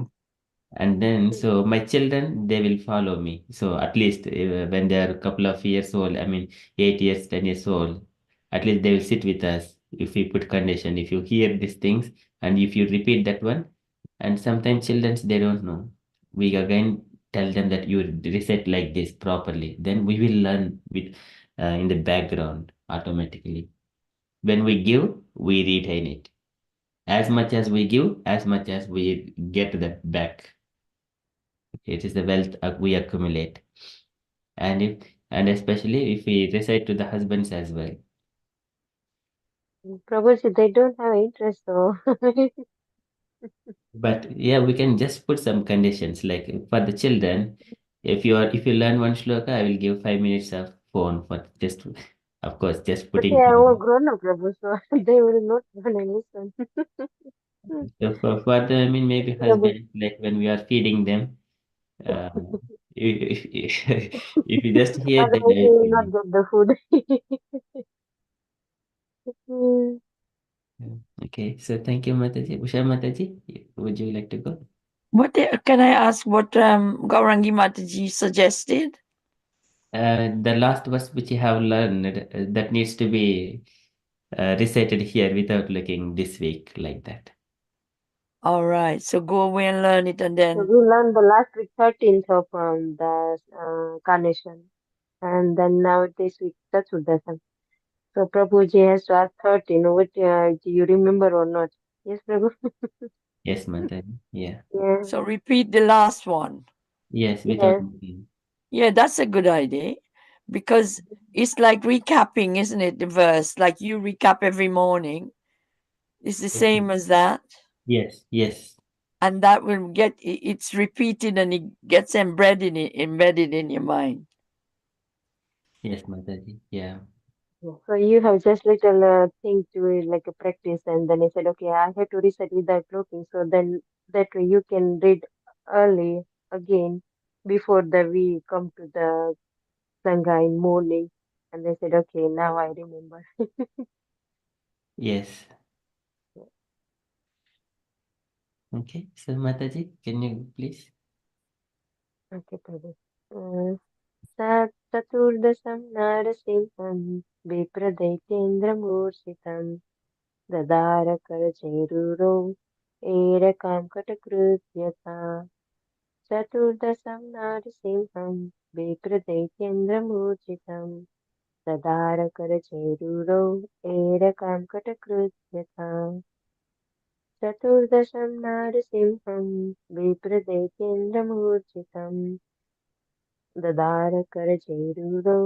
And then, so my children, they will follow me. So at least when they are a couple of years old, I mean, 8 years, 10 years old, at least they will sit with us if we put condition. If you hear these things and if you repeat that one, and sometimes children, they don't know. We again tell them that you reset like this properly. Then we will learn with in the background automatically. When we give, we retain it. As much as we give, as much as we get that back. It is the wealth we accumulate, and especially if we recite to the husbands as well. Prabhuji, they don't have interest, so But yeah, we can just put some conditions like for the children. If you learn one shloka, I will give 5 minutes of phone for just, of course, just but they putting. are all grown up, Prabhu, so they will not want to listen. So for the, I mean, maybe Prabhu, husbands, like when we are feeding them, uh, if you just hear, then otherwise I they will will feed not them. get the food. Mm, Okay, so thank you, Mataji. Usha Mataji, would you like to go? Can I ask what Gaurangi Mataji suggested? The last verse which you have learned that needs to be recited here without looking this week like that. All right, so go away and learn it, and So then we learned the last week 13th of the carnation, and then now this week Chaturdasan. So Prabhuji has to ask 13. What do you remember or not? Yes, Prabhu. Yes, Mataji. Yeah. Yeah. so repeat the last one. Yes, without Yes. looking. Yeah, that's a good idea, because it's like recapping, isn't it? The verse, like you recap every morning. It's the same as that, Yes, yes, and that will it's repeated and it gets embedded in your mind. yes, Mataji. Yeah. Yeah. So you have just little thing to like a practice, and then I said, okay, I have to reset without looking. So then that way you can read early again before the we come to the Sangha in morning. And they said, okay, now I remember. Yes. Okay. So Mataji, can you please? Okay, Prabhu. Sat चतुर्दशं नारसिंहं विप्रदैत्येन्द्रमूर्छितं ददार करचेरुरो एरकां कटकृत्यथा चतुर्दशं नारसिंहं विप्रदैत्येन्द्रमूर्छितं ददार करचेरुरो एरकां कटकृत्यथा चतुर्दशं नारसिंहं विप्रदैत्येन्द्रमूर्छितं ददार करचेरुरो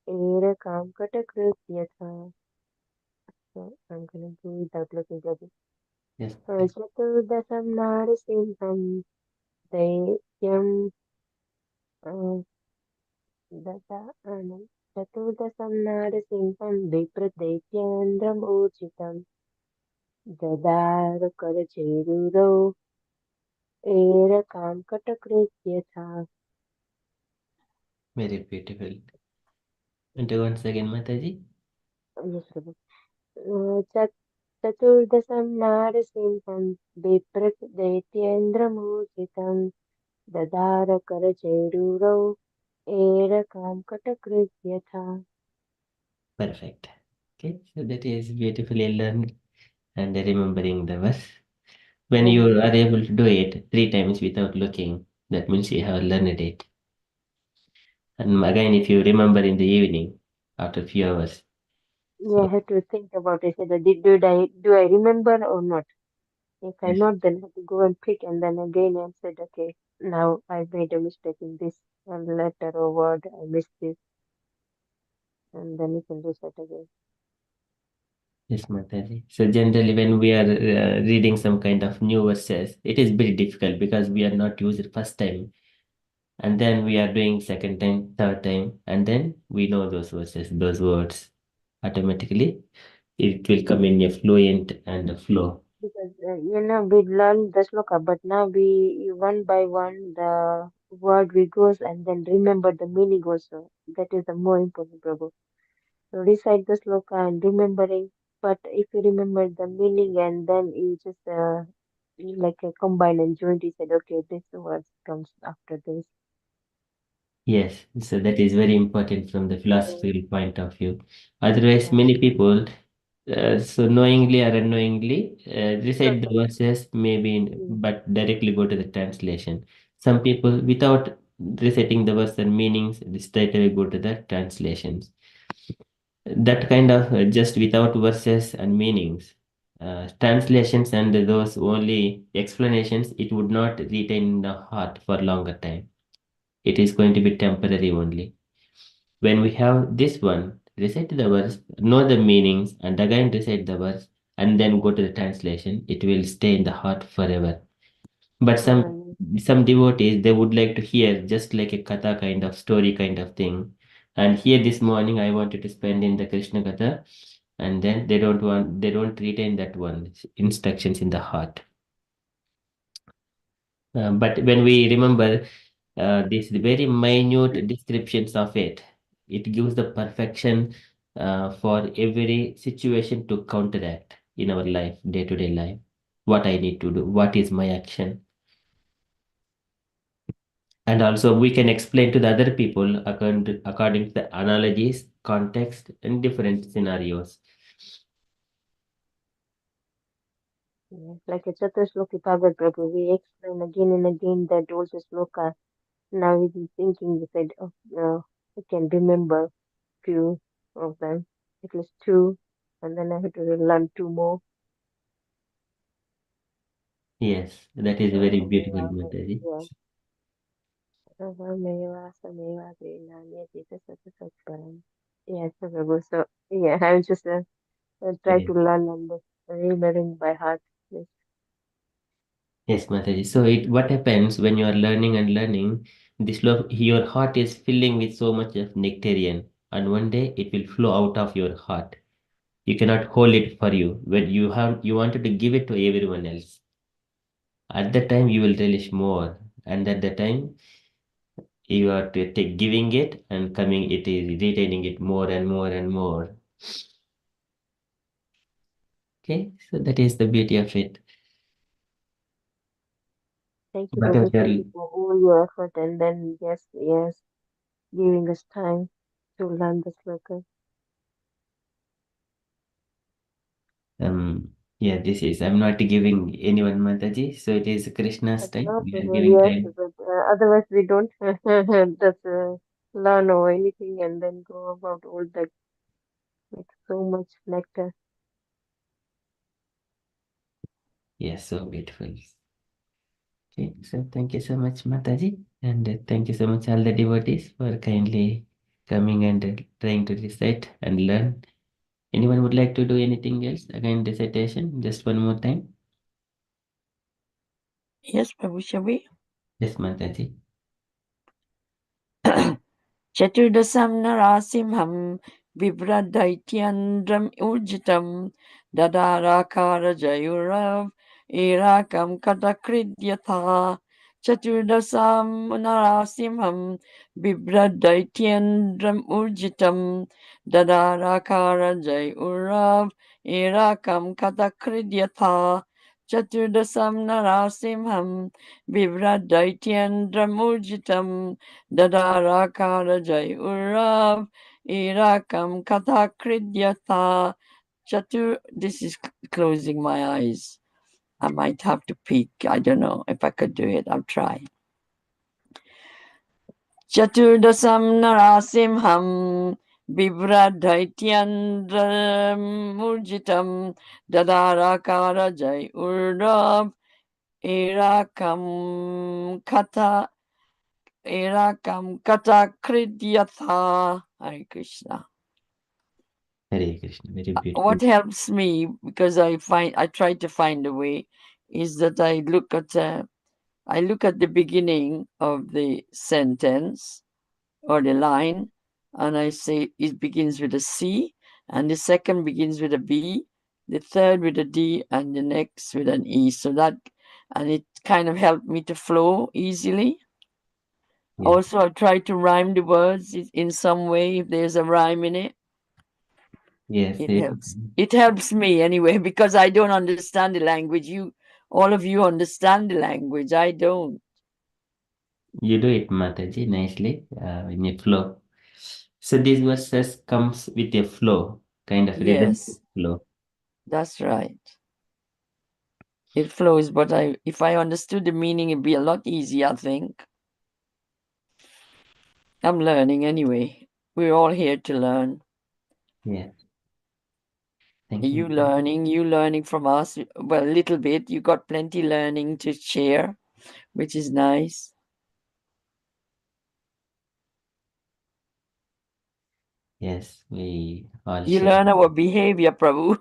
एरकां कटकृत्यथा. So I'm gonna do without looking at it. Yes. चतुर्दशं नारसिंहं दैत्यं ददानं चतुर्दशं नारसिंहं विप्रदैत्येन्द्रमूर्छितं ददार करचेरुरो एरकां कटकृत्यथा. Very beautiful. And once again, Mataji. Yes, Prabhu. चतुर्दशं नारसिंहं विप्रदैत्येन्द्रमूर्छितं ददार करचेरुरो एरकां कटकृत्यथा. Perfect. Okay. So that is beautifully learned and remembering the verse. When Yeah. you are able to do it 3 times without looking, that means you have learned it. And again, if you remember in the evening, after a few hours. Yeah, I So, had to think about it. Said, do I remember or not? If I yes, not, then I have to go and pick, and then again I said, okay, now I made a mistake in this letter or word. I missed this, and then you can reset again. yes, Mataji. So generally, when we are reading some kind of new verses, it is very difficult because we are not used it first time, and then we are doing second time, third time, and then we know those verses, those words automatically. It will come in a fluent and a flow. Because we learn the sloka, but now we one by one the word we goes and then remember the meaning also. That is the more important, Prabhu. So recite the sloka and remembering, but if you remember the meaning and then you just like a combine and join, you said, okay, this word comes after this. Yes, so that is very important from the Yeah, philosophical point of view. Otherwise, yeah. many people, so knowingly or unknowingly, recite the Okay. verses maybe, Mm. but directly go to the translation. Some people, without reciting the verse and meanings, they straight away go to the translations. That kind of just without verses and meanings, translations and those only explanations, it would not retain in the heart for longer time. It is going to be temporary only. When we have this one, recite the verse, know the meanings, and again recite the verse, and then go to the translation, it will stay in the heart forever. But some devotees, they would like to hear just like a katha kind of story kind of thing. And here this morning I wanted to spend in the Krishna katha, and then they don't retain that one instructions in the heart. But when we remember these very minute descriptions of it, it gives the perfection for every situation to counteract in our life, day-to-day life. What I need to do, what is my action, and also we can explain to the other people according to the analogies, context, and different scenarios. Yes, like a Chaturshloki Bhagavad Prabhu, we explain again and again that also sloka. Now we've been thinking, we said, oh, I can remember few of them, at least two, and then I have to learn two more. Yes, that is very beautiful, Sameva, Mataji. yeah. Sameva, Sameva, Vinanya, Satasaparam. Yes, Prabhu. So, yeah, I'll just try Yes, to learn and remembering by heart. Yes. yes, Mataji. So it what happens when you are learning and learning, this love, your heart is filling with so much of nectarian, and one day it will flow out of your heart. You cannot hold it for you. When you wanted to give it to everyone else. At that time you will relish more, and at that time you are to take giving it and coming it is retaining it more and more and more. Okay, so that is the beauty of it. Thank you, Whatever Prabhu. Thank you for all your effort and then, yes, giving us time to learn the sloka. yeah, this is I'm not giving anyone Mataji, so it is Krishna's time. No, We are Prabhu, giving yes, time. but otherwise we don't just learn or anything and then go about all that with so much nectar. Yes, so beautiful. Okay, so thank you so much, Mataji, and thank you so much all the devotees for kindly coming and trying to recite and learn. Anyone would like to do anything else? Again, recitation, just one more time. Yes, Prabhu, shall we? Yes, Mataji. चतुर्दशं नरासिंहं बिभ्रदैत्यन्द्रम् ऊर्जितं ददाराकारजयुरव एराकं कटकृद्यथा चतुर्दशं नरासिंहं बिभ्रदैत्यन्द्रम् ऊर्जितं ददाराकारजयुरव एराकं कटकृद्यथा चतुर्दशं नरासिंहं बिभ्रदैत्यन्द्रमूर्जितं Dadara Jai Urav Irakam Katha Kridyatha Chatur. This is closing my eyes. I might have to peek. I don't know if I could do it. I'll try. Chaturdasam Narasimham Bibradaityandramurjitam Dadarakara Jai Urav Irakam Katha Erakam Kata Kridyatha. Hare Krishna. Hare Krishna. Very beautiful. What helps me, because I try to find a way, is that I look at the beginning of the sentence or the line, and I say it begins with a C, and the second begins with a B, the third with a D, and the next with an E. So that, and it kind of helped me to flow easily. Yes. Also, I try to rhyme the words in some way if there's a rhyme in it. Yes. It helps. It helps me anyway because I don't understand the language. All of you understand the language. I don't. You do it, Mataji, nicely in a flow. So these verses comes with a flow, kind of rhythm Yes, flow. that's right. It flows, but if I understood the meaning, it'd be a lot easier, I think. I'm learning anyway. We're all here to learn. Yeah. Thank you. You learning from us. Well, a little bit. You got plenty learning to share, which is nice. Yes, we all You share. learn our behavior, Prabhu.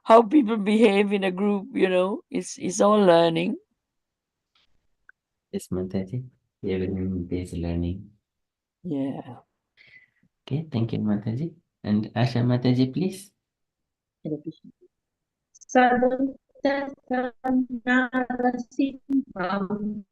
How people behave in a group, it's all learning. Yes, Mataji. Everyone is learning. Yeah. Okay, thank you, Mataji. And Asha Mataji, please. Hare Krishna. Sadhutasannarasimham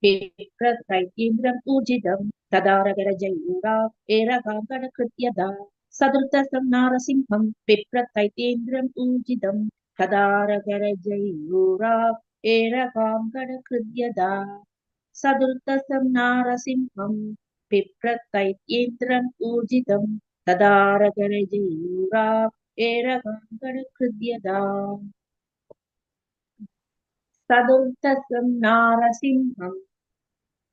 Vipratyindram ujidam Tadaragarajaura Eragagadakrityada Sadhutasannarasimham Vipratyindram ujidam Tadaragarajaura Eragagadakrityada Sadhutasannarasimham Vipratyindram ujidam Tadaragarajaura Eragagadakrityada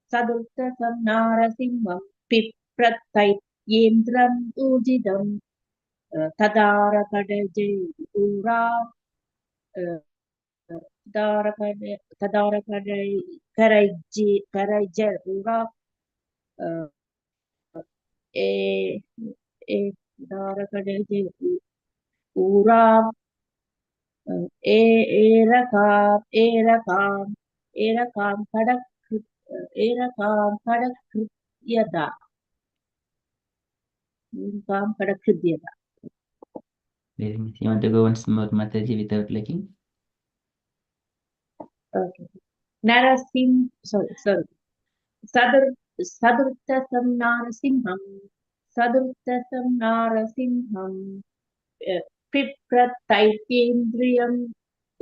Sadurtasam Narasimham Pipratyendram Ujidam Tadarakadajay Ura Tadarakadaj Karajar Ura E Tadarakadajay Ura Erakam Kadakrityada Very nice. You want to go once more, Mataji, without looking? Okay. Sorry. Sadurtasam Narasimham Pipratyendriyam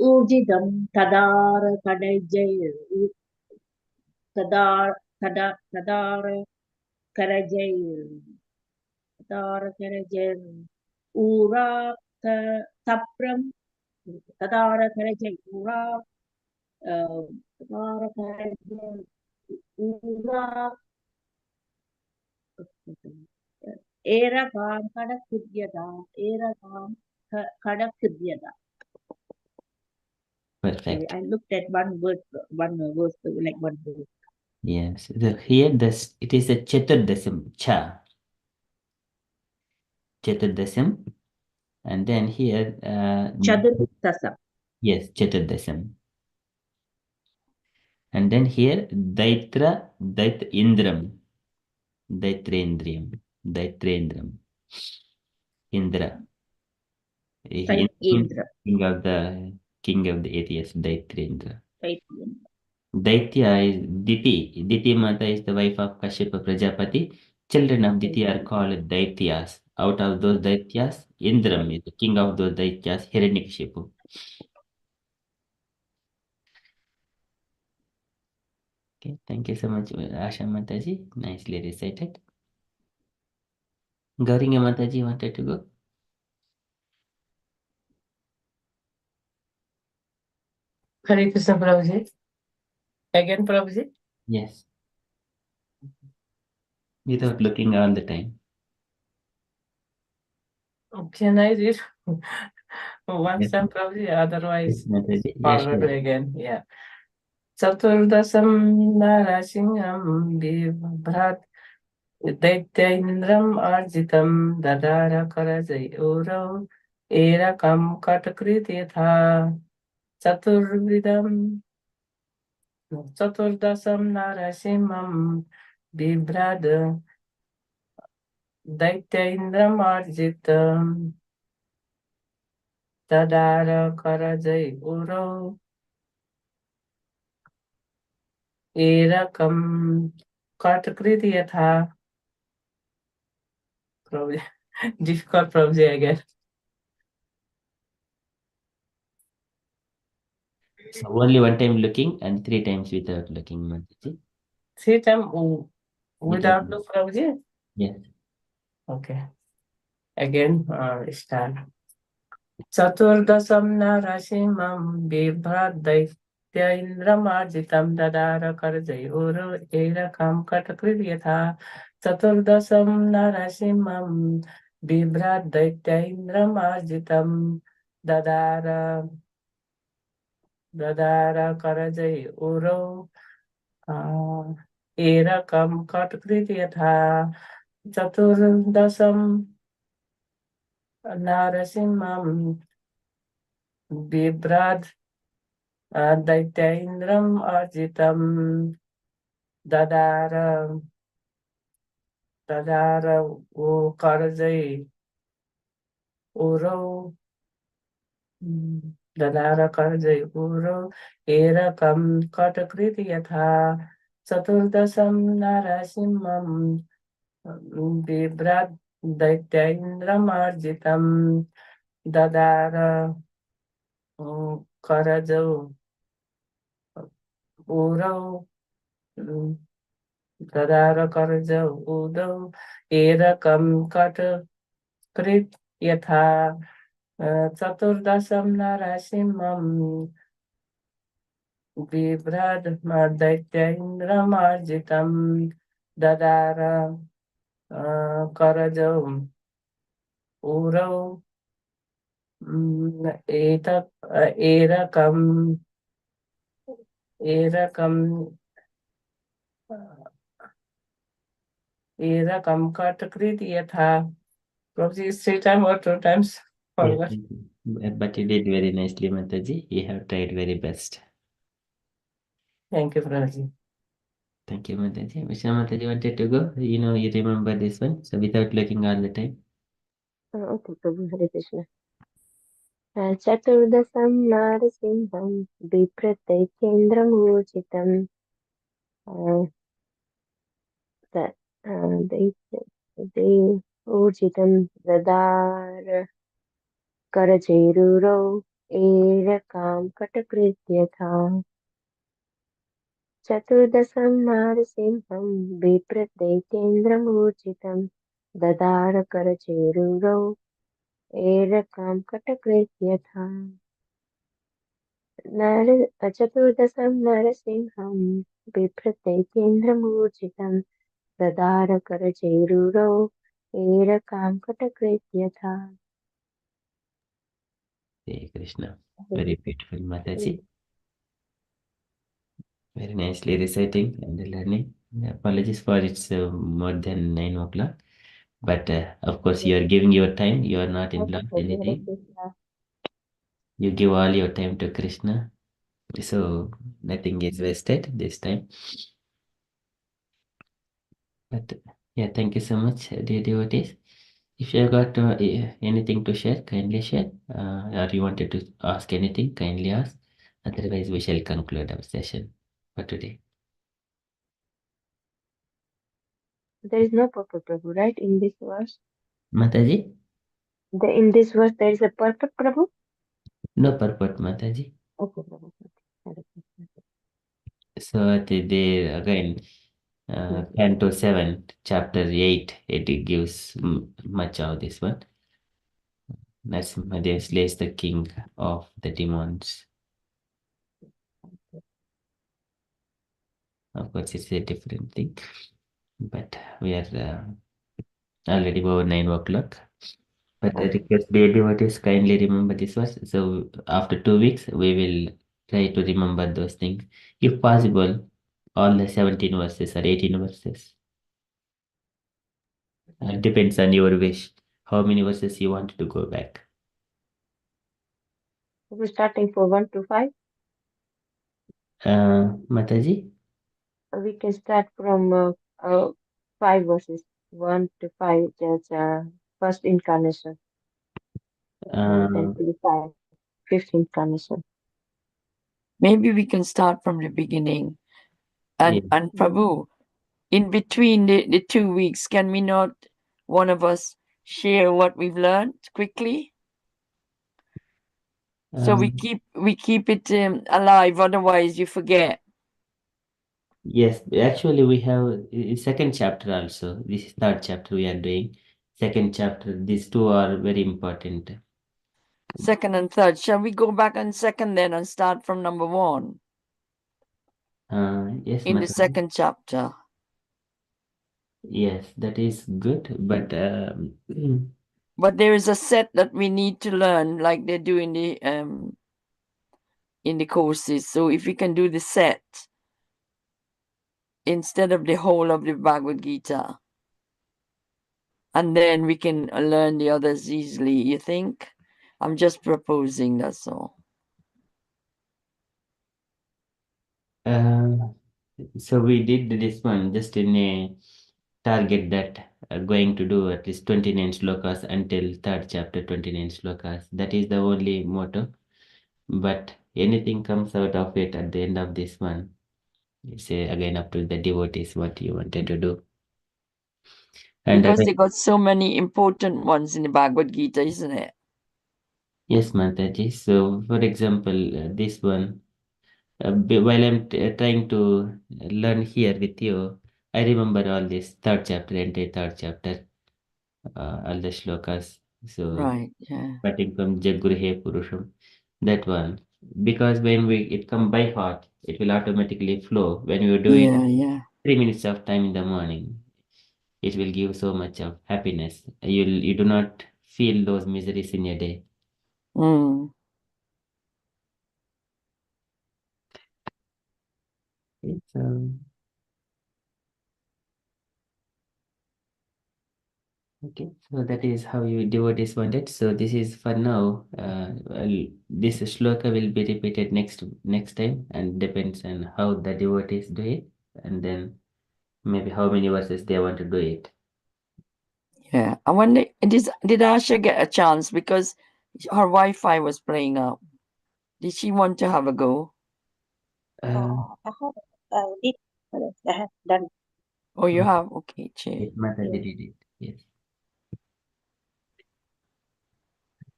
Ujidam Tadara Karajay Ura Tapram Tadara Karajay Ura Tadara Karajay Ura Eragam Kadakrityada. Perfect. I looked at one verse, like one verse. Yes. Here, it is a Chaturdasam, Cha. Chaturdasam. And then here, Chadurtasam. yes, Chaturdasam. And then here, Indram. Daitrendram. Indra. Indra. King of the atheists, Daitrendra. Daityendra. Daitya is Diti. Diti Mata is the wife of Kashyapa Prajapati. Children of Diti are called Daityas. Out of those Daityas, Indram is the king of those Daityas, Hiranyakashipu. Okay, thank you so much, Asha Mataji. Nicely recited. Gauringa Mataji wanted to go. Hare Krishna Prabhuji. Again, Prabhuji. Yes. Without looking all the time. Can I read one Yes, time, Prabhuji? Otherwise, Mataji. Yes, forward sure. again. Yeah. Chaturdasam Narasimham Bibhrat Daityendram Arjitam Dadara Karajay Urav Erakam Katakrityatha Chaturdasam Narasimham Bibhrad Daityendram Arjitam ददार करजै उरो एरकम कटकृत यथा Prabhuji. Difficult, Prabhuji, I guess. So only one time looking and 3 times without looking, Mataji. 3 times without Without look, Prabhuji? Yes. Okay. Again, start. चतुर्दशं नरसिंहं बिभ्रदैत्य इन्द्रमार्जितं ददार करजयोर एरकं कटकृत यथा चतुर्दशं नरसिंहं बिभ्रदैत्य इन्द्रमार्जितं ददार ददार करजयोरो एरकं कटकृत यथा चतुर्दशं नरसिंहं बिभ्रद दैत्येन्द्रम् अर्जितं ददार ददार वो करजै उरो ददार करजै उरो एरकं कटकृत यथा चतुर्दशं नरसिंहं बिभ्रद दैत्येन्द्रमर्जितं ददार करजौ उरो ददार करजौ उदौ एरकं कटकृत यथा चतुर्दशं नरसिंहं बिभ्रद दैत्येन्द्रमर्जितं ददार करजौ उरौ एरकं कटकृत यथा. Probably 3 times or 2 times. Yes, but you did very nicely, Mataji. You have tried very best. Thank you, Prabhuji. Thank you, Mataji. Mr. Mataji wanted to go. You remember this one. So without looking all the time. Okay, Prabhu, Hare Krishna. चतुर्दशं नारसिंहं बिभ्रदैत्येन्द्रमूर्छितं ऊर्जितं ददार करचेरुरौ एरकां कटकृत्यथा चतुर्दशं नारसिंहं बिभ्रदैत्येन्द्रमूर्छितं ददार करचेरुरौ एरकां कटकृत्यथा चतुर्दशं नरसिंहं बिभ्रदैत्येन्द्रमूर्छितं ददार करचेरुरौ एरकां कटकृत्यथा. Hare Krishna. Very beautiful, Mataji. Very nicely reciting and learning. Apologies for it's more than 9 o'clock. But of course, you are giving your time. You are not involved in anything. You give all your time to Krishna. So nothing is wasted this time. But yeah, thank you so much, dear devotees. If you have got anything to share, kindly share. Or you wanted to ask anything, kindly ask. Otherwise, we shall conclude our session for today. There is no purport, Prabhu, right? In this verse? Mataji? In this verse, there is a purport, Prabhu? No purport, Mataji. Okay, Prabhu. So there again, Canto 7, Chapter 8, it gives much of this one. Narasimha slays the king of the demons. Of course, it's a different thing. But we are already over 9 o'clock. But I request dear devotees kindly remember this verse. So after 2 weeks, we will try to remember those things. If possible, all the 17 verses or 18 verses. Depends on your wish. How many verses you want to go back. We're starting for 1 to 5. Mataji? We can start from 5 verses, 1 to 5, just first incarnation. Then to 5. fifth incarnation. Maybe we can start from the beginning. And Yeah. and Prabhu, in between the 2 weeks, can we not, one of us, share what we've learned quickly? So we keep it alive, otherwise you forget. Yes, actually we have second chapter also. This is third chapter we are doing. Second chapter. These two are very important. Second and third. Shall we go back on second then and start from number 1 Yes, in the Mataji. second chapter? Yes, that is good. But But there is a set that we need to learn, like they do in the courses. So if we can do the set instead of the whole of the Bhagavad Gita, and then we can learn the others easily, you think? I'm just proposing, that's all. so we did this one just in a target that going to do at least 29 slokas until third chapter, 29 slokas. That is the only motto. But anything comes out of it at the end of this one. It's again up to the devotees what you wanted to do. And Because they got so many important ones in the Bhagavad Gita, isn't it? yes, Mataji. So, for example, this one, while I'm trying to learn here with you, I remember all this third chapter, entire third chapter, all the shlokas. So, Right, yeah. starting from Jagguruhe Purusham, that one. Because when it come by heart, it will automatically flow. When you do it Yeah. 3 minutes of time in the morning, it will give so much of happiness. You do not feel those miseries in your day. Mm. Okay, so okay, so that is how you devotees want it. So this is for now. This shloka will be repeated next time, and depends on how the devotees do it, and then maybe how many verses they want to do it. Yeah. I wonder, did Asha get a chance because her Wi-Fi was playing up? Did she want to have a go? I have done. Oh, you have? Okay, Che. It Mataji did it. Yes.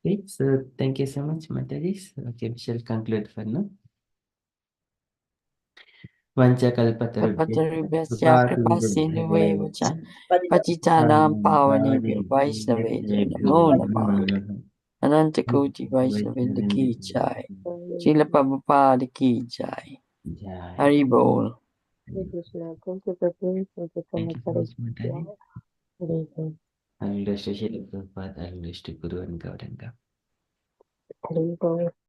Okay, so thank you so much, Mataji. Okay, we shall conclude for now. Kalpatarubhyasya kripasindhuvev cha patitanam pavanebhyo Vaishnavebhyo namo namah. Anantakoti Vaishnavendra ki jai. Srila Prabhupada ki jai. Jai. Hari Bol. Hare Krishna. Thank you, Prabhu. Thank you so Thank much you for so this. much, Mataji. Hare Krishna. I will Srila Prabhupada, I will Guru and Gauranga. Hare Krishna.